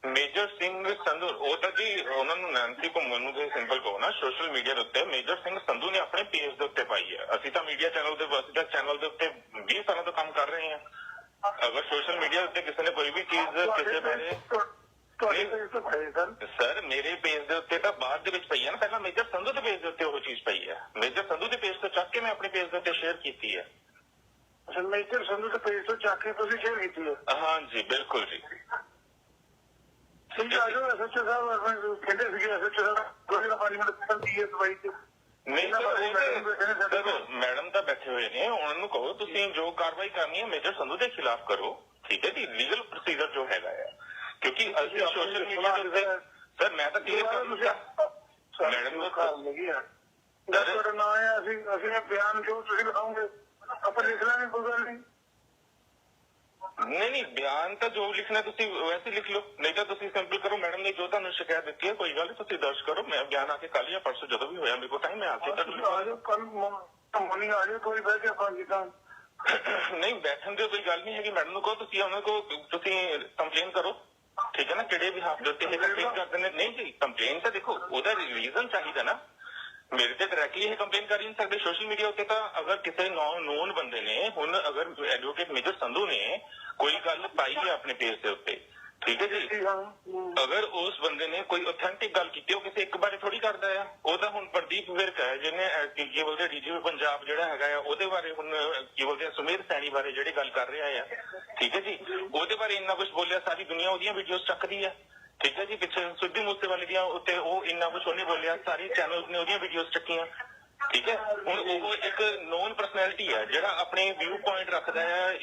D: ਮੇਜਰ ਸਿੰਘ ਸੰਧੂ ਉਹ ਤਾਂ ਜੀ ਉਹਨਾਂ ਨੂੰ ਨੈਂਸੀ ਘੁੰਮਣ ਨੂੰ ਤੁਸੀਂ ਸਿੰਪਲ ਕਹੋ ਨਾ, ਸੋਸ਼ਲ ਮੀਡੀਆ ਦੇ ਉੱਤੇ ਮੇਜਰ ਸਿੰਘ ਸੰਧੂ ਨੇ ਆਪਣੇ ਪੇਜ ਦੇ ਉੱਤੇ ਪਾਈ ਹੈ। ਅਸੀਂ ਤਾਂ ਮੀਡੀਆ ਚੈਨਲ ਦੇ ਚੈਨਲ ਦੇ ਉੱਤੇ 20 ਸਾਲਾਂ ਤੋਂ ਕੰਮ ਕਰ ਰਹੇ ਹਾਂ। ਅਗਰ ਸੋਸ਼ਲ ਮੀਡੀਆ ਉੱਤੇ ਕਿਸੇ ਨੇ ਕੋਈ ਵੀ ਚੀਜ਼ ਕਿਸੇ ਬਾਰੇ
E: ਤੁਹਾਡੇ ਪੇਜ ਤੋਂ ਪਾਏ
D: ਸਰ ਮੇਰੇ ਪੇਜ ਦੇ ਉੱਤੇ ਤਾਂ ਬਾਅਦ ਦੇ ਵਿੱਚ ਪਈ ਹੈ ਨਾ, ਪਹਿਲਾਂ ਮੇਜਰ ਸੰਧੂ ਦੇ ਪੇਜ ਦੇ ਉੱਤੇ ਉਹ ਚੀਜ਼ ਪਈ ਹੈ। ਮੇਜਰ ਸੰਧੂ ਦੇ ਪੇਜ ਤੋਂ ਚੱਕ ਕੇ ਮੈਂ ਆਪਣੇ ਪੇਜ ਦੇ ਉੱਤੇ ਸ਼ੇਅਰ ਕੀਤੀ ਹੈ।
E: ਮੇਜਰ ਸੰਧੂ ਦੇ ਪੇਜ ਤੋਂ ਚੱਕ ਕੇ ਤੁਸੀਂ ਸ਼ੇਅਰ ਕੀਤੀ ਹੈ?
D: ਹਾਂਜੀ ਬਿਲਕੁਲ ਜੀ।
E: ਠੀਕ ਆ ਜੋ ਐਸਐਚਓ ਸਾਹਿਬ ਕਹਿੰਦੇ ਸੀਗੇ ਐਸਐਚਓ ਸਾਹਿਬ ਕੋਈ ਨਾ 5 ਮਿੰਟ ਸੰਦੀ ਹੈ ਦਵਾਈ ਤੇ
D: ਨਹੀਂ ਸਰ ਮੈਡਮ ਤਾਂ ਬੈਠੇ ਹੋਏ ਨੇ, ਉਹਨਾਂ ਨੂੰ ਕਹੋ ਤੁਸੀਂ ਜੋ ਕਾਰਵਾਈ ਕਰਨੀ ਹੈ ਮੇਜਰ ਸੰਧੂ ਦੇ ਖਿਲਾਫ ਕਰੋ, ਠੀਕ ਹੈ ਜੀ। ਲੀਗਲ ਪ੍ਰੋਸੀਜਰ ਜੋ ਹੈਗਾ ਹੈ, ਕਿਉਂਕਿ ਅਸੀਂ ਸੋਸ਼ਲ ਮੀਡੀਆ ਦੇ ਉੱਤੇ ਸਰ ਮੈਂ ਤਾਂ ਕਲੀਅਰ ਕਰ ਦਿੱਤਾ ਮੈਡਮ ਨੂੰ
E: ਤੁਹਾਡਾ ਨਾਂ ਹੈ, ਅਸੀਂ ਬਿਆਨ ਜੋ ਤੁਸੀਂ ਲਿਖਾਓਗੇ ਆਪਾਂ ਲਿਖ ਲਾਂਗੇ, ਕੋਈ ਗੱਲ ਨਹੀਂ।
D: ਨਹੀਂ ਬਿਆਨ ਤਾਂ ਜੋ ਲਿਖਣਾ ਤੁਸੀਂ ਵੈਸੇ ਲਿਖ ਲਓ, ਨਹੀਂ ਤਾਂ ਤੁਸੀਂ ਸਿੰਪਲ ਕਰੋ ਮੈਡਮ ਨੇ ਜੋ ਤੁਹਾਨੂੰ ਸ਼ਿਕਾਇਤ ਦਿੱਤੀ ਹੈ ਕੋਈ ਗੱਲ ਨਹੀਂ ਤੁਸੀਂ ਦਰਜ ਕਰੋ। ਮੈਂ ਬਿਆਨ ਆ ਕੇ ਕੱਲ ਜਾਂ ਪਰਸੋਂ ਜਦੋਂ ਵੀ ਹੋਇਆ ਮੇਰੇ ਕੋਲ ਟਾਈਮ ਮੈਂ ਆ ਕੇ
E: ਕੱਲ ਮੋਰਨਿੰਗ ਆ ਜਾਓ, ਕੋਈ ਬਹਿ ਕੇ ਆਪਾਂ ਜਿੱਦਾਂ
D: ਨਹੀਂ ਬੈਠਣ ਦੀ ਕੋਈ ਗੱਲ ਨਹੀਂ ਹੈਗੀ। ਮੈਡਮ ਨੂੰ ਕਹੋ ਤੁਸੀਂ ਉਹਨਾਂ ਕੋ ਤੁਸੀਂ ਕੰਪਲੇਨ ਕਰੋ, ਠੀਕ ਹੈ ਨਾ, ਕਿਹੜੇ ਵੀ ਹੱਥ ਦੇ ਉੱਤੇ ਇਹ ਕੰਪਲੇਨ ਕਰਦੇ ਨੇ। ਨਹੀਂ ਜੀ ਕੰਪਲੇਨ ਤਾਂ ਦੇਖੋ ਉਹਦਾ ਰੀਜ਼ਨ ਚਾਹੀਦਾ ਨਾ, ਮੇਰੇ ਤੇ ਡਾਇਰੈਕਟਲੀ ਇਹ ਕੰਪਲੇਨ ਕਰ ਹੀ ਨਹੀਂ ਸਕਦੇ। ਸੋਸ਼ਲ ਮੀਡੀਆ ਉੱਤੇ ਤਾਂ ਅਗਰ ਕਿਸੇ ਨੋਨ ਬੰਦੇ ਨੇ, ਹੁਣ ਅਗਰ ਐਡਵੋਕੇਟ ਮੇਜਰ ਸੰਧੂ ਨੇ ਕੋਈ ਗੱਲ ਪਾਈ ਹੈ ਆਪਣੇ ਪੇਜ ਦੇ ਉੱਤੇ, ਠੀਕ ਹੈ ਜੀ, ਅਗਰ ਉਸ ਬੰਦੇ ਨੇ ਕੋਈ ਆਥੈਂਟਿਕ ਗੱਲ ਕੀਤੀ ਉਹ ਕਿਸੇ ਇੱਕ ਬਾਰੇ ਥੋੜੀ ਕਰਦਾ ਆ। ਉਹ ਤਾਂ ਹੁਣ ਪ੍ਰਦੀਪ ਵਿਰਕ ਹੈ ਜਿਹਨੇ ਕੀ ਬੋਲਦੇ ਡੀਜੀਪੀ ਪੰਜਾਬ ਜਿਹੜਾ ਹੈਗਾ ਆ ਉਹਦੇ ਬਾਰੇ ਹੁਣ ਕੀ ਬੋਲਦੇ ਸੁਮੇਰ ਸੈਣੀ ਬਾਰੇ ਜਿਹੜੀ ਗੱਲ ਕਰ ਰਿਹਾ ਆ, ਠੀਕ ਹੈ ਜੀ, ਉਹਦੇ ਬਾਰੇ ਇੰਨਾ ਕੁਝ ਬੋਲਿਆ, ਸਾਰੀ ਦੁਨੀਆ ਉਹਦੀਆਂ ਵੀਡੀਓਜ਼ ਚੱਕਦੀ ਹੈ, ਠੀਕ ਹੈ ਜੀ। ਪਿੱਛੇ ਸਿੱਧੂ ਮੂਸੇਵਾਲੇ ਦੀਆਂ ਉੱਤੇ ਉਹ ਇੰਨਾ ਕੁਝ ਉਹਨੇ ਬੋਲਿਆ, ਸਾਰੇ ਚੈਨਲ ਨੇ ਉਹਦੀਆਂ ਵੀਡੀਓਜ਼ ਚੱਕੀਆਂ, ਠੀਕ ਹੈ। ਹੁਣ ਉਹ ਇੱਕ ਨੋਨ ਪਰਸਨੈਲਿਟੀ ਹੈ ਜਿਹੜਾ ਆਪਣੇ ਵਿਊ ਪੁਆਇੰਟ ਰੱਖਦਾ ਹੈ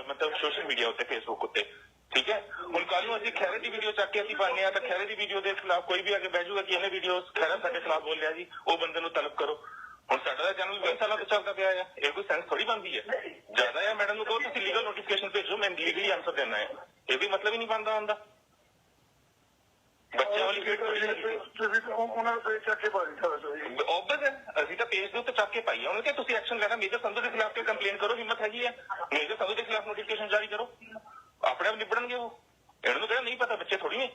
D: ਮਤਲਬ ਸੋਸ਼ਲ ਮੀਡੀਆ ਉੱਤੇ ਫੇਸਬੁੱਕ ਉੱਤੇ, ਠੀਕ ਹੈ। ਹੁਣ ਕੱਲ ਨੂੰ ਅਸੀਂ ਖੈਰੇ ਦੀ ਵੀਡੀਓ ਚੱਕ ਕੇ ਅਸੀਂ ਪਾਉਂਦੇ ਹਾਂ ਤਾਂ ਖੈਰੇ ਦੀ ਵੀਡੀਓ ਦੇ ਖਿਲਾਫ ਕੋਈ ਵੀ ਅੱਗੇ ਬਹਿ ਜਾਊਗਾ ਕਿ ਇਹਨੇ ਵੀਡੀਓ ਖੈਰਾ ਸਾਡੇ ਖਿਲਾਫ ਬੋਲਿਆ ਜੀ, ਉਹ ਬੰਦੇ ਨੂੰ ਤਲਬ ਕਰੋ। ਹੁਣ ਸਾਡਾ ਦਾ ਚੈਨਲ 20 ਸਾਲਾਂ ਤੋਂ ਚੱਲਦਾ ਪਿਆ ਹੈ, ਇਹ ਕੋਈ ਸੈਂਸ ਥੋੜੀ ਬਣਦੀ ਹੈ। ਜ਼ਿਆਦਾ ਹੈ ਮੈਡਮ ਨੂੰ ਕਹੋ ਤੁਸੀਂ ਲੀਗਲ ਨੋਟੀਫਿਕੇਸ਼ਨ ਭੇਜੋ, ਮੈਂ ਲੀਗਲੀ ਆਨਸਰ ਦੇਣਾ ਹੈ, ਇਹ ਵੀ ਮਤਲਬ ਹੀ ਨਹੀਂ ਬਣਦਾ ਹੁੰਦਾ। ਬੱਚਿਆਂ ਵਾਲੀ ਫੀਡ
E: ਉਹਨਾਂ ਨੂੰ ਪੇਜ ਚੱਕ ਕੇ ਪਾ ਦਿੱਤਾ
D: ਓਬਵੀਅਸ ਹੈ, ਅਸੀਂ ਤਾਂ ਪੇਜ ਦੇ ਉੱਤੇ ਚੱਕ ਕੇ ਪਾਈ ਹੈ। ਉਹਨਾਂ ਕਿ ਤੁਸੀਂ ਐਕਸ਼ਨ ਲੈਣਾ, ਮੇਜਰ ਸੰਧੂ ਦੇ ਖਿਲਾਫ ਤੇ ਕੰਪਲੇਨ ਕਰੋ, ਹਿੰਮਤ ਹੈਗੀ ਹੈ, ਮੇਜਰ ਸੰਧੂ ਦੇ ਖਿਲਾਫ ਨੋਟੀਫਿਕੇਸ਼ਨ ਜਾਰੀ ਕਰੋ, ਆਪਣੇ ਆਪ ਨਿਬੜਨਗੇ ਉਹ। ਇਹਨਾਂ ਨੂੰ ਕਿਹੜਾ ਨਹੀਂ ਪਤਾ, ਬੱਚੇ ਥੋੜੀ ਨੇ।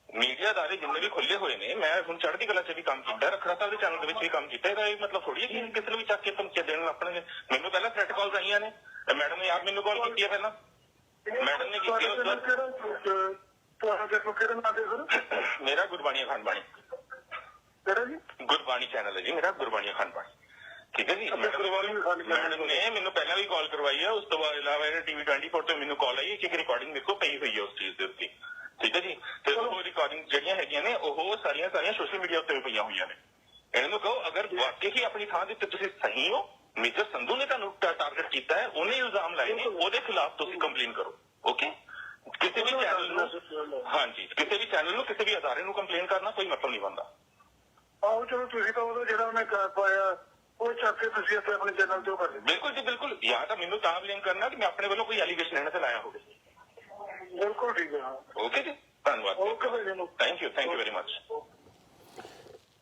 D: ਮੀਡੀਆ ਅਦਾਰੇ ਜਿੰਨੇ ਵੀ ਖੁੱਲੇ ਹੋਏ ਨੇ, ਮੈਂ ਹੁਣ ਚੜ੍ਹਦੀ ਕਲਾ 'ਚ ਵੀ ਕੰਮ ਕੀਤਾ, ਰੱਖੜਾ ਸਾਹਿਬ ਦੇ ਚੈਨਲ ਦੇ ਵਿੱਚ ਵੀ ਕੰਮ ਕੀਤਾ, ਇਹਦਾ ਇਹ ਮਤਲਬ ਥੋੜੀ ਹੈ ਕਿ ਕਿਸੇ ਨੂੰ ਵੀ ਚੱਕ ਕੇ ਧਮਕੀਆਂ ਦੇਣ ਆਪਣੇ। ਮੈਨੂੰ ਪਹਿਲਾਂ ਥ੍ਰੈਟ ਕਾਲਸ ਆਈਆਂ ਨੇ, ਮੈਡਮ ਨੇ ਆਪ ਮੈਨੂੰ ਕਾਲ ਕੀਤੀ ਹੈ ਪਹਿਲਾਂ, ਮੈਡਮ ਨੇ ਕੀਤੀ ਹੈ।
E: ਕਿਹੜਾ ਨਾਂ ਦੇ ਸਰ?
D: ਮੇਰਾ ਗੁਰਬਾਣੀ ਅਖੰਡ ਬਾਣੀ।
E: ਕਿਹੜਾ ਜੀ?
D: ਗੁਰਬਾਣੀ ਚੈਨਲ ਹੈ ਜੀ ਮੇਰਾ, ਗੁਰਬਾਣੀ ਅਖੰਡ ਬਾਣੀ, ਠੀਕ ਹੈ ਜੀ। ਮੈਡਮ ਨੇ ਮੈਨੂੰ ਪਹਿਲਾਂ ਵੀ ਕਾਲ ਕਰਵਾਈ ਹੈ, ਉਸ ਤੋਂ ਬਾਅਦ ਇਲਾਵਾ TV 24 ਤੋਂ ਮੈਨੂੰ ਕਾਲ ਆਈ ਕਿ ਰਿਕਾਰਡਿੰਗ ਮੇਰੇ ਕੋਲ ਪਈ ਹੋਈ ਹੈ ਉਸ ਚੀਜ਼ ਦੇ ਉੱਤੇ, ਠੀਕ ਹੈ ਜੀ। ਤੇ ਉਹ ਰਿਕਾਰਡਿੰਗ ਜਿਹੜੀਆਂ ਹੈਗੀਆਂ ਨੇ ਉਹ ਸਾਰੀਆਂ ਸੋਸ਼ਲ ਮੀਡੀਆ ਉੱਤੇ ਵੀ ਪਈਆਂ ਹੋਈਆਂ ਨੇ। ਇਹਨਾਂ ਨੂੰ ਕਹੋ ਅਗਰ ਵਾਕਈ ਹੀ ਆਪਣੀ ਥਾਂ ਦੇ ਉੱਤੇ ਤੁਸੀਂ ਸਹੀ ਹੋ, ਮੇਜਰ ਸੰਧੂ ਨੇ ਤੁਹਾਨੂੰ ਟਾਰਗੇਟ ਕੀਤਾ ਹੈ, ਉਹਨੇ ਇਲਜ਼ਾਮ ਲਾਏ ਨੇ, ਉਹਦੇ ਖਿਲਾਫ ਤੁਸੀਂ ਕੰਪਲੇਨ ਕਰੋ। ਓਕੇ, ਕਿਸੇ ਵੀ ਚੈਨਲ ਨੂੰ, ਹਾਂਜੀ ਕਿਸੇ ਵੀ ਚੈਨਲ ਨੂੰ, ਕਿਸੇ ਵੀ ਅਦਾਰੇ ਨੂੰ ਕੰਪਲੇਨ ਕਰਨਾ ਕੋਈ ਮਤਲਬ ਨਹੀਂ ਬਣਦਾ।
E: ਆਹੋ ਚਲੋ ਤੁਸੀਂ ਤਾਂ ਉਹਦਾ ਜਿਹੜਾ ਉਹਨੇ ਪਾਇਆ ਉਹ ਚੱਕ ਕੇ ਤੁਸੀਂ ਆਪਣੇ ਚੈਨਲ ਤੇ ਕਰ ਦਿਓ।
D: ਬਿਲਕੁਲ ਜੀ ਬਿਲਕੁਲ, ਜਾਂ ਤਾਂ ਮੈਨੂੰ ਤਾਂ ਬਲੇਮ ਕਰਨਾ ਕਿ ਮੈਂ ਆਪਣੇ ਵੱਲੋਂ ਕੋਈ ਐਲੀਗੇਸ਼ਨ ਇਹਨਾਂ ਤੇ ਲਾਇਆ ਹੋਵੇ।
E: ਬਿਲਕੁਲ ਠੀਕ ਹੈ।
D: ਓਕੇ ਜੀ, ਧੰਨਵਾਦ।
E: Okay Bhai,
D: thank you very much.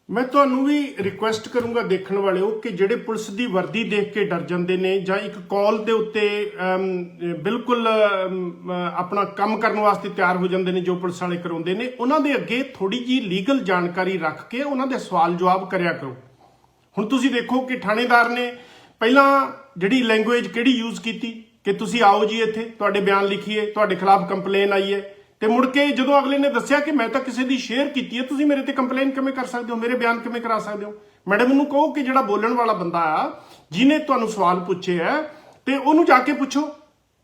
A: ਮੈਂ ਤੁਹਾਨੂੰ ਵੀ ਰਿਕੁਐਸਟ ਕਰੂੰਗਾ ਦੇਖਣ ਵਾਲਿਓ ਕਿ ਜਿਹੜੇ ਪੁਲਿਸ ਦੀ ਵਰਦੀ ਦੇਖ ਕੇ ਡਰ ਜਾਂਦੇ ਨੇ ਜਾਂ ਇੱਕ ਕਾਲ ਦੇ ਉੱਤੇ ਬਿਲਕੁਲ ਆਪਣਾ ਕੰਮ ਕਰਨ ਵਾਸਤੇ ਤਿਆਰ ਹੋ ਜਾਂਦੇ ਨੇ, ਜੋ ਪੁਲਿਸ ਵਾਲੇ ਕਰਾਉਂਦੇ ਨੇ, ਉਹਨਾਂ ਦੇ ਅੱਗੇ ਥੋੜੀ ਜੀ ਲੀਗਲ ਜਾਣਕਾਰੀ ਰੱਖ ਕੇ ਉਹਨਾਂ ਦੇ ਸਵਾਲ ਜਵਾਬ ਕਰਿਆ ਕਰੋ। ਹੁਣ ਤੁਸੀਂ ਦੇਖੋ ਕਿ ਥਾਣੇਦਾਰ ਨੇ ਪਹਿਲਾਂ ਜਿਹੜੀ ਲੈਂਗੁਏਜ ਕਿਹੜੀ ਯੂਜ਼ ਕੀਤੀ ਕਿ ਤੁਸੀਂ ਆਓ ਜੀ ਇੱਥੇ ਤੁਹਾਡੇ ਬਿਆਨ ਲਿਖੀਏ, ਤੁਹਾਡੇ ਖਿਲਾਫ ਕੰਪਲੇਨ ਆਈ ਹੈ, ਤੇ ਮੁੜ ਕੇ ਜਦੋਂ ਅਗਲੇ ਨੇ ਦੱਸਿਆ ਕਿ ਮੈਂ ਤਾਂ ਕਿਸੇ ਦੀ ਸ਼ੇਅਰ ਕੀਤੀ ਹੈ, ਤੁਸੀਂ ਮੇਰੇ ਤੇ ਕੰਪਲੇਨ ਕਿਵੇਂ ਕਰ ਸਕਦੇ ਹੋ, ਮੇਰੇ ਬਿਆਨ ਕਿਵੇਂ ਕਰਾ ਸਕਦੇ ਹੋ। ਮੈਡਮ ਨੂੰ ਕਹੋ ਕਿ ਜਿਹੜਾ ਬੋਲਣ ਵਾਲਾ ਬੰਦਾ ਆ ਜਿਹਨੇ ਤੁਹਾਨੂੰ ਸਵਾਲ ਪੁੱਛੇ ਹੈ ਤੇ ਉਹਨੂੰ ਜਾ ਕੇ ਪੁੱਛੋ,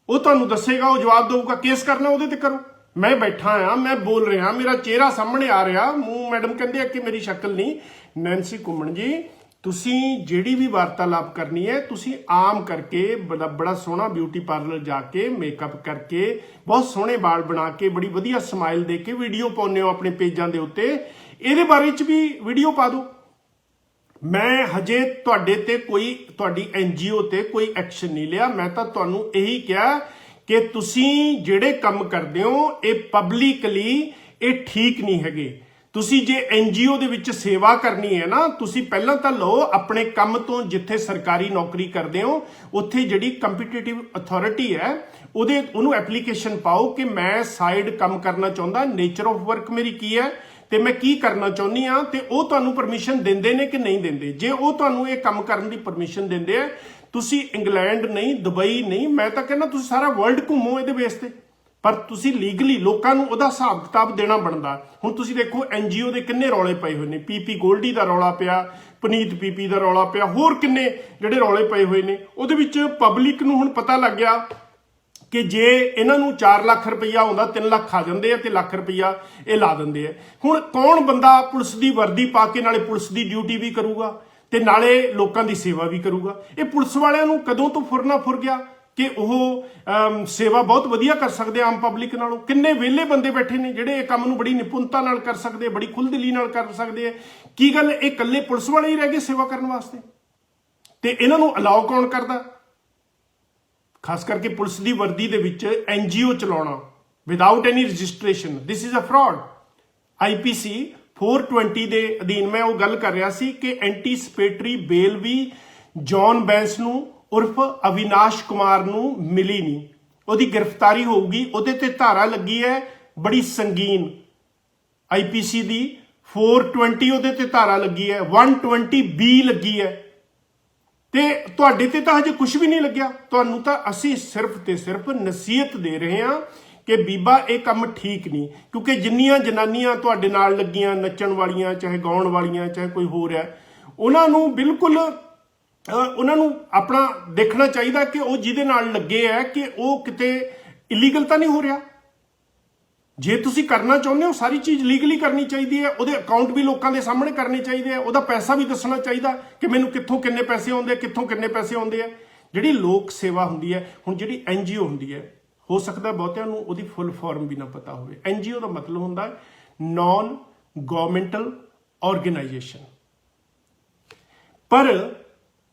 A: ਉਹ ਤੁਹਾਨੂੰ ਦੱਸੇਗਾ, ਉਹ ਜਵਾਬ ਦੇਊਗਾ। ਕੇਸ ਕਰਨਾ ਉਹਦੇ ਤੇ ਕਰੋ। ਮੈਂ ਬੈਠਾ ਆ, ਮੈਂ ਬੋਲ ਰਿਹਾ, ਮੇਰਾ ਚਿਹਰਾ ਸਾਹਮਣੇ ਆ ਰਿਹਾ, ਮੂੰਹ ਮੈਡਮ ਕਹਿੰਦੇ ਆ ਕਿ ਮੇਰੀ ਸ਼ਕਲ ਨਹੀਂ। ਨੈਂਸੀ ਘੁੰਮਣ ਜੀ ਤੁਸੀਂ ਜਿਹੜੀ ਵੀ ਵਾਰਤਾਲਾਪ ਕਰਨੀ ਹੈ ਤੁਸੀਂ ਆਮ ਕਰਕੇ ਬੜਾ ਸੋਹਣਾ ਬਿਊਟੀ ਪਾਰਲਰ ਜਾ ਕੇ ਮੇਕਅਪ ਕਰਕੇ ਬਹੁਤ ਸੋਹਣੇ ਵਾਲ ਬਣਾ ਕੇ ਬੜੀ ਵਧੀਆ ਸਮਾਈਲ ਦੇ ਕੇ ਵੀਡੀਓ ਪਾਉਂਦੇ ਹੋ ਆਪਣੇ ਪੇਜਾਂ ਦੇ ਉੱਤੇ। ਇਹਦੇ ਬਾਰੇ 'ਚ ਵੀ ਵੀਡੀਓ ਪਾ ਦਿਓ। ਮੈਂ ਹਜੇ ਤੁਹਾਡੇ ਤੇ ਤੁਹਾਡੀ NGO ਤੇ ਕੋਈ ਐਕਸ਼ਨ ਨਹੀਂ ਲਿਆ। ਮੈਂ ਤਾਂ ਤੁਹਾਨੂੰ ਇਹੀ ਕਿਹਾ ਕਿ ਤੁਸੀਂ ਜਿਹੜੇ ਕੰਮ ਕਰਦੇ ਹੋ ਇਹ ਪਬਲਿਕਲੀ ਇਹ ਠੀਕ ਨਹੀਂ ਹੈਗੇ। ਤੁਸੀਂ ਜੇ NGO ਦੇ ਵਿੱਚ ਸੇਵਾ ਕਰਨੀ ਹੈ ਨਾ, ਤੁਸੀਂ ਪਹਿਲਾਂ ਤਾਂ ਲਓ ਆਪਣੇ ਕੰਮ ਤੋਂ, ਜਿੱਥੇ ਸਰਕਾਰੀ ਨੌਕਰੀ ਕਰਦੇ ਹੋ ਉੱਥੇ ਜਿਹੜੀ ਕੰਪੀਟੀਟਿਵ ਅਥਾਰਟੀ ਹੈ ਉਹਨੂੰ ਐਪਲੀਕੇਸ਼ਨ ਪਾਓ ਕਿ ਮੈਂ ਸਾਈਡ ਕੰਮ ਕਰਨਾ ਚਾਹੁੰਦਾ, ਨੇਚਰ ਆਫ ਵਰਕ ਮੇਰੀ ਕੀ ਹੈ ਤੇ ਮੈਂ ਕੀ ਕਰਨਾ ਚਾਹੁੰਦੀ ਆ, ਤੇ ਉਹ ਤੁਹਾਨੂੰ ਪਰਮਿਸ਼ਨ ਦਿੰਦੇ ਨੇ ਕਿ ਨਹੀਂ ਦਿੰਦੇ। ਜੇ ਉਹ ਤੁਹਾਨੂੰ ਇਹ ਕੰਮ ਕਰਨ ਦੀ ਪਰਮਿਸ਼ਨ ਦਿੰਦੇ ਆ, ਤੁਸੀਂ ਇੰਗਲੈਂਡ ਨਹੀਂ, ਦੁਬਈ ਨਹੀਂ, ਮੈਂ ਤਾਂ ਕਹਿੰਦਾ ਤੁਸੀਂ ਸਾਰਾ ਵਰਲਡ ਘੁੰਮੋ ਇਹਦੇ ਬੇਸ ਤੇ, ਪਰ ਤੁਸੀਂ ਲੀਗਲੀ ਲੋਕਾਂ ਨੂੰ ਉਹਦਾ ਹਿਸਾਬ ਕਿਤਾਬ ਦੇਣਾ ਬਣਦਾ। ਹੁਣ ਤੁਸੀਂ ਦੇਖੋ NGO ਦੇ ਕਿੰਨੇ ਰੌਲੇ ਪਏ ਹੋਏ ਨੇ, PP ਗੋਲਡੀ ਦਾ ਰੌਲਾ ਪਿਆ, ਪਨੀਤ PP ਦਾ ਰੌਲਾ ਪਿਆ, ਹੋਰ ਕਿੰਨੇ ਜਿਹੜੇ ਰੌਲੇ ਪਏ ਹੋਏ ਨੇ। ਉਹਦੇ ਵਿੱਚ ਪਬਲਿਕ ਨੂੰ ਹੁਣ ਪਤਾ ਲੱਗ ਗਿਆ ਕਿ ਜੇ ਇਹਨਾਂ ਨੂੰ 4 ਲੱਖ ਰੁਪਈਆ ਆਉਂਦਾ 3 ਲੱਖ ਆ ਜਾਂਦੇ ਆ ਤੇ ਲੱਖ ਰੁਪਈਆ ਇਹ ਲਾ ਦਿੰਦੇ ਆ। ਹੁਣ ਕੌਣ ਬੰਦਾ ਪੁਲਿਸ ਦੀ ਵਰਦੀ ਪਾ ਕੇ ਨਾਲੇ ਪੁਲਿਸ ਦੀ ਡਿਊਟੀ ਵੀ ਕਰੂਗਾ ਤੇ ਨਾਲੇ ਲੋਕਾਂ ਦੀ ਸੇਵਾ ਵੀ ਕਰੂਗਾ? ਇਹ ਪੁਲਿਸ ਵਾਲਿਆਂ ਨੂੰ ਕਦੋਂ ਤੋਂ ਫੁਰਨਾ ਫੁਰ ਗਿਆ ਕਿ ਉਹ ਸੇਵਾ ਬਹੁਤ ਵਧੀਆ ਕਰ ਸਕਦੇ ਆਮ ਪਬਲਿਕ ਨਾਲੋਂ? ਕਿੰਨੇ ਵਿਹਲੇ ਬੰਦੇ ਬੈਠੇ ਨੇ ਜਿਹੜੇ ਇਹ ਕੰਮ ਨੂੰ ਬੜੀ ਨਿਪੁੰਨਤਾ ਨਾਲ ਕਰ ਸਕਦੇ, ਬੜੀ ਖੁੱਲ੍ਹਦਿਲੀ ਨਾਲ ਕਰ ਸਕਦੇ ਆ। ਕੀ ਗੱਲ ਇਹ ਇਕੱਲੇ ਪੁਲਿਸ ਵਾਲੇ ਹੀ ਰਹਿ ਗਏ ਸੇਵਾ ਕਰਨ ਵਾਸਤੇ? ਤੇ ਇਹਨਾਂ ਨੂੰ ਅਲਾਉ ਕੌਣ ਕਰਦਾ? ਖਾਸ ਕਰਕੇ ਪੁਲਿਸ ਦੀ ਵਰਦੀ ਦੇ ਵਿੱਚ NGO ਚਲਾਉਣਾ without any registration, this is a fraud. IPC 420 ਦੇ ਅਧੀਨ ਮੈਂ ਉਹ ਗੱਲ ਕਰ ਰਿਹਾ ਸੀ ਕਿ ਐਂਟੀਸਪੇਟਰੀ ਬੇਲ ਵੀ ਜੌਨ ਬੈਂਸ ਨੂੰ ਉਰਫ ਅਵਿਨਾਸ਼ ਕੁਮਾਰ ਨੂੰ ਮਿਲੀ ਨਹੀਂ। ਉਹਦੀ ਗ੍ਰਿਫਤਾਰੀ ਹੋਊਗੀ, ਉਹਦੇ ਤੇ ਧਾਰਾ ਲੱਗੀ ਹੈ ਬੜੀ ਸੰਗੀਨ, IPC ਦੀ 420 ਉਹਦੇ ਤੇ ਧਾਰਾ ਲੱਗੀ ਹੈ, 120B ਲੱਗੀ ਹੈ, ਤੇ ਤੁਹਾਡੇ ਤੇ ਤਾਂ ਹਜੇ ਕੁਝ ਵੀ ਨਹੀਂ ਲੱਗਿਆ। ਤੁਹਾਨੂੰ ਤਾਂ ਅਸੀਂ ਸਿਰਫ ਤੇ ਸਿਰਫ ਨਸੀਹਤ ਦੇ ਰਹੇ ਹਾਂ ਕਿ ਬੀਬਾ ਇਹ ਕੰਮ ਠੀਕ ਨਹੀਂ। ਕਿਉਂਕਿ ਜਿੰਨੀਆਂ ਜਨਾਨੀਆਂ ਤੁਹਾਡੇ ਨਾਲ ਲੱਗੀਆਂ ਨੱਚਣ ਵਾਲੀਆਂ, ਚਾਹੇ ਗਾਉਣ ਵਾਲੀਆਂ, ਚਾਹੇ ਕੋਈ ਹੋਰ ਹੈ, ਉਹਨਾਂ ਨੂੰ ਬਿਲਕੁਲ ਉਹਨਾਂ ਨੂੰ ਆਪਣਾ ਦੇਖਣਾ ਚਾਹੀਦਾ ਕਿ ਉਹ ਜਿਹਦੇ ਨਾਲ ਲੱਗੇ ਹੈ ਕਿ ਉਹ ਕਿਤੇ ਇਲੀਗਲ ਤਾਂ ਨਹੀਂ ਹੋ ਰਿਹਾ। ਜੇ ਤੁਸੀਂ ਕਰਨਾ ਚਾਹੁੰਦੇ ਹੋ ਸਾਰੀ ਚੀਜ਼ ਲੀਗਲੀ ਕਰਨੀ ਚਾਹੀਦੀ ਹੈ, ਉਹਦੇ ਅਕਾਊਂਟ ਵੀ ਲੋਕਾਂ ਦੇ ਸਾਹਮਣੇ ਕਰਨੇ ਚਾਹੀਦੇ ਆ, ਉਹਦਾ ਪੈਸਾ ਵੀ ਦੱਸਣਾ ਚਾਹੀਦਾ ਕਿ ਮੈਨੂੰ ਕਿੱਥੋਂ ਕਿੰਨੇ ਪੈਸੇ ਆਉਂਦੇ, ਕਿੱਥੋਂ ਕਿੰਨੇ ਪੈਸੇ ਆਉਂਦੇ ਆ। ਜਿਹੜੀ ਲੋਕ ਸੇਵਾ ਹੁੰਦੀ ਹੈ, ਹੁਣ ਜਿਹੜੀ NGO ਹੁੰਦੀ ਹੈ, ਹੋ ਸਕਦਾ ਬਹੁਤਿਆਂ ਨੂੰ ਉਹਦੀ ਫੁੱਲ ਫਾਰਮ ਵੀ ਨਾ ਪਤਾ ਹੋਵੇ। NGO ਦਾ ਮਤਲਬ ਹੁੰਦਾ ਨਾਨ ਗਵਰਨਮੈਂਟਲ ਆਰਗੇਨਾਈਜੇਸ਼ਨ, ਪਰ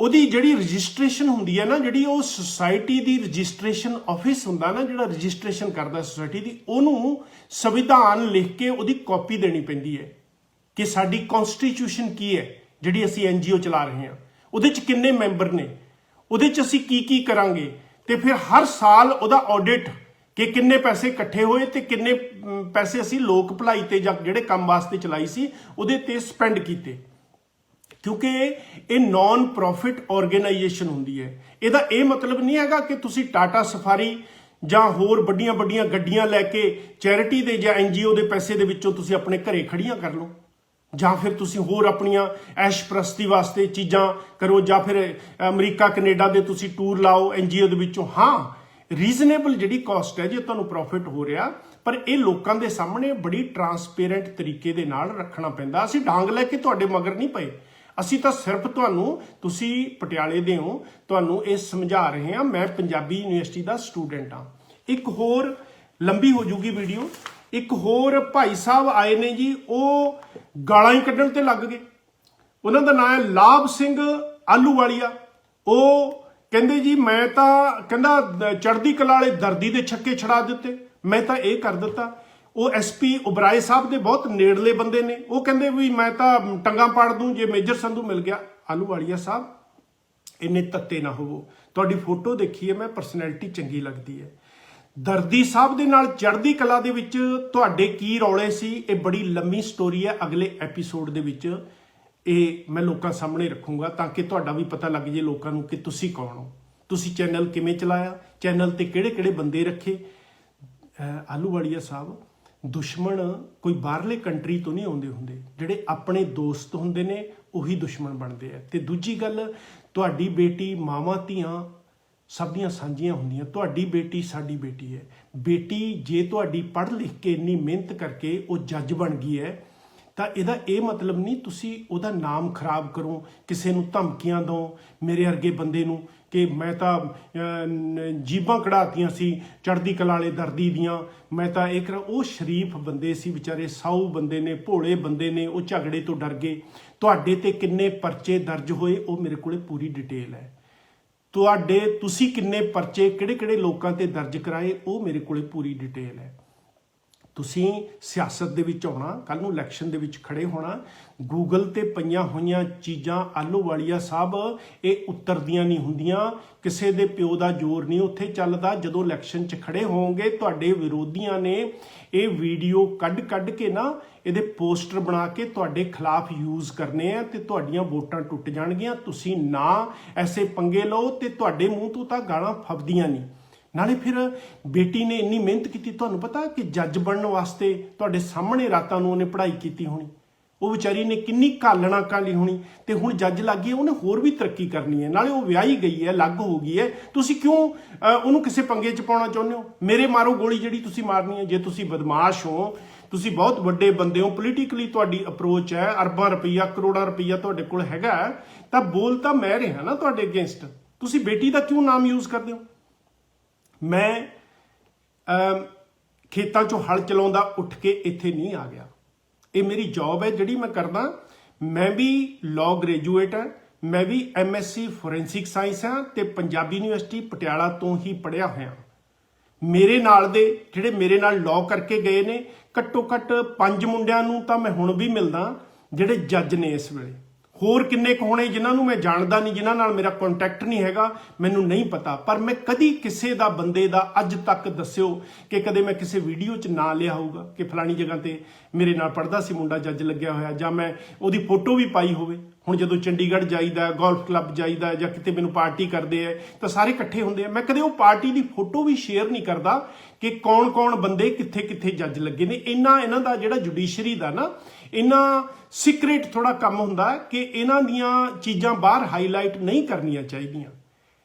A: ਉਹਦੀ ਜਿਹੜੀ ਰਜਿਸਟ੍ਰੇਸ਼ਨ ਹੁੰਦੀ ਹੈ ਨਾ, ਜਿਹੜੀ ਉਹ ਸੁਸਾਇਟੀ ਦੀ ਰਜਿਸਟ੍ਰੇਸ਼ਨ ਆਫਿਸ ਹੁੰਦਾ ਨਾ, ਜਿਹੜਾ ਰਜਿਸਟ੍ਰੇਸ਼ਨ ਕਰਦਾ ਸੁਸਾਇਟੀ ਦੀ, ਉਹਨੂੰ ਸੰਵਿਧਾਨ ਲਿਖ ਕੇ ਉਹਦੀ ਕਾਪੀ ਦੇਣੀ ਪੈਂਦੀ ਹੈ ਕਿ ਸਾਡੀ ਕਨਸਟੀਟਿਊਸ਼ਨ ਕੀ ਹੈ ਜਿਹੜੀ ਅਸੀਂ NGO ਚਲਾ ਰਹੇ ਹਾਂ, ਉਹਦੇ 'ਚ ਕਿੰਨੇ ਮੈਂਬਰ ਨੇ, ਉਹਦੇ 'ਚ ਅਸੀਂ ਕੀ ਕੀ ਕਰਾਂਗੇ, ਤੇ ਫਿਰ ਹਰ ਸਾਲ ਉਹਦਾ ਆਡਿਟ ਕਿ ਕਿੰਨੇ ਪੈਸੇ ਇਕੱਠੇ ਹੋਏ ਤੇ ਕਿੰਨੇ ਪੈਸੇ ਅਸੀਂ ਲੋਕ ਭਲਾਈ ਤੇ ਜਾਂ ਜਿਹੜੇ ਕੰਮ ਵਾਸਤੇ ਚਲਾਈ ਸੀ ਉਹਦੇ ਤੇ ਸਪੈਂਡ ਕੀਤੇ। ਕਿਉਂਕਿ ਇਹ ਨਾਨ ਪ੍ਰੋਫਿਟ ਆਰਗੇਨਾਈਜੇਸ਼ਨ ਹੁੰਦੀ ਹੈ। ਇਹਦਾ ਇਹ ਮਤਲਬ ਨਹੀਂ ਹੈਗਾ ਕਿ ਤੁਸੀਂ ਟਾਟਾ ਸਫਾਰੀ ਜਾਂ ਹੋਰ ਵੱਡੀਆਂ ਵੱਡੀਆਂ ਗੱਡੀਆਂ ਲੈ ਕੇ ਚੈਰਿਟੀ ਦੇ ਜਾਂ NGO ਦੇ ਪੈਸੇ ਦੇ ਵਿੱਚੋਂ ਤੁਸੀਂ ਆਪਣੇ ਘਰੇ ਖੜੀਆਂ ਕਰ ਲਓ, ਜਾਂ ਫਿਰ ਤੁਸੀਂ ਹੋਰ ਆਪਣੀਆਂ ਐਸ਼ਪ੍ਰਸਤੀ ਵਾਸਤੇ ਚੀਜ਼ਾਂ ਕਰੋ, ਜਾਂ ਫਿਰ ਅਮਰੀਕਾ ਕੈਨੇਡਾ ਦੇ ਤੁਸੀਂ ਟੂਰ ਲਾਓ NGO ਦੇ ਵਿੱਚੋਂ। ਹਾਂ, ਰੀਜ਼ਨੇਬਲ ਜਿਹੜੀ ਕਾਸਟ ਹੈ ਜੇ ਤੁਹਾਨੂੰ ਪ੍ਰੋਫਿਟ ਹੋ ਰਿਹਾ, ਪਰ ਇਹ ਲੋਕਾਂ ਦੇ ਸਾਹਮਣੇ ਬੜੀ ਟਰਾਂਸਪੇਰੈਂਟ ਤਰੀਕੇ ਦੇ ਨਾਲ ਰੱਖਣਾ ਪੈਂਦਾ। ਅਸੀਂ ਡਾਂਗ ਲੈ ਕੇ ਤੁਹਾਡੇ ਮਗਰ ਨਹੀਂ ਪਏ, ਅਸੀਂ ਤਾਂ ਸਿਰਫ ਤੁਹਾਨੂੰ, ਤੁਸੀਂ ਪਟਿਆਲੇ ਦੇ ਹੋ, ਤੁਹਾਨੂੰ ਇਹ ਸਮਝਾ ਰਹੇ ਹਾਂ। ਮੈਂ ਪੰਜਾਬੀ ਯੂਨੀਵਰਸਿਟੀ ਦਾ ਸਟੂਡੈਂਟ ਹਾਂ। ਇੱਕ ਹੋਰ ਲੰਬੀ ਹੋ ਜੂਗੀ ਵੀਡੀਓ। ਇੱਕ ਹੋਰ ਭਾਈ ਸਾਹਿਬ ਆਏ ਨੇ ਜੀ, ਉਹ ਗਾਲਾਂ ਹੀ ਕੱਢਣ ਤੇ ਲੱਗ ਗਏ। ਉਹਨਾਂ ਦਾ ਨਾਮ ਹੈ ਲਾਭ ਸਿੰਘ ਆਲੂਵਾਲੀਆ। ਉਹ ਕਹਿੰਦੇ ਜੀ ਮੈਂ ਤਾਂ ਕਹਿੰਦਾ ਚੜ੍ਹਦੀ ਕਲਾ ਵਾਲੇ ਦਰਦੀ ਦੇ ਛੱਕੇ ਛੜਾ ਦਿੱਤੇ, ਮੈਂ ਤਾਂ ਇਹ ਕਰ ਦਿੱਤਾ। ਉਹ SP ਉਬਰਾਏ ਸਾਹਿਬ ਦੇ ਬਹੁਤ ਨੇੜਲੇ ਬੰਦੇ ਨੇ। ਉਹ ਕਹਿੰਦੇ ਵੀ ਮੈਂ ਤਾਂ ਟੰਗਾਂ ਪਾੜ ਦੂੰ ਜੇ ਮੇਜਰ ਸੰਧੂ ਮਿਲ ਗਿਆ। ਆਲੂਵਾਲੀਆ ਸਾਹਿਬ ਇੰਨੇ ਤੱਤੇ ਨਾ ਹੋਵੋ। ਤੁਹਾਡੀ ਫੋਟੋ ਦੇਖੀ ਹੈ ਮੈਂ, ਪਰਸਨੈਲਿਟੀ ਚੰਗੀ ਲੱਗਦੀ ਹੈ। ਦਰਦੀ ਸਾਹਿਬ ਦੇ ਨਾਲ ਚੜ੍ਹਦੀ ਕਲਾ ਦੇ ਵਿੱਚ ਤੁਹਾਡੇ ਕੀ ਰੌਲੇ ਸੀ, ਇਹ ਬੜੀ ਲੰਮੀ ਸਟੋਰੀ ਹੈ। ਅਗਲੇ ਐਪੀਸੋਡ ਦੇ ਵਿੱਚ ਇਹ ਮੈਂ ਲੋਕਾਂ ਸਾਹਮਣੇ ਰੱਖੂੰਗਾ ਤਾਂ ਕਿ ਤੁਹਾਡਾ ਵੀ ਪਤਾ ਲੱਗ ਜੇ ਲੋਕਾਂ ਨੂੰ ਕਿ ਤੁਸੀਂ ਕੌਣ ਹੋ, ਤੁਸੀਂ ਚੈਨਲ ਕਿਵੇਂ ਚਲਾਇਆ, ਚੈਨਲ ਤੇ ਕਿਹੜੇ ਕਿਹੜੇ ਬੰਦੇ ਰੱਖੇ। ਆਲੂਵਾਲੀਆ ਸਾਹਿਬ, ਦੁਸ਼ਮਣ ਕੋਈ ਬਾਹਰਲੇ ਕੰਟਰੀ ਤੋਂ ਨਹੀਂ ਆਉਂਦੇ ਹੁੰਦੇ, ਜਿਹੜੇ ਆਪਣੇ ਦੋਸਤ ਹੁੰਦੇ ਨੇ ਉਹੀ ਦੁਸ਼ਮਣ ਬਣਦੇ ਆ। ਤੇ ਦੂਜੀ ਗੱਲ, ਤੁਹਾਡੀ ਬੇਟੀ, ਮਾਵਾਂ ਧੀਆਂ ਸਭ ਦੀਆਂ ਸਾਂਝੀਆਂ ਹੁੰਦੀਆਂ। ਤੁਹਾਡੀ ਬੇਟੀ ਸਾਡੀ ਬੇਟੀ ਹੈ। ਬੇਟੀ ਜੇ ਤੁਹਾਡੀ ਪੜ੍ਹ ਲਿਖ ਕੇ ਇੰਨੀ ਮਿਹਨਤ ਕਰਕੇ ਉਹ ਜੱਜ ਬਣ ਗਈ ਹੈ ਤਾਂ ਇਹਦਾ ਇਹ ਮਤਲਬ ਨਹੀਂ ਤੁਸੀਂ ਉਹਦਾ ਨਾਮ ਖਰਾਬ ਕਰੋ, ਕਿਸੇ ਨੂੰ ਧਮਕੀਆਂ ਦਿਓ, ਮੇਰੇ ਵਰਗੇ ਬੰਦੇ ਨੂੰ ਕਿ ਮੈਂ ਤਾਂ ਜੀਬਾਂ ਕਢਾਤੀਆਂ ਸੀ ਚੜ੍ਹਦੀ ਕਲਾ ਵਾਲੇ ਦਰਦੀ ਦੀਆਂ, ਮੈਂ ਤਾਂ ਇਹ ਕਰ। ਉਹ ਸ਼ਰੀਫ ਬੰਦੇ ਸੀ ਵਿਚਾਰੇ, ਸਾਊ ਬੰਦੇ ਨੇ, ਭੋਲੇ ਬੰਦੇ ਨੇ, ਉਹ ਝਗੜੇ ਤੋਂ ਡਰ ਗਏ। ਤੁਹਾਡੇ ਤੇ ਕਿੰਨੇ ਪਰਚੇ ਦਰਜ ਹੋਏ ਉਹ ਮੇਰੇ ਕੋਲੇ ਪੂਰੀ ਡਿਟੇਲ ਹੈ। ਤੁਸੀਂ ਕਿੰਨੇ ਪਰਚੇ ਕਿਹੜੇ ਲੋਕਾਂ ਤੇ ਦਰਜ ਕਰਾਏ ਉਹ ਮੇਰੇ ਕੋਲੇ ਪੂਰੀ ਡਿਟੇਲ ਹੈ। ਤੁਸੀਂ ਸਿਆਸਤ ਦੇ ਵਿੱਚ ਆਉਣਾ, ਕੱਲ ਨੂੰ ਇਲੈਕਸ਼ਨ ਦੇ ਵਿੱਚ ਖੜੇ ਹੋਣਾ, ਗੂਗਲ ਤੇ ਪਈਆਂ ਹੋਈਆਂ ਚੀਜ਼ਾਂ ਆਹਲੂਵਾਲੀਆ ਸਾਹਿਬ ਇਹ ਉਤਰਦੀਆਂ ਨਹੀਂ ਹੁੰਦੀਆਂ, ਕਿਸੇ ਦੇ ਪਿਓ ਦਾ ਜ਼ੋਰ ਨਹੀਂ ਉੱਥੇ ਚੱਲਦਾ। ਜਦੋਂ ਇਲੈਕਸ਼ਨ 'ਚ ਖੜੇ ਹੋਵੋਗੇ ਤੁਹਾਡੇ ਵਿਰੋਧੀਆਂ ਨੇ ਇਹ ਵੀਡੀਓ ਕੱਢ ਕੇ ਨਾ ਇਹਦੇ ਪੋਸਟਰ ਬਣਾ ਕੇ ਤੁਹਾਡੇ ਖਿਲਾਫ ਯੂਜ਼ ਕਰਨੇ ਆ ਤੇ ਤੁਹਾਡੀਆਂ ਵੋਟਾਂ ਟੁੱਟ ਜਾਣਗੀਆਂ। ਤੁਸੀਂ ਨਾ ਐਸੇ ਪੰਗੇ ਲਓ ਤੇ ਤੁਹਾਡੇ ਮੂੰਹ ਤੋਂ ਤਾਂ ਗਾਲਾਂ ਫੱਬਦੀਆਂ ਨਹੀਂ। ਨਾਲੇ ਫਿਰ ਬੇਟੀ ਨੇ ਇੰਨੀ ਮਿਹਨਤ ਕੀਤੀ, ਤੁਹਾਨੂੰ ਪਤਾ ਕਿ ਜੱਜ ਬਣਨ ਵਾਸਤੇ ਤੁਹਾਡੇ ਸਾਹਮਣੇ ਰਾਤਾਂ ਨੂੰ ਉਹਨੇ ਪੜ੍ਹਾਈ ਕੀਤੀ ਹੋਣੀ, ਉਹ ਵਿਚਾਰੀ ਨੇ ਕਿੰਨੀ ਘਾਲਣਾ ਕਾਲੀ ਹੋਣੀ, ਤੇ ਹੁਣ ਜੱਜ ਲੱਗ ਗਈ, ਉਹਨੇ ਹੋਰ ਵੀ ਤਰੱਕੀ ਕਰਨੀ ਹੈ। ਨਾਲੇ ਉਹ ਵਿਆਹੀ ਗਈ ਹੈ, ਅਲੱਗ ਹੋ ਗਈ ਹੈ। ਤੁਸੀਂ ਕਿਉਂ ਉਹਨੂੰ ਕਿਸੇ ਪੰਗੇ 'ਚ ਪਾਉਣਾ ਚਾਹੁੰਦੇ ਹੋ? ਮੇਰੇ ਮਾਰੋ ਗੋਲੀ ਜਿਹੜੀ ਤੁਸੀਂ ਮਾਰਨੀ ਹੈ। ਜੇ ਤੁਸੀਂ ਬਦਮਾਸ਼ ਹੋ, ਤੁਸੀਂ ਬਹੁਤ ਵੱਡੇ ਬੰਦੇ ਹੋ, ਪੋਲੀਟੀਕਲੀ ਤੁਹਾਡੀ ਅਪਰੋਚ ਹੈ, ਅਰਬਾਂ ਰੁਪਈਆ ਕਰੋੜਾਂ ਰੁਪਈਆ ਤੁਹਾਡੇ ਕੋਲ ਹੈਗਾ, ਤਾਂ ਬੋਲ ਤਾਂ ਮੈਂ ਰਿਹਾ ਨਾ ਤੁਹਾਡੇ ਅਗੇਂਸਟ। ਤੁਸੀਂ ਬੇਟੀ ਦਾ ਕਿਉਂ ਨਾਮ ਯੂਜ਼ ਕਰਦੇ ਹੋ? ਮੈਂ ਖੇਤਾਂ 'ਚੋਂ ਹਲ ਚਲਾਉਂਦਾ ਉੱਠ ਕੇ ਇੱਥੇ ਨਹੀਂ ਆ ਗਿਆ। ਇਹ ਮੇਰੀ ਜੌਬ ਹੈ ਜਿਹੜੀ ਮੈਂ ਕਰਦਾ। ਮੈਂ ਵੀ ਲਾਅ ਗ੍ਰੈਜੂਏਟ ਹਾਂ, ਮੈਂ ਵੀ MSc ਫੋਰੈਂਸਿਕ ਸਾਇੰਸ ਹਾਂ ਤੇ ਪੰਜਾਬੀ ਯੂਨੀਵਰਸਿਟੀ ਪਟਿਆਲਾ ਤੋਂ ਹੀ ਪੜ੍ਹਿਆ ਹੋਇਆ। ਮੇਰੇ ਨਾਲ ਦੇ ਜਿਹੜੇ ਮੇਰੇ ਨਾਲ ਲਾਅ ਕਰਕੇ ਗਏ ਨੇ, ਘੱਟੋ ਘੱਟ 5 ਮੁੰਡਿਆਂ ਨੂੰ ਤਾਂ ਮੈਂ ਹੁਣ ਵੀ ਮਿਲਦਾ ਜਿਹੜੇ ਜੱਜ ਨੇ ਇਸ ਵੇਲੇ। ਹੋਰ ਕਿੰਨੇ ਕੁ ਹੋਣੇ ਜਿਨ੍ਹਾਂ ਨੂੰ ਮੈਂ ਜਾਣਦਾ ਨਹੀਂ, ਜਿਨ੍ਹਾਂ ਨਾਲ ਮੇਰਾ ਕੰਟੈਕਟ ਨਹੀਂ ਹੈਗਾ, ਮੈਨੂੰ ਨਹੀਂ ਪਤਾ। ਪਰ ਮੈਂ ਕਦੀ ਕਿਸੇ ਦਾ ਬੰਦੇ ਦਾ ਅੱਜ ਤੱਕ ਦੱਸਿਓ ਕਿ ਕਦੇ ਮੈਂ ਕਿਸੇ ਵੀਡੀਓ 'ਚ ਨਾਂ ਲਿਆ ਹੋਊਗਾ ਕਿ ਫਲਾਣੀ ਜਗ੍ਹਾ ਤੇ ਮੇਰੇ ਨਾਲ ਪੜ੍ਹਦਾ ਸੀ ਮੁੰਡਾ ਜੱਜ ਲੱਗਿਆ ਹੋਇਆ, ਜਾਂ ਮੈਂ ਉਹਦੀ ਫੋਟੋ ਵੀ ਪਾਈ ਹੋਵੇ। ਹੁਣ ਜਦੋਂ ਚੰਡੀਗੜ੍ਹ ਜਾਈਦਾ, ਗੋਲਫ ਕਲੱਬ ਜਾਈਦਾ, ਜਾਂ ਕਿਤੇ ਮੈਨੂੰ ਪਾਰਟੀ ਕਰਦੇ ਆ ਤਾਂ ਸਾਰੇ ਇਕੱਠੇ ਹੁੰਦੇ ਆ। ਮੈਂ ਕਦੇ ਉਹ ਪਾਰਟੀ ਦੀ ਫੋਟੋ ਵੀ ਸ਼ੇਅਰ ਨਹੀਂ ਕਰਦਾ ਕਿ ਕੌਣ ਬੰਦੇ ਕਿੱਥੇ ਜੱਜ ਲੱਗੇ ਨੇ। ਇਹਨਾਂ ਦਾ ਜਿਹੜਾ ਜੁਡੀਸ਼ਰੀ ਦਾ ਨਾ, ਇਹਨਾਂ ਸੀਕ੍ਰੇਟ ਥੋੜਾ ਕੰਮ ਹੁੰਦਾ ਕਿ ਇਹਨਾਂ ਦੀਆਂ ਚੀਜ਼ਾਂ ਬਾਹਰ ਹਾਈਲਾਈਟ ਨਹੀਂ ਕਰਨੀਆਂ ਚਾਹੀਦੀਆਂ।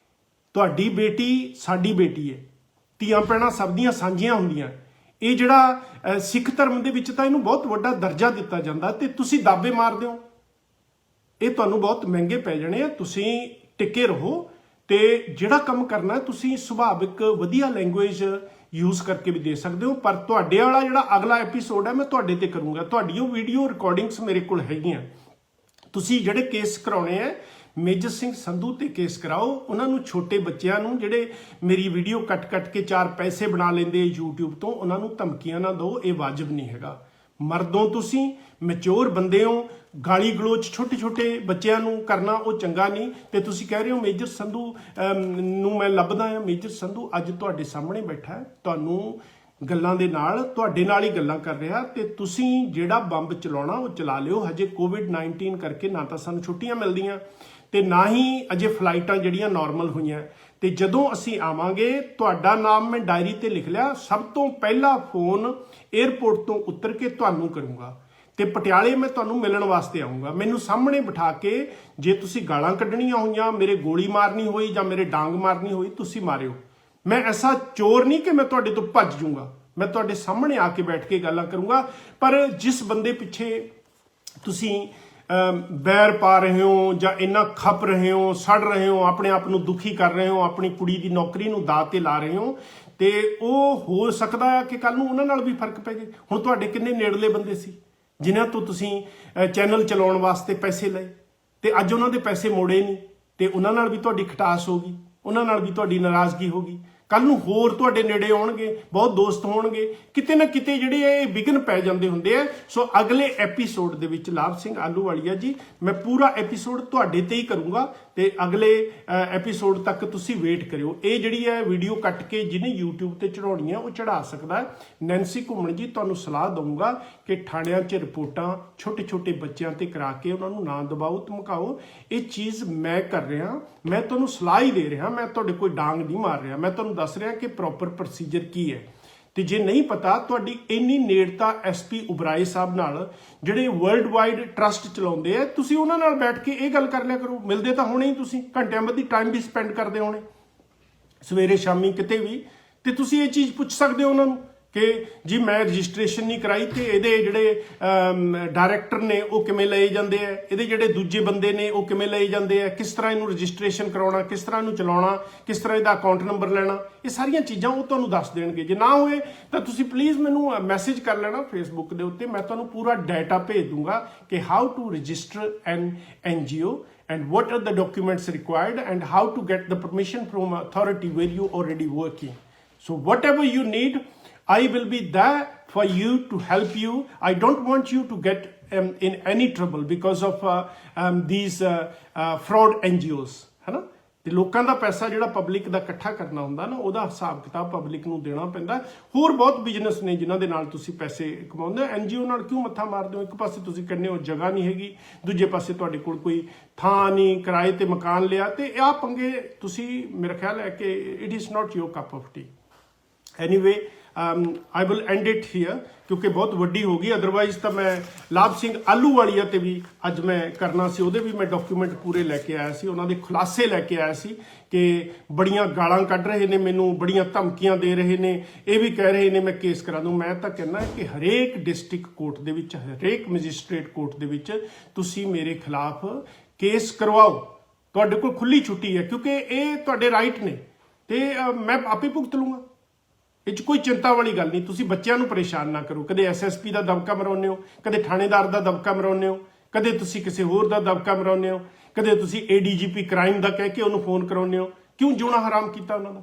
A: ਤੁਹਾਡੀ ਬੇਟੀ ਸਾਡੀ ਬੇਟੀ ਹੈ, ਧੀਆਂ ਭੈਣਾਂ ਸਭ ਦੀਆਂ ਸਾਂਝੀਆਂ ਹੁੰਦੀਆਂ। ਇਹ ਜਿਹੜਾ ਸਿੱਖ ਧਰਮ ਦੇ ਵਿੱਚ ਤਾਂ ਇਹਨੂੰ ਬਹੁਤ ਵੱਡਾ ਦਰਜਾ ਦਿੱਤਾ ਜਾਂਦਾ ਤੇ ਤੁਸੀਂ ਦਾਅਵੇ ਮਾਰਦੇ ਹੋ, ਇਹ ਤੁਹਾਨੂੰ ਬਹੁਤ ਮਹਿੰਗੇ ਪੈ ਜਾਣੇ ਆ। ਤੁਸੀਂ ਟਿਕੇ ਰਹੋ ਤੇ ਜਿਹੜਾ ਕੰਮ ਕਰਨਾ ਤੁਸੀਂ ਸੁਭਾਵਿਕ ਵਧੀਆ ਲੈਂਗੁਏਜ ਯੂਜ਼ ਕਰਕੇ ਵੀ ਦੇ ਸਕਦੇ ਹੋ। ਪਰ ਤੁਹਾਡੇ ਵਾਲਾ ਜਿਹੜਾ ਅਗਲਾ ਐਪੀਸੋਡ ਹੈ ਮੈਂ ਤੁਹਾਡੇ ਤੇ ਕਰੂੰਗਾ। ਤੁਹਾਡੀ ਉਹ ਵੀਡੀਓ ਰਿਕਾਰਡਿੰਗਸ ਮੇਰੇ ਕੋਲ ਹੈਗੀਆਂ। ਤੁਸੀਂ ਜਿਹੜੇ ਕੇਸ ਕਰਾਉਣੇ ਆ ਮੇਜਰ ਸਿੰਘ ਸੰਧੂ ਤੇ ਕੇਸ ਕਰਾਓ। ਉਹਨਾਂ ਨੂੰ, ਛੋਟੇ ਬੱਚਿਆਂ ਨੂੰ ਜਿਹੜੇ ਮੇਰੀ ਵੀਡੀਓ ਕੱਟ ਕੇ 4 ਪੈਸੇ ਬਣਾ ਲੈਂਦੇ YouTube ਤੋਂ, ਉਹਨਾਂ ਨੂੰ ਧਮਕੀਆਂ ਨਾ ਦਿਓ। ਇਹ ਵਾਜਬ ਨਹੀਂ ਹੈਗਾ। ਮਰਦੋਂ ਤੁਸੀਂ, ਮੈਚੋਰ ਬੰਦੇ ਹੋ, ਗਾਲੀ ਗਲੋਚ ਛੋਟੇ ਬੱਚਿਆਂ ਨੂੰ ਕਰਨਾ ਉਹ ਚੰਗਾ ਨਹੀਂ। ਤੇ ਤੁਸੀਂ ਕਹਿ ਰਹੇ ਹੋ ਮੇਜਰ ਸੰਧੂ ਨੂੰ ਮੈਂ ਲੱਭਦਾ ਹਾਂ। ਮੇਜਰ ਸੰਧੂ ਅੱਜ ਤੁਹਾਡੇ ਸਾਹਮਣੇ ਬੈਠਾ ਹੈ, ਤੁਹਾਨੂੰ ਗੱਲਾਂ ਦੇ ਨਾਲ, ਤੁਹਾਡੇ ਨਾਲ ਹੀ ਗੱਲਾਂ ਕਰ ਰਿਹਾ। ਤੇ ਤੁਸੀਂ ਜਿਹੜਾ ਬੰਬ ਚਲਾਉਣਾ ਉਹ ਚਲਾ ਲਿਓ। ਹਜੇ COVID-19 ਕਰਕੇ ਨਾ ਤਾਂ ਸਾਨੂੰ ਛੁੱਟੀਆਂ ਮਿਲਦੀਆਂ ਤੇ ਨਾ ਹੀ ਅਜੇ ਫਲਾਈਟਾਂ ਜਿਹੜੀਆਂ ਨਾਰਮਲ ਹੋਈਆਂ। ਤੇ ਜਦੋਂ ਅਸੀਂ ਆਵਾਂਗੇ, ਤੁਹਾਡਾ ਨਾਮ ਮੈਂ ਡਾਇਰੀ ਤੇ ਲਿਖ ਲਿਆ, ਸਭ ਤੋਂ ਪਹਿਲਾ ਫੋਨ 에ਅਰਪੋਰਟ ਤੋਂ ਉਤਰ ਕੇ ਤੁਹਾਨੂੰ ਕਰੂੰਗਾ ਤੇ ਪਟਿਆਲੇ ਮੈਂ ਤੁਹਾਨੂੰ ਮਿਲਣ ਵਾਸਤੇ ਆਉਂਗਾ। ਮੈਨੂੰ ਸਾਹਮਣੇ ਬਿਠਾ ਕੇ ਜੇ ਤੁਸੀਂ ਗਾਲਾਂ ਕੱਢਣੀਆਂ ਹੋਈਆਂ, ਮੇਰੇ ਗੋਲੀ ਮਾਰਨੀ ਹੋਈ ਜਾਂ ਮੇਰੇ ਡਾਂਗ ਮਾਰਨੀ ਹੋਈ, ਤੁਸੀਂ ਮਾਰਿਓ। ਮੈਂ ਐਸਾ ਚੋਰ ਨਹੀਂ ਕਿ ਮੈਂ ਤੁਹਾਡੇ ਤੋਂ ਭੱਜ ਜਾਊਂਗਾ। ਮੈਂ ਤੁਹਾਡੇ ਸਾਹਮਣੇ ਆ ਕੇ ਬੈਠ ਕੇ ਗੱਲਾਂ ਕਰੂੰਗਾ। ਪਰ ਜਿਸ ਬੰਦੇ ਪਿੱਛੇ ਤੁਸੀਂ ਬੈਰ ਪਾ ਰਹੇ ਹੋ ਜਾਂ ਇੰਨਾ ਖੱਪ ਰਹੇ ਹੋ, ਸੜ ਰਹੇ ਹੋ, ਆਪਣੇ ਆਪ ਨੂੰ ਦੁਖੀ ਕਰ ਰਹੇ ਹੋ, ਆਪਣੀ ਕੁੜੀ ਦੀ ਨੌਕਰੀ ਨੂੰ ਦਾਅ ਤੇ ਲਾ ਰਹੇ ਹੋ, ਤੇ ਉਹ ਹੋ ਸਕਦਾ ਹੈ ਕਿ ਕੱਲ ਨੂੰ ਉਹਨਾਂ ਨਾਲ ਵੀ ਫਰਕ ਪੈ ਜਾਏ। ਹੁਣ ਤੁਹਾਡੇ ਕਿੰਨੇ ਨੇੜਲੇ ਬੰਦੇ ਸੀ ਜਿਨ੍ਹਾਂ ਤੋਂ ਤੁਸੀਂ ਚੈਨਲ ਚਲਾਉਣ ਵਾਸਤੇ ਪੈਸੇ ਲਏ ਤੇ ਅੱਜ ਉਹਨਾਂ ਦੇ ਪੈਸੇ ਮੋੜੇ ਨਹੀਂ, ਤੇ ਉਹਨਾਂ ਨਾਲ ਵੀ ਤੁਹਾਡੀ ਖਟਾਸ ਹੋ ਗਈ, ਉਹਨਾਂ ਨਾਲ ਵੀ ਤੁਹਾਡੀ ਨਾਰਾਜ਼ਗੀ ਹੋ ਗਈ। ਕੱਲ ਨੂੰ ਹੋਰ ਤੁਹਾਡੇ ਨੇੜੇ ਆਉਣਗੇ, ਬਹੁਤ ਦੋਸਤ ਹੋਣਗੇ, ਕਿਤੇ ਨਾ ਕਿਤੇ ਜਿਹੜੇ ਇਹ ਵਿਘਨ ਪੈ ਜਾਂਦੇ ਹੁੰਦੇ ਆ। ਸੋ ਅਗਲੇ ਐਪੀਸੋਡ ਦੇ ਵਿੱਚ ਲਾਭ ਸਿੰਘ ਆਹਲੂਵਾਲੀਆ ਜੀ, ਮੈਂ ਪੂਰਾ ਐਪੀਸੋਡ ਤੁਹਾਡੇ ਤੇ ਹੀ ਕਰੂੰਗਾ ਤੇ ਅਗਲੇ ਐਪੀਸੋਡ ਤੱਕ ਤੁਸੀਂ ਵੇਟ ਕਰਿਓ। ਇਹ ਜਿਹੜੀ ਹੈ ਵੀਡੀਓ ਕੱਟ ਕੇ ਜਿਹਨੇ YouTube ਤੇ ਚੜਾਉਣੀ ਹੈ ਉਹ ਚੜਾ ਸਕਦਾ। ਨੈਂਸੀ ਘੁੰਮਣ ਜੀ, ਤੁਹਾਨੂੰ ਸਲਾਹ ਦਊਂਗਾ ਕਿ ਥਾਣਿਆਂ 'ਚ ਰਿਪੋਰਟਾਂ ਛੋਟੇ ਬੱਚਿਆਂ ਤੇ ਕਰਾ ਕੇ ਉਹਨਾਂ ਨੂੰ ਨਾ ਦਬਾਓ, ਧਮਕਾਓ। ਇਹ ਚੀਜ਼ ਮੈਂ ਕਰ ਰਿਹਾ, ਮੈਂ ਤੁਹਾਨੂੰ ਸਲਾਹ ਹੀ ਦੇ ਰਿਹਾ, ਮੈਂ ਤੁਹਾਡੇ ਕੋਈ ਡਾਂਗ ਨਹੀਂ ਮਾਰ ਰਿਹਾ। ਮੈਂ ਤੁਹਾਨੂੰ ਦੱਸ ਰਿਹਾ ਕਿ ਪ੍ਰੋਪਰ ਪ੍ਰੋਸੀਜਰ ਕੀ ਹੈ। ਤੇ ਜੇ ਨਹੀਂ ਪਤਾ, ਤੁਹਾਡੀ ਇੰਨੀ ਨੇੜਤਾ SP ਉਬਰਾਏ ਸਾਹਿਬ ਨਾਲ, ਜਿਹੜੇ ਵਰਲਡ ਵਾਈਡ ਟਰਸਟ ਚਲਾਉਂਦੇ ਆ, ਤੁਸੀਂ ਉਹਨਾਂ ਨਾਲ ਬੈਠ ਕੇ ਇਹ ਗੱਲ ਕਰ ਲਿਆ ਕਰੋ। ਮਿਲਦੇ ਤਾਂ ਹੋਣੇ ਹੀ, ਤੁਸੀਂ ਘੰਟਿਆਂ ਬੱਧੀ ਟਾਈਮ ਵੀ ਸਪੈਂਡ ਕਰਦੇ ਹੋਣੇ, ਸਵੇਰੇ ਸ਼ਾਮੀ ਕਿਤੇ ਵੀ। ਤੇ ਤੁਸੀਂ ਇਹ ਚੀਜ਼ ਪੁੱਛ ਸਕਦੇ ਹੋ ਉਹਨਾਂ ਨੂੰ ਕਿ ਜੀ ਮੈਂ ਰਜਿਸਟ੍ਰੇਸ਼ਨ ਨਹੀਂ ਕਰਾਈ ਤੇ ਇਹਦੇ ਜਿਹੜੇ ਡਾਇਰੈਕਟਰ ਨੇ ਉਹ ਕਿਵੇਂ ਲਏ ਜਾਂਦੇ ਆ, ਇਹਦੇ ਜਿਹੜੇ ਦੂਜੇ ਬੰਦੇ ਨੇ ਉਹ ਕਿਵੇਂ ਲਏ ਜਾਂਦੇ ਆ, ਕਿਸ ਤਰ੍ਹਾਂ ਇਹਨੂੰ ਰਜਿਸਟ੍ਰੇਸ਼ਨ ਕਰਾਉਣਾ, ਕਿਸ ਤਰ੍ਹਾਂ ਇਹਨੂੰ ਚਲਾਉਣਾ, ਕਿਸ ਤਰ੍ਹਾਂ ਇਹਦਾ ਅਕਾਊਂਟ ਨੰਬਰ ਲੈਣਾ, ਇਹ ਸਾਰੀਆਂ ਚੀਜ਼ਾਂ ਉਹ ਤੁਹਾਨੂੰ ਦੱਸ ਦੇਣਗੇ। ਜੇ ਨਾ ਹੋਏ ਤਾਂ ਤੁਸੀਂ ਪਲੀਜ਼ ਮੈਨੂੰ ਮੈਸੇਜ ਕਰ ਲੈਣਾ ਫੇਸਬੁੱਕ ਦੇ ਉੱਤੇ, ਮੈਂ ਤੁਹਾਨੂੰ ਪੂਰਾ ਡਾਟਾ ਭੇਜ ਦੂੰਗਾ ਕਿ how to register an NGO and what are the documents required and how to get the permission from authority where you already working. So whatever you need, I will be there for you to help you. I don't want you to get in any trouble because of these fraud NGOs, है ना। ਤੇ ਲੋਕਾਂ ਦਾ ਪੈਸਾ ਜਿਹੜਾ public ਦਾ ਇਕੱਠਾ ਕਰਨਾ ਹੁੰਦਾ ਨਾ, ਉਹਦਾ ਹਿਸਾਬ ਕਿਤਾਬ ਪਬਲਿਕ ਨੂੰ ਦੇਣਾ ਪੈਂਦਾ। ਹੋਰ ਬਹੁਤ ਬਿਜ਼ਨਸ ਨੇ ਜਿਨ੍ਹਾਂ ਦੇ ਨਾਲ ਤੁਸੀਂ ਪੈਸੇ ਕਮਾਉਂਦੇ। NGO ਨਾਲ ਕਿਉਂ ਮੱਥਾ ਮਾਰਦੇ ਹੋ? ਇੱਕ ਪਾਸੇ ਤੁਸੀਂ ਕਹਿੰਦੇ ਹੋ ਜਗ੍ਹਾ ਨਹੀਂ ਹੈਗੀ, ਦੂਜੇ ਪਾਸੇ ਤੁਹਾਡੇ ਕੋਲ ਕੋਈ ਥਾਂ ਨਹੀਂ, ਕਿਰਾਏ ਤੇ ਮਕਾਨ ਲਿਆ, ਤੇ ਆਹ ਪੰਗੇ ਤੁਸੀਂ, ਮੇਰਾ ਖਿਆਲ ਹੈ ਕਿ it is not your cup of tea. Anyway I will end it here ਕਿਉਂਕਿ ਬਹੁਤ ਵੱਡੀ ਹੋ ਗਈ। ਅਦਰਵਾਈਜ਼ ਤਾਂ ਮੈਂ ਲਾਭ ਸਿੰਘ ਆਲੂਵਾਲੀਆ ਤੇ ਵੀ ਅੱਜ ਮੈਂ ਕਰਨਾ ਸੀ, ਉਹਦੇ ਵੀ ਮੈਂ ਡਾਕੂਮੈਂਟ ਪੂਰੇ ਲੈ ਕੇ ਆਇਆ ਸੀ, ਉਹਨਾਂ ਦੇ ਖੁਲਾਸੇ ਲੈ ਕੇ ਆਇਆ ਸੀ ਕਿ ਬੜੀਆਂ ਗਾਲਾਂ ਕੱਢ ਰਹੇ ਨੇ ਮੈਨੂੰ, ਬੜੀਆਂ ਧਮਕੀਆਂ ਦੇ ਰਹੇ ਨੇ, ਇਹ ਵੀ ਕਹਿ ਰਹੇ ਨੇ ਮੈਂ ਕੇਸ ਕਰਾ ਦੂੰ। ਮੈਂ ਤਾਂ ਕਹਿੰਦਾ ਕਿ ਹਰੇਕ ਡਿਸਟ੍ਰਿਕਟ ਕੋਰਟ ਦੇ ਵਿੱਚ, ਹਰੇਕ ਮੈਜਿਸਟ੍ਰੇਟ ਕੋਰਟ ਦੇ ਵਿੱਚ ਤੁਸੀਂ ਮੇਰੇ ਖਿਲਾਫ ਕੇਸ ਕਰਵਾਓ, ਤੁਹਾਡੇ ਕੋਲ ਖੁੱਲੀ ਛੁੱਟੀ ਹੈ, ਕਿਉਂਕਿ ਇਹ ਤੁਹਾਡੇ ਰਾਈਟ ਨੇ ਤੇ ਮੈਂ ਆਪੇ ਭੁਗਤ ਲੂੰਗਾ। ਇਹ 'ਚ ਕੋਈ ਚਿੰਤਾ ਵਾਲੀ ਗੱਲ ਨਹੀਂ। ਤੁਸੀਂ ਬੱਚਿਆਂ ਨੂੰ ਪਰੇਸ਼ਾਨ ਨਾ ਕਰੋ, ਕਦੇ SSP ਦਾ ਦਬਕਾ ਮਰਾਉਂਦੇ ਹੋ, ਕਦੇ ਥਾਣੇਦਾਰ ਦਾ ਦਬਕਾ ਮਰਾਉਂਦੇ ਹੋ, ਕਦੇ ਤੁਸੀਂ ਕਿਸੇ ਹੋਰ ਦਾ ਦਬਕਾ ਮਰਾਉਂਦੇ ਹੋ, ਕਦੇ ਤੁਸੀਂ ADGP ਕ੍ਰਾਈਮ ਦਾ ਕਹਿ ਕੇ ਉਹਨੂੰ ਫੋਨ ਕਰਾਉਂਦੇ ਹੋ। ਕਿਉਂ ਜਿਉਣਾ ਹਰਾਮ ਕੀਤਾ ਉਹਨਾਂ ਦਾ?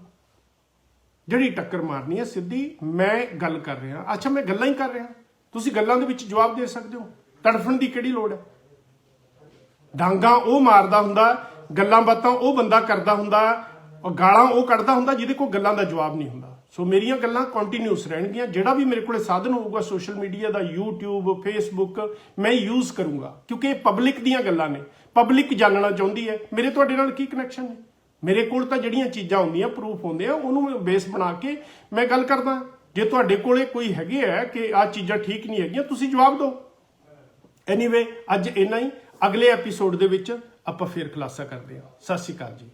A: ਜਿਹੜੀ ਟੱਕਰ ਮਾਰਨੀ ਹੈ ਸਿੱਧੀ, ਮੈਂ ਗੱਲ ਕਰ ਰਿਹਾ। ਅੱਛਾ, ਮੈਂ ਗੱਲਾਂ ਹੀ ਕਰ ਰਿਹਾ, ਤੁਸੀਂ ਗੱਲਾਂ ਦੇ ਵਿੱਚ ਜਵਾਬ ਦੇ ਸਕਦੇ ਹੋ। ਤੜਫਣ ਦੀ ਕਿਹੜੀ ਲੋੜ ਹੈ? ਡਾਂਗਾ ਉਹ ਮਾਰਦਾ ਹੁੰਦਾ, ਗੱਲਾਂ ਬਾਤਾਂ ਉਹ ਬੰਦਾ ਕਰਦਾ ਹੁੰਦਾ, ਔਰ ਗਾਲਾਂ ਉਹ ਕੱਢਦਾ ਹੁੰਦਾ ਜਿਹਦੇ ਕੋਲ ਗੱਲਾਂ ਦਾ ਜਵਾਬ ਨਹੀਂ ਹੁੰਦਾ। ਸੋ ਮੇਰੀਆਂ ਗੱਲਾਂ ਕੰਟੀਨਿਊਸ ਰਹਿਣਗੀਆਂ। ਜਿਹੜਾ ਵੀ ਮੇਰੇ ਕੋਲੇ ਸਾਧਨ ਹੋਊਗਾ ਸੋਸ਼ਲ ਮੀਡੀਆ ਦਾ, YouTube, Facebook, ਮੈਂ ਯੂਜ਼ ਕਰੂੰਗਾ, ਕਿਉਂਕਿ ਇਹ ਪਬਲਿਕ ਦੀਆਂ ਗੱਲਾਂ ਨੇ, ਪਬਲਿਕ ਜਾਣਨਾ ਚਾਹੁੰਦੀ ਹੈ। ਮੇਰੇ ਤੁਹਾਡੇ ਨਾਲ ਕੀ ਕਨੈਕਸ਼ਨ ਨੇ? ਮੇਰੇ ਕੋਲ ਤਾਂ ਜਿਹੜੀਆਂ ਚੀਜ਼ਾਂ ਹੁੰਦੀਆਂ, ਪ੍ਰੂਫ ਹੁੰਦੇ ਆ, ਉਹਨੂੰ ਮੈਂ ਬੇਸ ਬਣਾ ਕੇ ਮੈਂ ਗੱਲ ਕਰਦਾ। ਜੇ ਤੁਹਾਡੇ ਕੋਲੇ ਕੋਈ ਹੈਗੇ ਆ ਕਿ ਆਹ ਚੀਜ਼ਾਂ ਠੀਕ ਨਹੀਂ ਹੈਗੀਆਂ, ਤੁਸੀਂ ਜਵਾਬ ਦਿਓ। ਐਨੀਵੇ ਅੱਜ ਇੰਨਾ ਹੀ, ਅਗਲੇ ਐਪੀਸੋਡ ਦੇ ਵਿੱਚ ਆਪਾਂ ਫੇਰ ਖੁਲਾਸਾ ਕਰਦੇ ਹਾਂ। ਸਤਿ ਸ਼੍ਰੀ ਅਕਾਲ ਜੀ।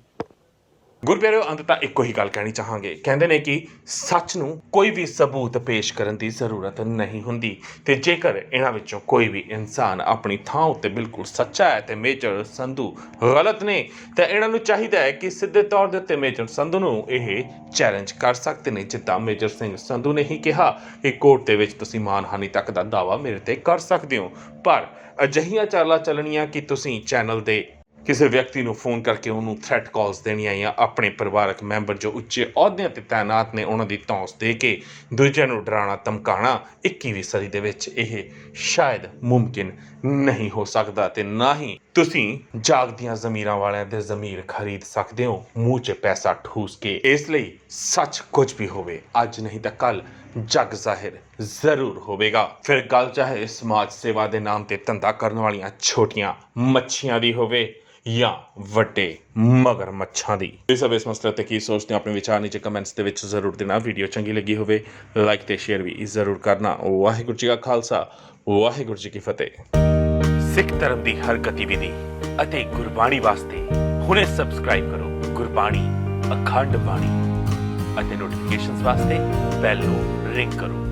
B: ਗੁਰਪਿਆਰਿਓ, ਅੰਤ ਤਾਂ ਇੱਕੋ ਹੀ ਗੱਲ ਕਹਿਣੀ ਚਾਹਾਂਗੇ। ਕਹਿੰਦੇ ਨੇ ਕਿ ਸੱਚ ਨੂੰ ਕੋਈ ਵੀ ਸਬੂਤ ਪੇਸ਼ ਕਰਨ ਦੀ ਜ਼ਰੂਰਤ ਨਹੀਂ ਹੁੰਦੀ, ਤੇ ਜੇਕਰ ਇਹਨਾਂ ਵਿੱਚੋਂ ਕੋਈ ਵੀ ਇਨਸਾਨ ਆਪਣੀ ਥਾਂ ਉੱਤੇ ਬਿਲਕੁਲ ਸੱਚਾ ਹੈ ਤੇ ਮੇਜਰ ਸੰਧੂ ਗਲਤ ਨੇ, ਤਾਂ ਇਹਨਾਂ ਨੂੰ ਚਾਹੀਦਾ ਹੈ ਕਿ ਸਿੱਧੇ ਤੌਰ ਦੇ ਉੱਤੇ ਮੇਜਰ ਸੰਧੂ ਨੂੰ ਇਹ ਚੈਲੰਜ ਕਰ ਸਕਦੇ ਨੇ, ਜਿੱਦਾਂ ਮੇਜਰ ਸਿੰਘ ਸੰਧੂ ਨੇ ਹੀ ਕਿਹਾ ਕਿ ਕੋਰਟ ਦੇ ਵਿੱਚ ਤੁਸੀਂ ਮਾਨਹਾਨੀ ਤੱਕ ਦਾ ਦਾਅਵਾ ਮੇਰੇ ਤੇ ਕਰ ਸਕਦੇ ਹੋ। ਪਰ ਅਜਿਹੀਆਂ ਚਾਲਾਂ ਚੱਲਣੀਆਂ ਕਿ ਤੁਸੀਂ ਚੈਨਲ ਦੇ ਕਿਸੇ ਵਿਅਕਤੀ ਨੂੰ ਫੋਨ ਕਰਕੇ ਉਹਨੂੰ ਥ੍ਰੈਟ ਕਾਲਸ ਦੇਣੀਆਂ, ਜਾਂ ਆਪਣੇ ਪਰਿਵਾਰਕ ਮੈਂਬਰ ਜੋ ਉੱਚੇ ਅਹੁਦਿਆਂ ਤੇ ਤਾਇਨਾਤ ਨੇ ਉਹਨਾਂ ਦੀ ਧੌਂਸ ਦੇ ਕੇ ਦੂਜਿਆਂ ਨੂੰ ਡਰਾਉਣਾ ਧਮਕਾਉਣਾ 21ਵੀਂ ਸਦੀ ਦੇ ਵਿੱਚ ਇਹ ਸ਼ਾਇਦ ਮੁਮਕਿਨ ਨਹੀਂ ਹੋ ਸਕਦਾ। ਤੇ ਨਾ ਹੀ ਤੁਸੀਂ ਜਾਗਦੀਆਂ ਜ਼ਮੀਰਾਂ ਵਾਲਿਆਂ ਦੇ ਜ਼ਮੀਰ ਖਰੀਦ ਸਕਦੇ ਹੋ ਮੂੰਹ 'ਚ ਪੈਸਾ ਠੂਸ ਕੇ। ਇਸ ਲਈ ਸੱਚ ਕੁਝ ਵੀ ਹੋਵੇ, ਅੱਜ ਨਹੀਂ ਤਾਂ ਕੱਲ ਜਗ ਜ਼ਾਹਿਰ ਜ਼ਰੂਰ ਹੋਵੇਗਾ। ਫਿਰ ਗੱਲ ਚਾਹੇ ਸਮਾਜ ਸੇਵਾ ਦੇ ਨਾਮ ਤੇ ਧੰਦਾ ਕਰਨ ਵਾਲੀਆਂ ਛੋਟੀਆਂ ਮੱਛੀਆਂ ਦੀ ਹੋਵੇ ਜਾਂ ਵੱਡੇ ਮਗਰ ਮੱਛਾਂ ਦੀ। ਇਸ ਮਸਲੇ ਤੇ ਕੀ ਸੋਚਦੇ ਹੋ? ਆਪਣੇ ਵਿਚਾਰ ਨੀਚੇ ਕਮੈਂਟਸ ਦੇ ਵਿੱਚ ਜ਼ਰੂਰ ਦੇਣਾ। ਵੀਡੀਓ ਚੰਗੀ ਲੱਗੀ ਹੋਵੇ ਲਾਈਕ ਤੇ ਸ਼ੇਅਰ ਵੀ ਜ਼ਰੂਰ ਕਰਨਾ। ਵਾਹਿਗੁਰੂ ਜੀ ਕਾ ਖਾਲਸਾ, ਵਾਹਿਗੁਰੂ ਜੀ ਕੀ ਫਤਿਹ। ਸਿੱਖ ਧਰਮ ਦੀ ਹਰ ਗਤੀਵਿਧੀ ਅਤੇ ਗੁਰਬਾਣੀ ਵਾਸਤੇ ਹੁਣੇ ਸਬਸਕ੍ਰਾਈਬ ਕਰੋ ਗੁਰਬਾਣੀ ਅਖੰਡ ਬਾਣੀ, ਅਤੇ ਨੋਟੀਫਿਕੇਸ਼ਨਸ ਵਾਸਤੇ ਬੈਲ ਨੂੰ ਰਿੰਗ ਕਰੋ।